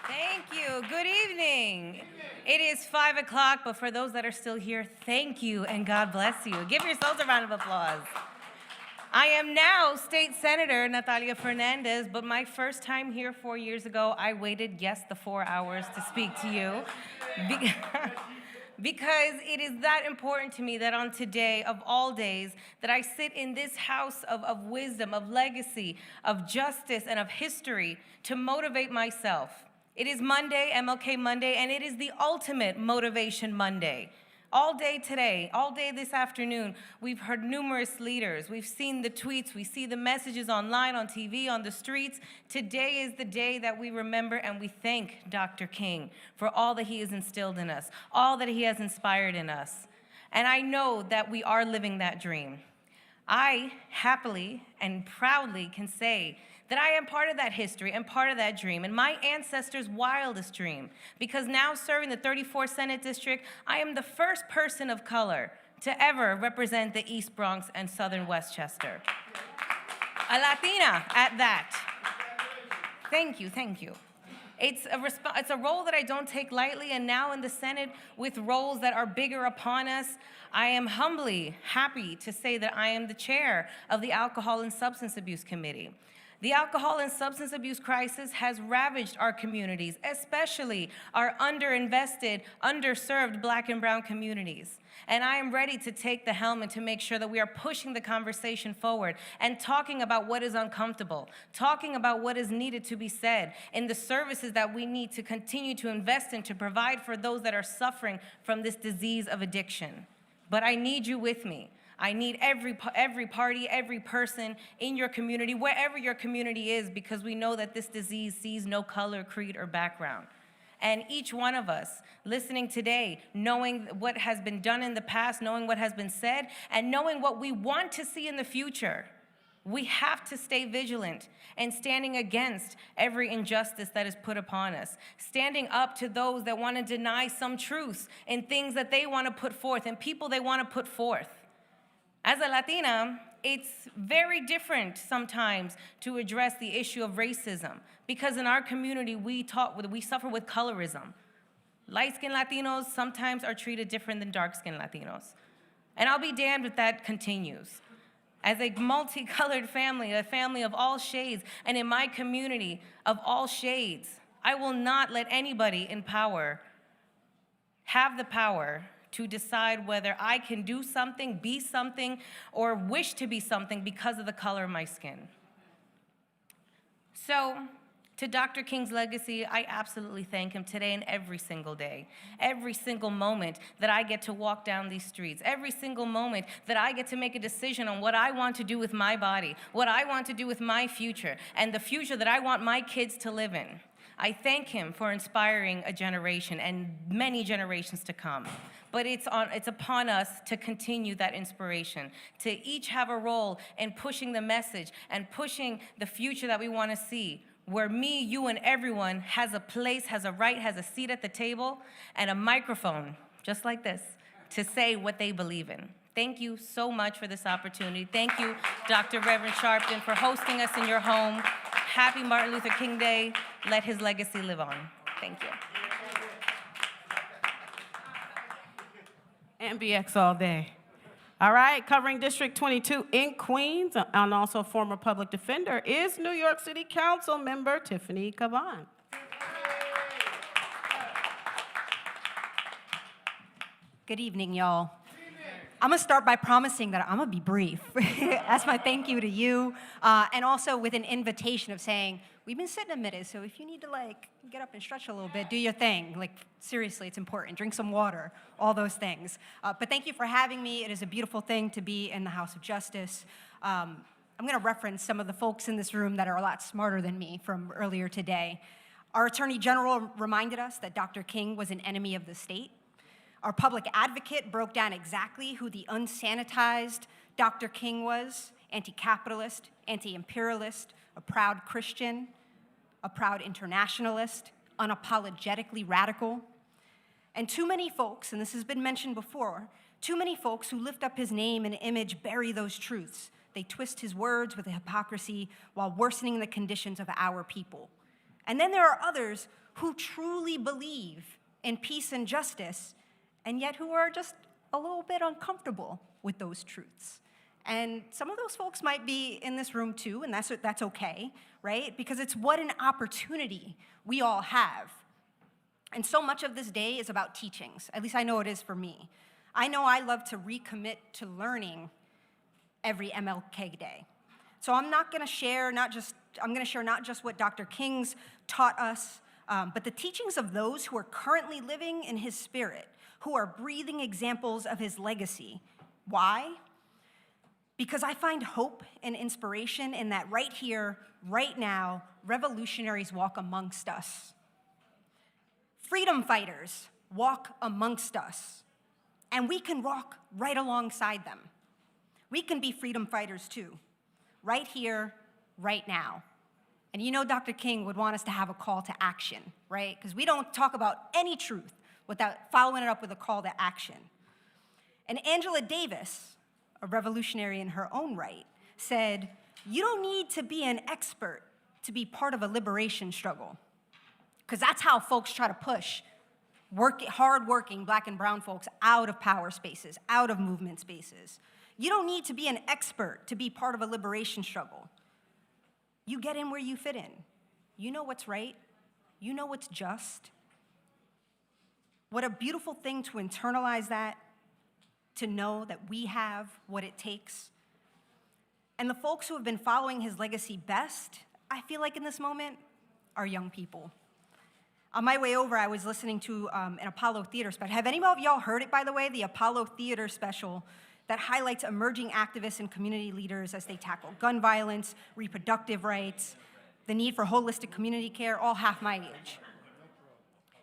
Thank you. Good evening. It is 5 o'clock, but for those that are still here, thank you and God bless you. Give yourselves a round of applause. I am now State Senator Natalia Fernandez, but my first time here 4 years ago, I waited, yes, the 4 hours to speak to you. Because it is that important to me that on today, of all days, that I sit in this house of wisdom, of legacy, of justice, and of history to motivate myself. It is Monday, MLK Monday, and it is the ultimate motivation Monday. All day today, all day this afternoon, we've heard numerous leaders. We've seen the tweets, we see the messages online, on TV, on the streets. Today is the day that we remember and we thank Dr. King for all that he has instilled in us, all that he has inspired in us. And I know that we are living that dream. I happily and proudly can say that I am part of that history and part of that dream, and my ancestors' wildest dream, because now serving the 34th Senate District, I am the first person of color to ever represent the East Bronx and Southern Westchester. A Latina at that. Thank you, thank you. It's a role that I don't take lightly, and now in the Senate with roles that are bigger upon us, I am humbly happy to say that I am the chair of the Alcohol and Substance Abuse Committee. The alcohol and substance abuse crisis has ravaged our communities, especially our underinvested, underserved Black and brown communities. And I am ready to take the helm and to make sure that we are pushing the conversation forward and talking about what is uncomfortable, talking about what is needed to be said, and the services that we need to continue to invest in to provide for those that are suffering from this disease of addiction. But I need you with me. I need every party, every person in your community, wherever your community is, because we know that this disease sees no color, creed, or background. And each one of us listening today, knowing what has been done in the past, knowing what has been said, and knowing what we want to see in the future, we have to stay vigilant and standing against every injustice that is put upon us, standing up to those that want to deny some truths in things that they want to put forth and people they want to put forth. As a Latina, it's very different sometimes to address the issue of racism because in our community, we suffer with colorism. Light-skinned Latinos sometimes are treated different than dark-skinned Latinos. And I'll be damned if that continues. As a multicolored family, a family of all shades, and in my community of all shades, I will not let anybody in power have the power to decide whether I can do something, be something, or wish to be something because of the color of my skin. So, to Dr. King's legacy, I absolutely thank him today and every single day. Every single moment that I get to walk down these streets, every single moment that I get to make a decision on what I want to do with my body, what I want to do with my future, and the future that I want my kids to live in. I thank him for inspiring a generation and many generations to come. But it's upon us to continue that inspiration, to each have a role in pushing the message and pushing the future that we want to see, where me, you, and everyone has a place, has a right, has a seat at the table, and a microphone, just like this, to say what they believe in. Thank you so much for this opportunity. Thank you, Dr. Reverend Sharpton, for hosting us in your home. Happy Martin Luther King Day. Let his legacy live on. Thank you. MBX all day. All right, covering District 22 in Queens, and also former public defender, is New York City Council member Tiffany Caban. Good evening, y'all. I'm gonna start by promising that I'm gonna be brief. That's my thank you to you, and also with an invitation of saying, we've been sitting a minute, so if you need to get up and stretch a little bit, do your thing. Seriously, it's important. Drink some water, all those things. But thank you for having me. It is a beautiful thing to be in the House of Justice. I'm gonna reference some of the folks in this room that are a lot smarter than me from earlier today. Our Attorney General reminded us that Dr. King was an enemy of the state. Our public advocate broke down exactly who the unsanitized Dr. King was: anti-capitalist, anti-imperialist, a proud Christian, a proud internationalist, unapologetically radical. And too many folks, and this has been mentioned before, too many folks who lift up his name and image bury those truths. They twist his words with a hypocrisy while worsening the conditions of our people. And then there are others who truly believe in peace and justice, and yet who are just a little bit uncomfortable with those truths. And some of those folks might be in this room too, and that's okay, right? Because it's what an opportunity we all have. And so much of this day is about teachings. At least I know it is for me. I know I love to recommit to learning every MLK Day. So I'm gonna share not just what Dr. King's taught us, but the teachings of those who are currently living in his spirit, who are breathing examples of his legacy. Why? Because I find hope and inspiration in that right here, right now, revolutionaries walk amongst us. Freedom fighters walk amongst us, and we can walk right alongside them. We can be freedom fighters too, right here, right now. And you know Dr. King would want us to have a call to action, right? Because we don't talk about any truth without following it up with a call to action. And Angela Davis, a revolutionary in her own right, said, you don't need to be an expert to be part of a liberation struggle. Because that's how folks try to push hard-working Black and brown folks out of power spaces, out of movement spaces. You don't need to be an expert to be part of a liberation struggle. You get in where you fit in. You know what's right. You know what's just. What a beautiful thing to internalize that, to know that we have what it takes. And the folks who have been following his legacy best, I feel like in this moment, are young people. On my way over, I was listening to an Apollo Theater special. Have any of y'all heard it, by the way? The Apollo Theater special that highlights emerging activists and community leaders as they tackle gun violence, reproductive rights, the need for holistic community care, all half my age.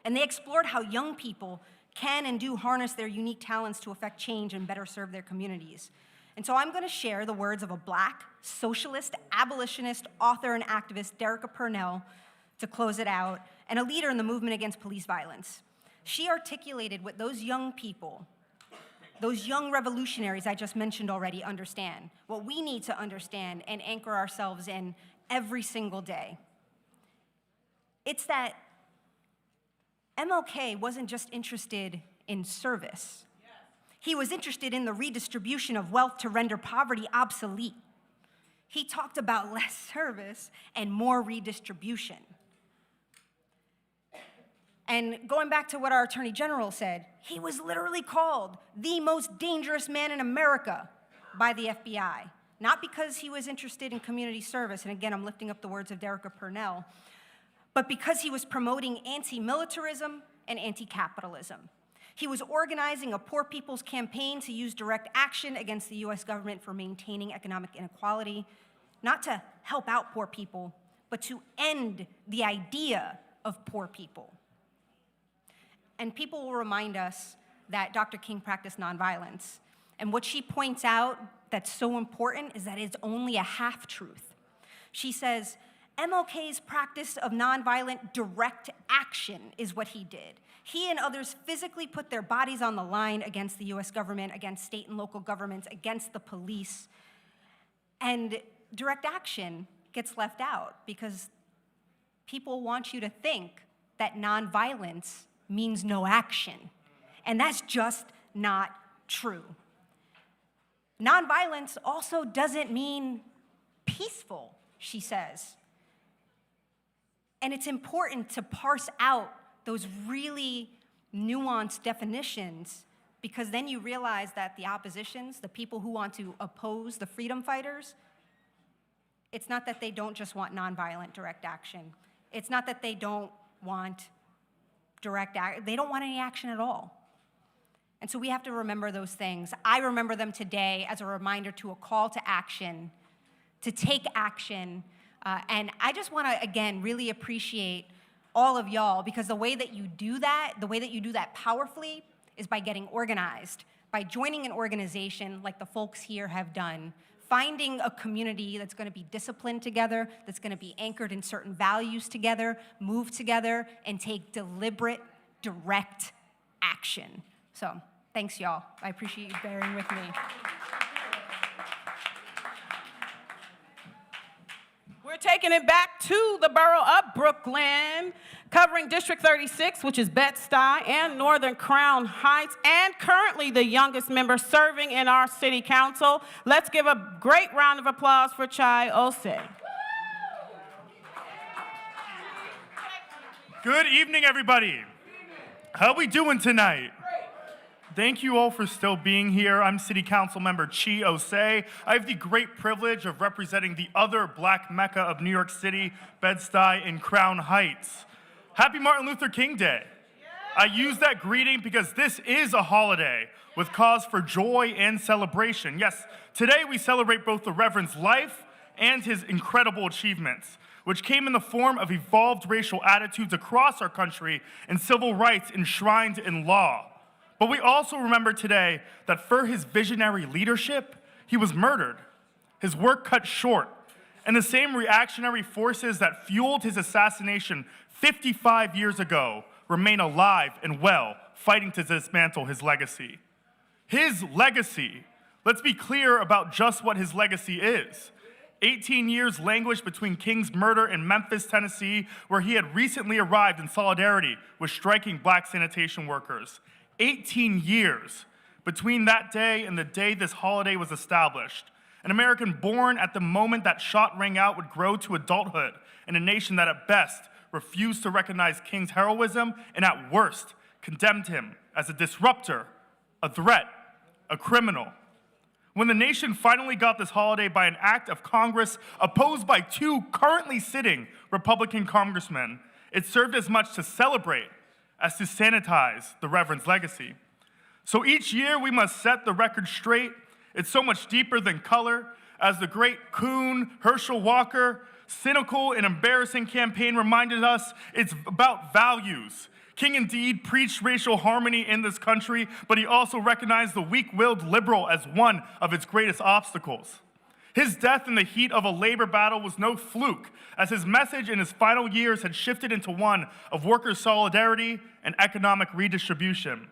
And they explored how young people can and do harness their unique talents to affect change and better serve their communities. And so I'm going to share the words of a Black socialist, abolitionist, author, and activist, Derecka Purnell, to close it out, and a leader in the movement against police violence. She articulated what those young people, those young revolutionaries I just mentioned already understand, what we need to understand and anchor ourselves in every single day. It's that MLK wasn't just interested in service. He was interested in the redistribution of wealth to render poverty obsolete. He talked about less service and more redistribution. And going back to what our Attorney General said, he was literally called the most dangerous man in America by the FBI. Not because he was interested in community service, and again, I'm lifting up the words of Derecka Purnell, but because he was promoting anti-militarism and anti-capitalism. He was organizing a poor people's campaign to use direct action against the US government for maintaining economic inequality, not to help out poor people, but to end the idea of poor people. And people will remind us that Dr. King practiced nonviolence. And what she points out that's so important is that it's only a half-truth. She says, MLK's practice of nonviolent direct action is what he did. He and others physically put their bodies on the line against the US government, against state and local governments, against the police. And direct action gets left out because people want you to think that nonviolence means no action. And that's just not true. Nonviolence also doesn't mean peaceful, she says. And it's important to parse out those really nuanced definitions, because then you realize that the oppositions, the people who want to oppose the freedom fighters, it's not that they don't just want nonviolent direct action. It's not that they don't want they don't want any action at all. And so we have to remember those things. I remember them today as a reminder to a call to action, to take action. And I just want to, again, really appreciate all of y'all, because the way that you do that powerfully is by getting organized, by joining an organization like the folks here have done, finding a community that's going to be disciplined together, that's going to be anchored in certain values together, move together, and take deliberate, direct action. So thanks, y'all. I appreciate you bearing with me. We're taking it back to the borough of Brooklyn, covering District 36, which is Bed-Stuy and Northern Crown Heights, and currently the youngest member serving in our city council. Let's give a great round of applause for Chai Osei. Good evening, everybody. How we doing tonight? Thank you all for still being here. I'm City Council Member Chi Osei. I have the great privilege of representing the other Black Mecca of New York City, Bed-Stuy and Crown Heights. Happy Martin Luther King Day. I use that greeting because this is a holiday with cause for joy and celebration. Yes, today we celebrate both the Reverend's life and his incredible achievements, which came in the form of evolved racial attitudes across our country and civil rights enshrined in law. But we also remember today that for his visionary leadership, he was murdered, his work cut short, and the same reactionary forces that fueled his assassination 55 years ago remain alive and well, fighting to dismantle his legacy. His legacy, let's be clear about just what his legacy is. 18 years languished between King's murder in Memphis, Tennessee, where he had recently arrived in solidarity with striking Black sanitation workers. 18 years between that day and the day this holiday was established. An American born at the moment that shot rang out would grow to adulthood in a nation that at best refused to recognize King's heroism and at worst condemned him as a disruptor, a threat, a criminal. When the nation finally got this holiday by an act of Congress opposed by two currently sitting Republican congressmen, it served as much to celebrate as to sanitize the Reverend's legacy. So each year we must set the record straight. It's so much deeper than color. As the great Kuhn, Herschel Walker, cynical and embarrassing campaign reminded us it's about values. King indeed preached racial harmony in this country, but he also recognized the weak-willed liberal as one of its greatest obstacles. His death in the heat of a labor battle was no fluke, as his message in his final years had shifted into one of workers' solidarity and economic redistribution.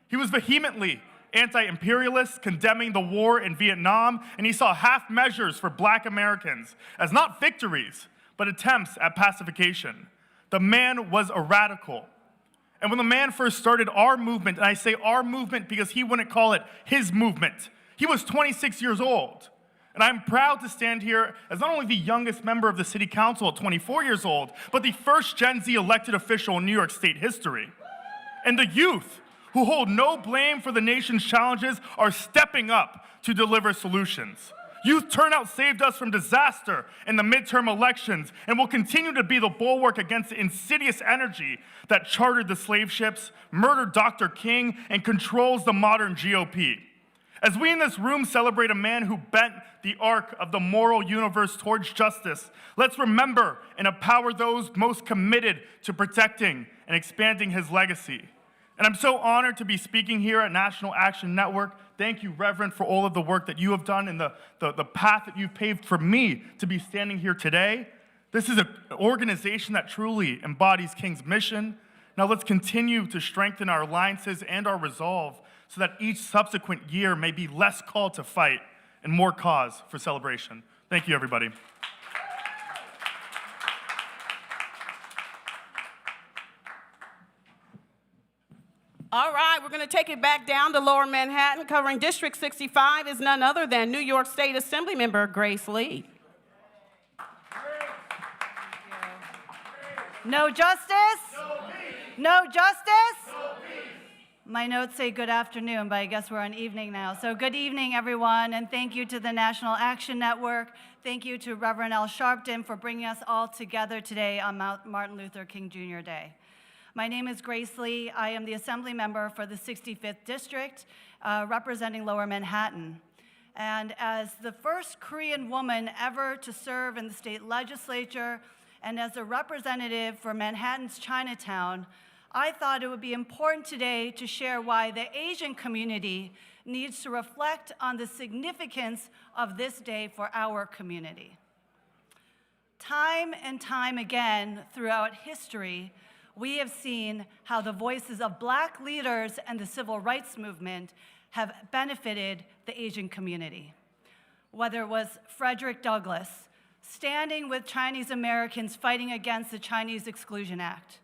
He was vehemently anti-imperialist, condemning the war in Vietnam, and he saw half measures for Black Americans as not victories, but attempts at pacification. The man was a radical. And when the man first started our movement, and I say our movement because he wouldn't call it his movement, he was 26 years old. And I'm proud to stand here as not only the youngest member of the city council at 24 years old, but the first Gen Z elected official in New York State history. And the youth, who hold no blame for the nation's challenges, are stepping up to deliver solutions. Youth turnout saved us from disaster in the midterm elections and will continue to be the bulwark against the insidious energy that chartered the slave ships, murdered Dr. King, and controls the modern GOP. As we in this room celebrate a man who bent the arc of the moral universe towards justice, let's remember and empower those most committed to protecting and expanding his legacy. And I'm so honored to be speaking here at National Action Network. Thank you, Reverend, for all of the work that you have done and the path that you've paved for me to be standing here today. This is an organization that truly embodies King's mission. Now let's continue to strengthen our alliances and our resolve so that each subsequent year may be less called to fight and more cause for celebration. Thank you, everybody. All right, we're going to take it back down to Lower Manhattan. Covering District 65 is none other than New York State Assemblymember Grace Lee. No justice? No justice? My notes say good afternoon, but I guess we're on evening now. So good evening, everyone, and thank you to the National Action Network. Thank you to Reverend Al Sharpton for bringing us all together today on Martin Luther King Jr. Day. My name is Grace Lee. I am the Assembly Member for the 65th District, representing Lower Manhattan. And as the first Korean woman ever to serve in the state legislature and as a representative for Manhattan's Chinatown, I thought it would be important today to share why the Asian community needs to reflect on the significance of this day for our community. Time and time again throughout history, we have seen how the voices of Black leaders and the civil rights movement have benefited the Asian community. Whether it was Frederick Douglass standing with Chinese Americans fighting against the Chinese Exclusion Act,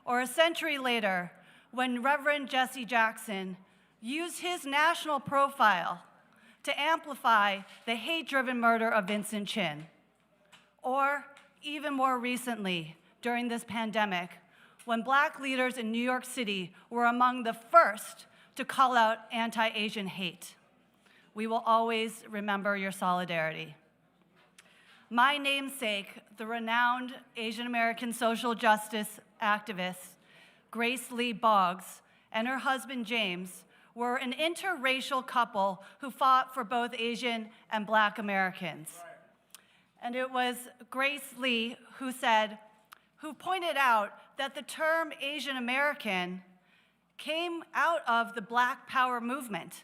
or a century later when Reverend Jesse Jackson used his national profile to amplify the hate-driven murder of Vincent Chin, or even more recently during this pandemic, when Black leaders in New York City were among the first to call out anti-Asian hate. We will always remember your solidarity. My namesake, the renowned Asian American social justice activist, Grace Lee Boggs, and her husband, James, were an interracial couple who fought for both Asian and Black Americans. And it was Grace Lee who pointed out that the term Asian American came out of the Black Power movement.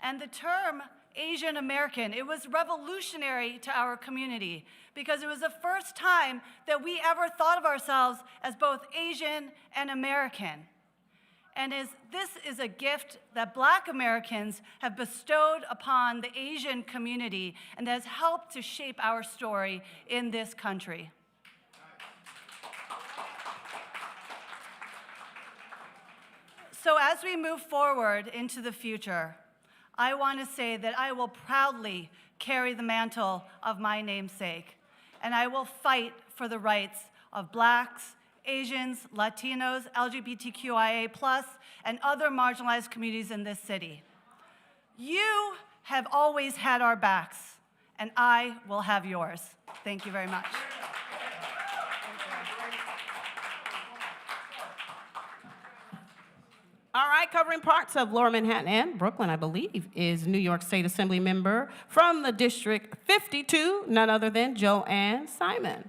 And the term Asian American, it was revolutionary to our community because it was the first time that we ever thought of ourselves as both Asian and American. And this is a gift that Black Americans have bestowed upon the Asian community and that has helped to shape our story in this country. So as we move forward into the future, I want to say that I will proudly carry the mantle of my namesake, and I will fight for the rights of Blacks, Asians, Latinos, LGBTQIA+, and other marginalized communities in this city. You have always had our backs, and I will have yours. Thank you very much. All right, covering parts of Lower Manhattan and Brooklyn, I believe, is New York State Assembly member from the District 52, none other than Joanne Simon.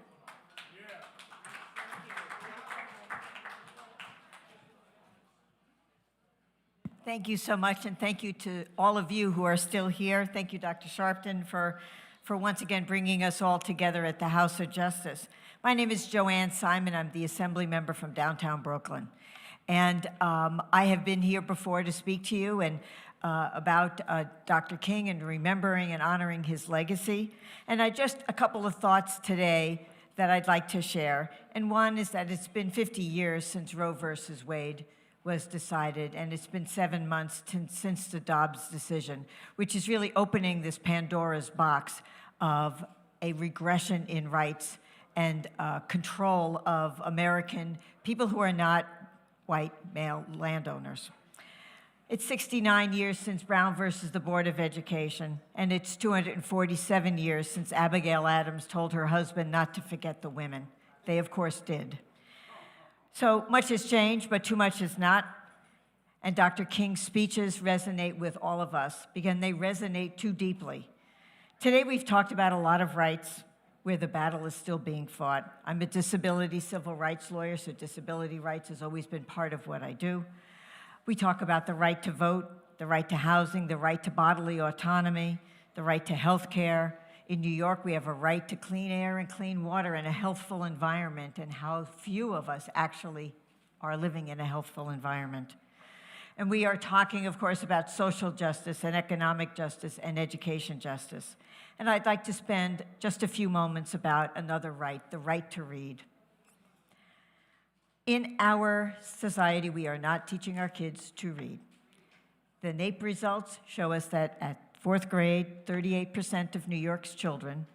Thank you so much, and thank you to all of you who are still here. Thank you, Dr. Sharpton, for once again bringing us all together at the House of Justice. My name is Joanne Simon. I'm the Assembly member from downtown Brooklyn. And I have been here before to speak to you and about Dr. King and remembering and honoring his legacy. And a couple of thoughts today that I'd like to share. And one is that it's been 50 years since Roe versus Wade was decided, and it's been 7 months since the Dobbs decision, which is really opening this Pandora's box of a regression in rights and control of American people who are not white male landowners. It's 69 years since Brown versus the Board of Education, and it's 247 years since Abigail Adams told her husband not to forget the women. They, of course, did. So much has changed, but too much has not. And Dr. King's speeches resonate with all of us because they resonate too deeply. Today we've talked about a lot of rights where the battle is still being fought. I'm a disability civil rights lawyer, so disability rights has always been part of what I do. We talk about the right to vote, the right to housing, the right to bodily autonomy, the right to health care. In New York, we have a right to clean air and clean water and a healthful environment, and how few of us actually are living in a healthful environment. And we are talking, of course, about social justice and economic justice and education justice. And I'd like to spend just a few moments about another right, the right to read. In our society, we are not teaching our kids to read. The NAEP results show us that at 4th grade, 38% of New York's children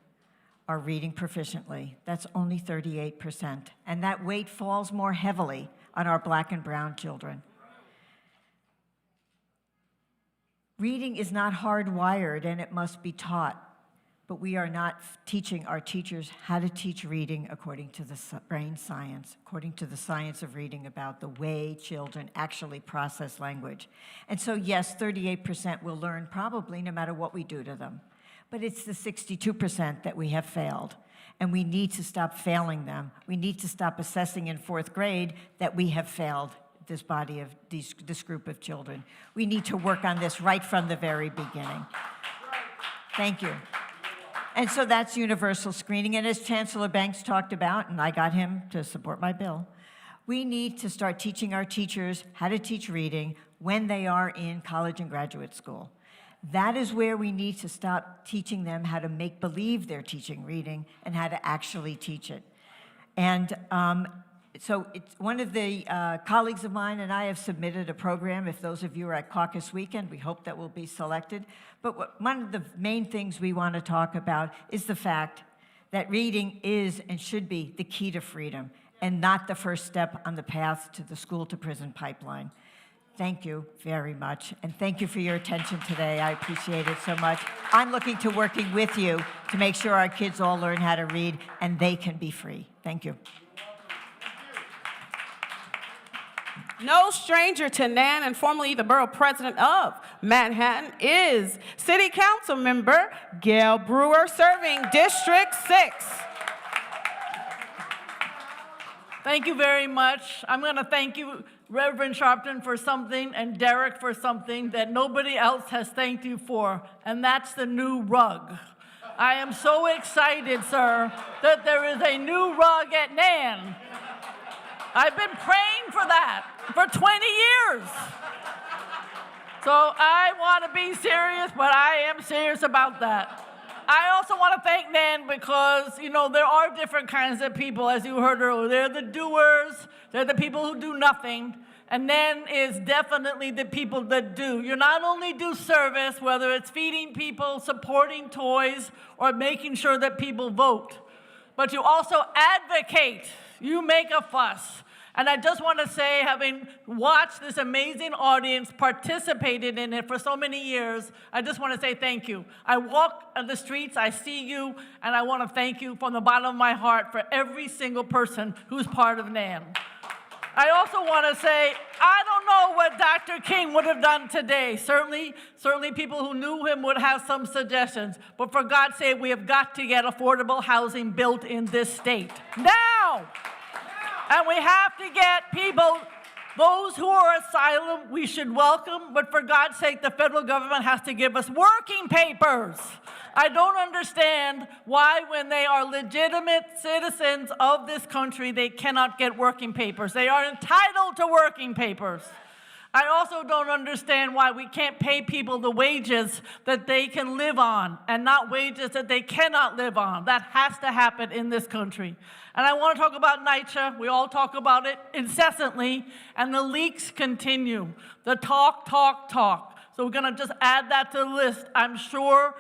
are reading proficiently. That's only 38%. And that weight falls more heavily on our Black and brown children. Reading is not hardwired, and it must be taught. But we are not teaching our teachers how to teach reading according to the brain science, according to the science of reading about the way children actually process language. And so, yes, 38% will learn probably no matter what we do to them. But it's the 62% that we have failed. And we need to stop failing them. We need to stop assessing in 4th grade that we have failed this body of this group of children. We need to work on this right from the very beginning. Thank you. And so that's universal screening. And as Chancellor Banks talked about, and I got him to support my bill, we need to start teaching our teachers how to teach reading when they are in college and graduate school. That is where we need to stop teaching them how to make believe they're teaching reading and how to actually teach it. And so it's one of the colleagues of mine and I have submitted a program. If those of you are at caucus weekend, we hope that will be selected. But one of the main things we want to talk about is the fact that reading is and should be the key to freedom and not the first step on the path to the school-to-prison pipeline. Thank you very much, and thank you for your attention today. I appreciate it so much. I'm looking to working with you to make sure our kids all learn how to read and they can be free. Thank you. No stranger to Nan, and formerly the borough president of Manhattan, is City Council member Gail Brewer, serving District 6. Thank you very much. I'm going to thank you, Reverend Sharpton, for something, and Derek for something that nobody else has thanked you for, and that's the new rug. I am so excited, sir, that there is a new rug at Nan. I've been praying for that for 20 years. So I want to be serious, but I am serious about that. I also want to thank Nan because, you know, there are different kinds of people, as you heard earlier. They're the doers, they're the people who do nothing, and Nan is definitely the people that do. You not only do service, whether it's feeding people, supporting toys, or making sure that people vote, but you also advocate. You make a fuss. And I just want to say, having watched this amazing audience, participated in it for so many years, I just want to say thank you. I walk on the streets, I see you, and I want to thank you from the bottom of my heart for every single person who's part of NAM. I also want to say, I don't know what Dr. King would have done today. Certainly people who knew him would have some suggestions. But for God's sake, we have got to get affordable housing built in this state. Now! And we have to get people, those who are asylum, we should welcome, but for God's sake, the federal government has to give us working papers. I don't understand why, when they are legitimate citizens of this country, they cannot get working papers. They are entitled to working papers. I also don't understand why we can't pay people the wages that they can live on and not wages that they cannot live on. That has to happen in this country. And I want to talk about NYCHA. We all talk about it incessantly, and the leaks continue. The talk. So we're going to just add that to the list. I'm sure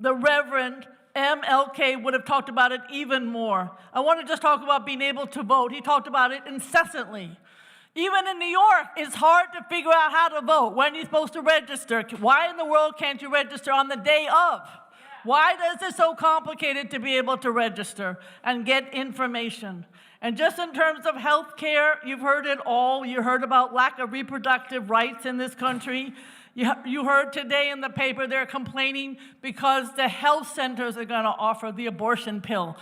the Reverend MLK would have talked about it even more. I want to just talk about being able to vote. He talked about it incessantly. Even in New York, it's hard to figure out how to vote. When are you supposed to register? Why in the world can't you register on the day of? Why is it so complicated to be able to register and get information? And just in terms of health care, you've heard it all. You heard about lack of reproductive rights in this country. You heard today in the paper they're complaining because the health centers are going to offer the abortion pill.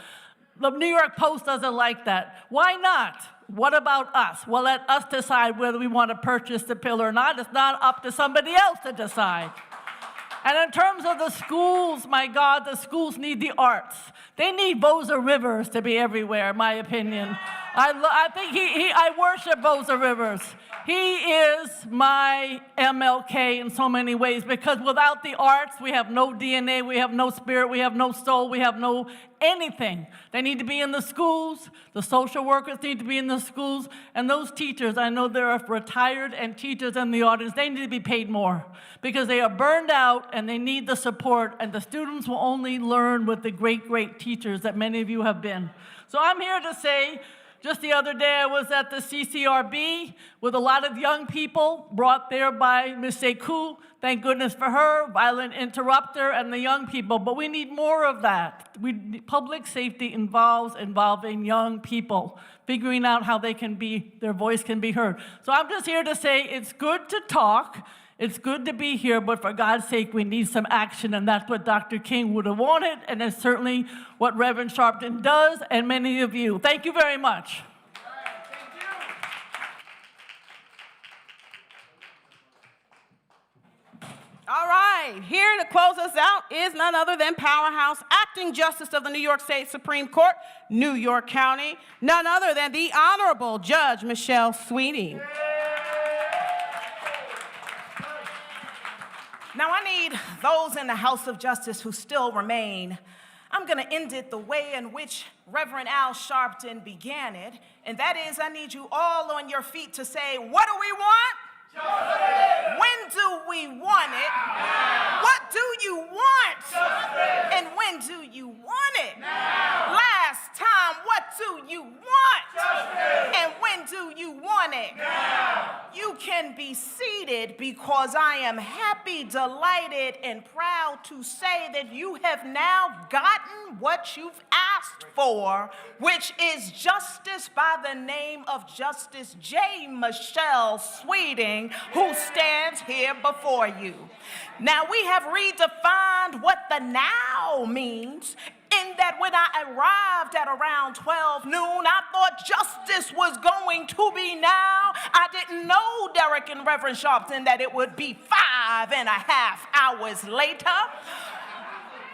The New York Post doesn't like that. Why not? What about us? Well, let us decide whether we want to purchase the pill or not. It's not up to somebody else to decide. And in terms of the schools, my God, the schools need the arts. They need Boza Rivers to be everywhere, in my opinion. I think I worship Boza Rivers. He is my MLK in so many ways, because without the arts, we have no DNA, we have no spirit, we have no soul, we have no anything. They need to be in the schools. The social workers need to be in the schools. And those teachers, I know there are retired and teachers in the audience, they need to be paid more because they are burned out and they need the support. And the students will only learn with the great, great teachers that many of you have been. So I'm here to say, just the other day, I was at the CCRB with a lot of young people brought there by Ms. Sekou. Thank goodness for her, violent interrupter, and the young people. But we need more of that. Public safety involves involving young people, figuring out how they can be, their voice can be heard. So I'm just here to say it's good to talk. It's good to be here, but for God's sake, we need some action, and that's what Dr. King would have wanted, and it's certainly what Reverend Sharpton does, and many of you. Thank you very much. All right, here to close us out is none other than Powerhouse, Acting Justice of the New York State Supreme Court, New York County, none other than the Honorable Judge Michelle Sweeney. Now, I need those in the House of Justice who still remain. I'm going to end it the way in which Reverend Al Sharpton began it, and that is, I need you all on your feet to say, what do we want? Justice. When do we want it? Now. What do you want? Justice. And when do you want it? Now. Last time, what do you want? Justice. And when do you want it? Now. You can be seated because I am happy, delighted, and proud to say that you have now gotten what you've asked for, which is justice by the name of Justice J. Michelle Sweeting, who stands here before you. Now, we have redefined what the now means, in that when I arrived at around 12 noon, I thought justice was going to be now. I didn't know, Derek and Reverend Sharpton, that it would be 5.5 hours later.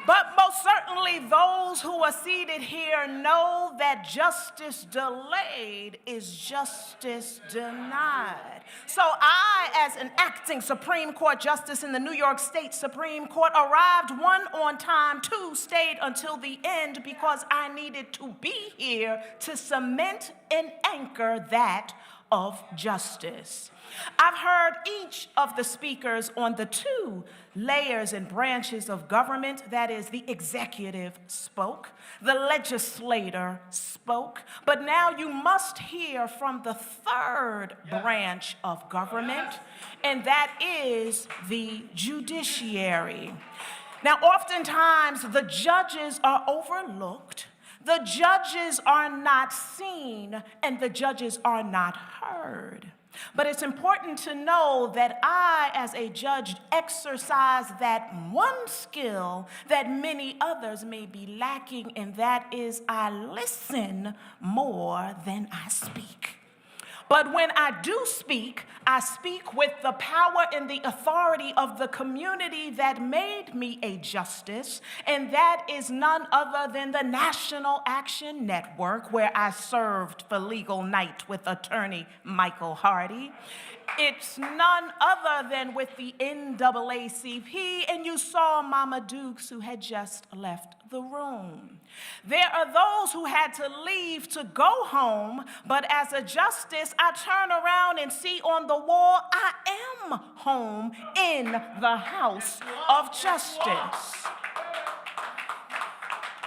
But most certainly those who are seated here know that justice delayed is justice denied. So I, as an acting Supreme Court justice in the New York State Supreme Court, arrived, 1, on time, 2, stayed until the end because I needed to be here to cement and anchor that of justice. I've heard each of the speakers on the 2 layers and branches of government, that is, the executive spoke, the legislator spoke, but now you must hear from the 3rd branch of government, and that is the judiciary. Now, oftentimes the judges are overlooked The judges are not seen and the judges are not heard. But it's important to know that I, as a judge, exercise that one skill that many others may be lacking, and that is I listen more than I speak. But when I do speak, I speak with the power and the authority of the community that made me a justice, and that is none other than the National Action Network, where I served for legal night with attorney Michael Hardy. It's none other than with the NAACP, and you saw Mama Dukes, who had just left the room. There are those who had to leave to go home, but as a justice, I turn around and see on the wall, I am home in the house of justice.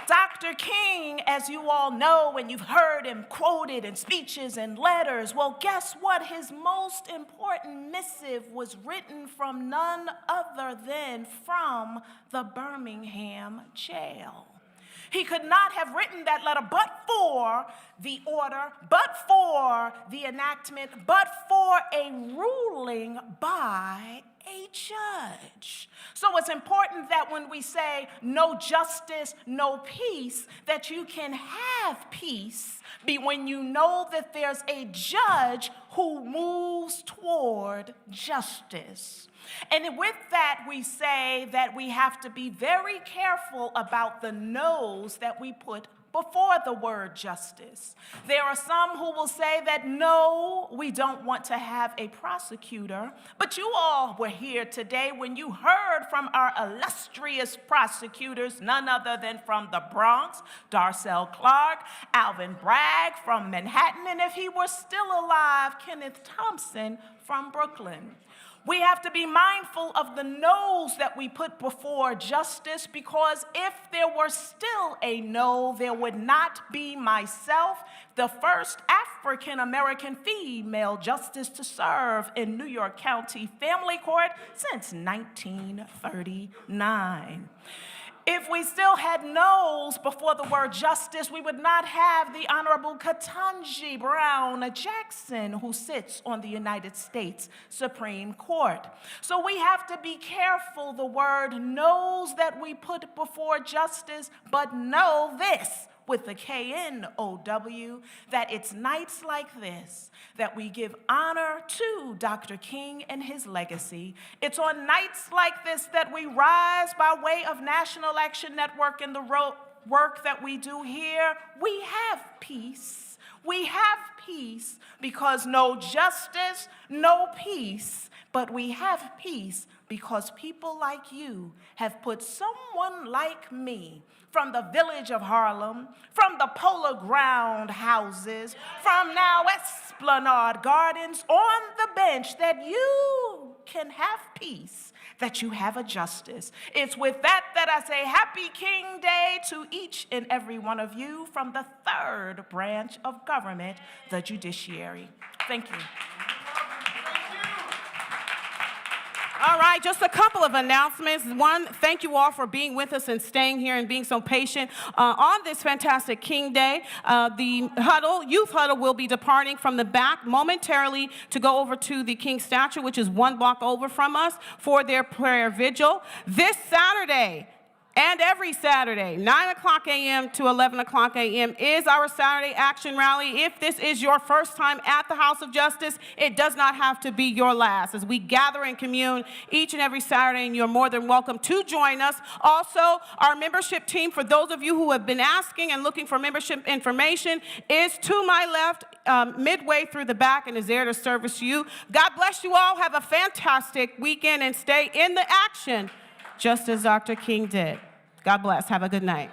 Dr. King, as you all know, and you've heard him quoted in speeches and letters, well, guess what? His most important missive was written from none other than from the Birmingham jail. He could not have written that letter but for the order, but for the enactment, but for a ruling by a judge. So it's important that when we say no justice, no peace, that you can have peace when you know that there's a judge who moves toward justice. And with that, we say that we have to be very careful about the no's that we put before the word justice. There are some who will say that no, we don't want to have a prosecutor, but you all were here today when you heard from our illustrious prosecutors, none other than from the Bronx, Darcel Clark, Alvin Bragg from Manhattan, and if he were still alive, Kenneth Thompson from Brooklyn. We have to be mindful of the no's that we put before justice, because if there were still a no, there would not be myself, the first African-American female justice to serve in New York County Family Court since 1939. If we still had no's before the word justice, we would not have the Honorable Ketanji Brown Jackson, who sits on the United States Supreme Court. So we have to be careful the word no's that we put before justice, but know this, with the K-N-O-W, that it's nights like this that we give honor to Dr. King and his legacy. It's on nights like this that we rise by way of National Action Network and the work that we do here. We have peace. We have peace because no justice, no peace, but we have peace because people like you have put someone like me from the village of Harlem, from the Polo Ground houses, from now Esplanade Gardens, on the bench, that you can have peace, that you have a justice. It's with that that I say Happy King Day to each and every one of you from the third branch of government, the judiciary. Thank you. All right, just a couple of announcements. One, thank you all for being with us and staying here and being so patient. On this fantastic King Day, the youth huddle will be departing from the back momentarily to go over to the King statue, which is 1 block over from us, for their prayer vigil. This Saturday, and every Saturday, 9 o'clock a.m. to 11 o'clock a.m. is our Saturday Action Rally. If this is your first time at the House of Justice, it does not have to be your last, as we gather and commune each and every Saturday, and you're more than welcome to join us. Also, our membership team, for those of you who have been asking and looking for membership information, is to my left, midway through the back, and is there to service you. God bless you all. Have a fantastic weekend and stay in the action, just as Dr. King did. God bless. Have a good night.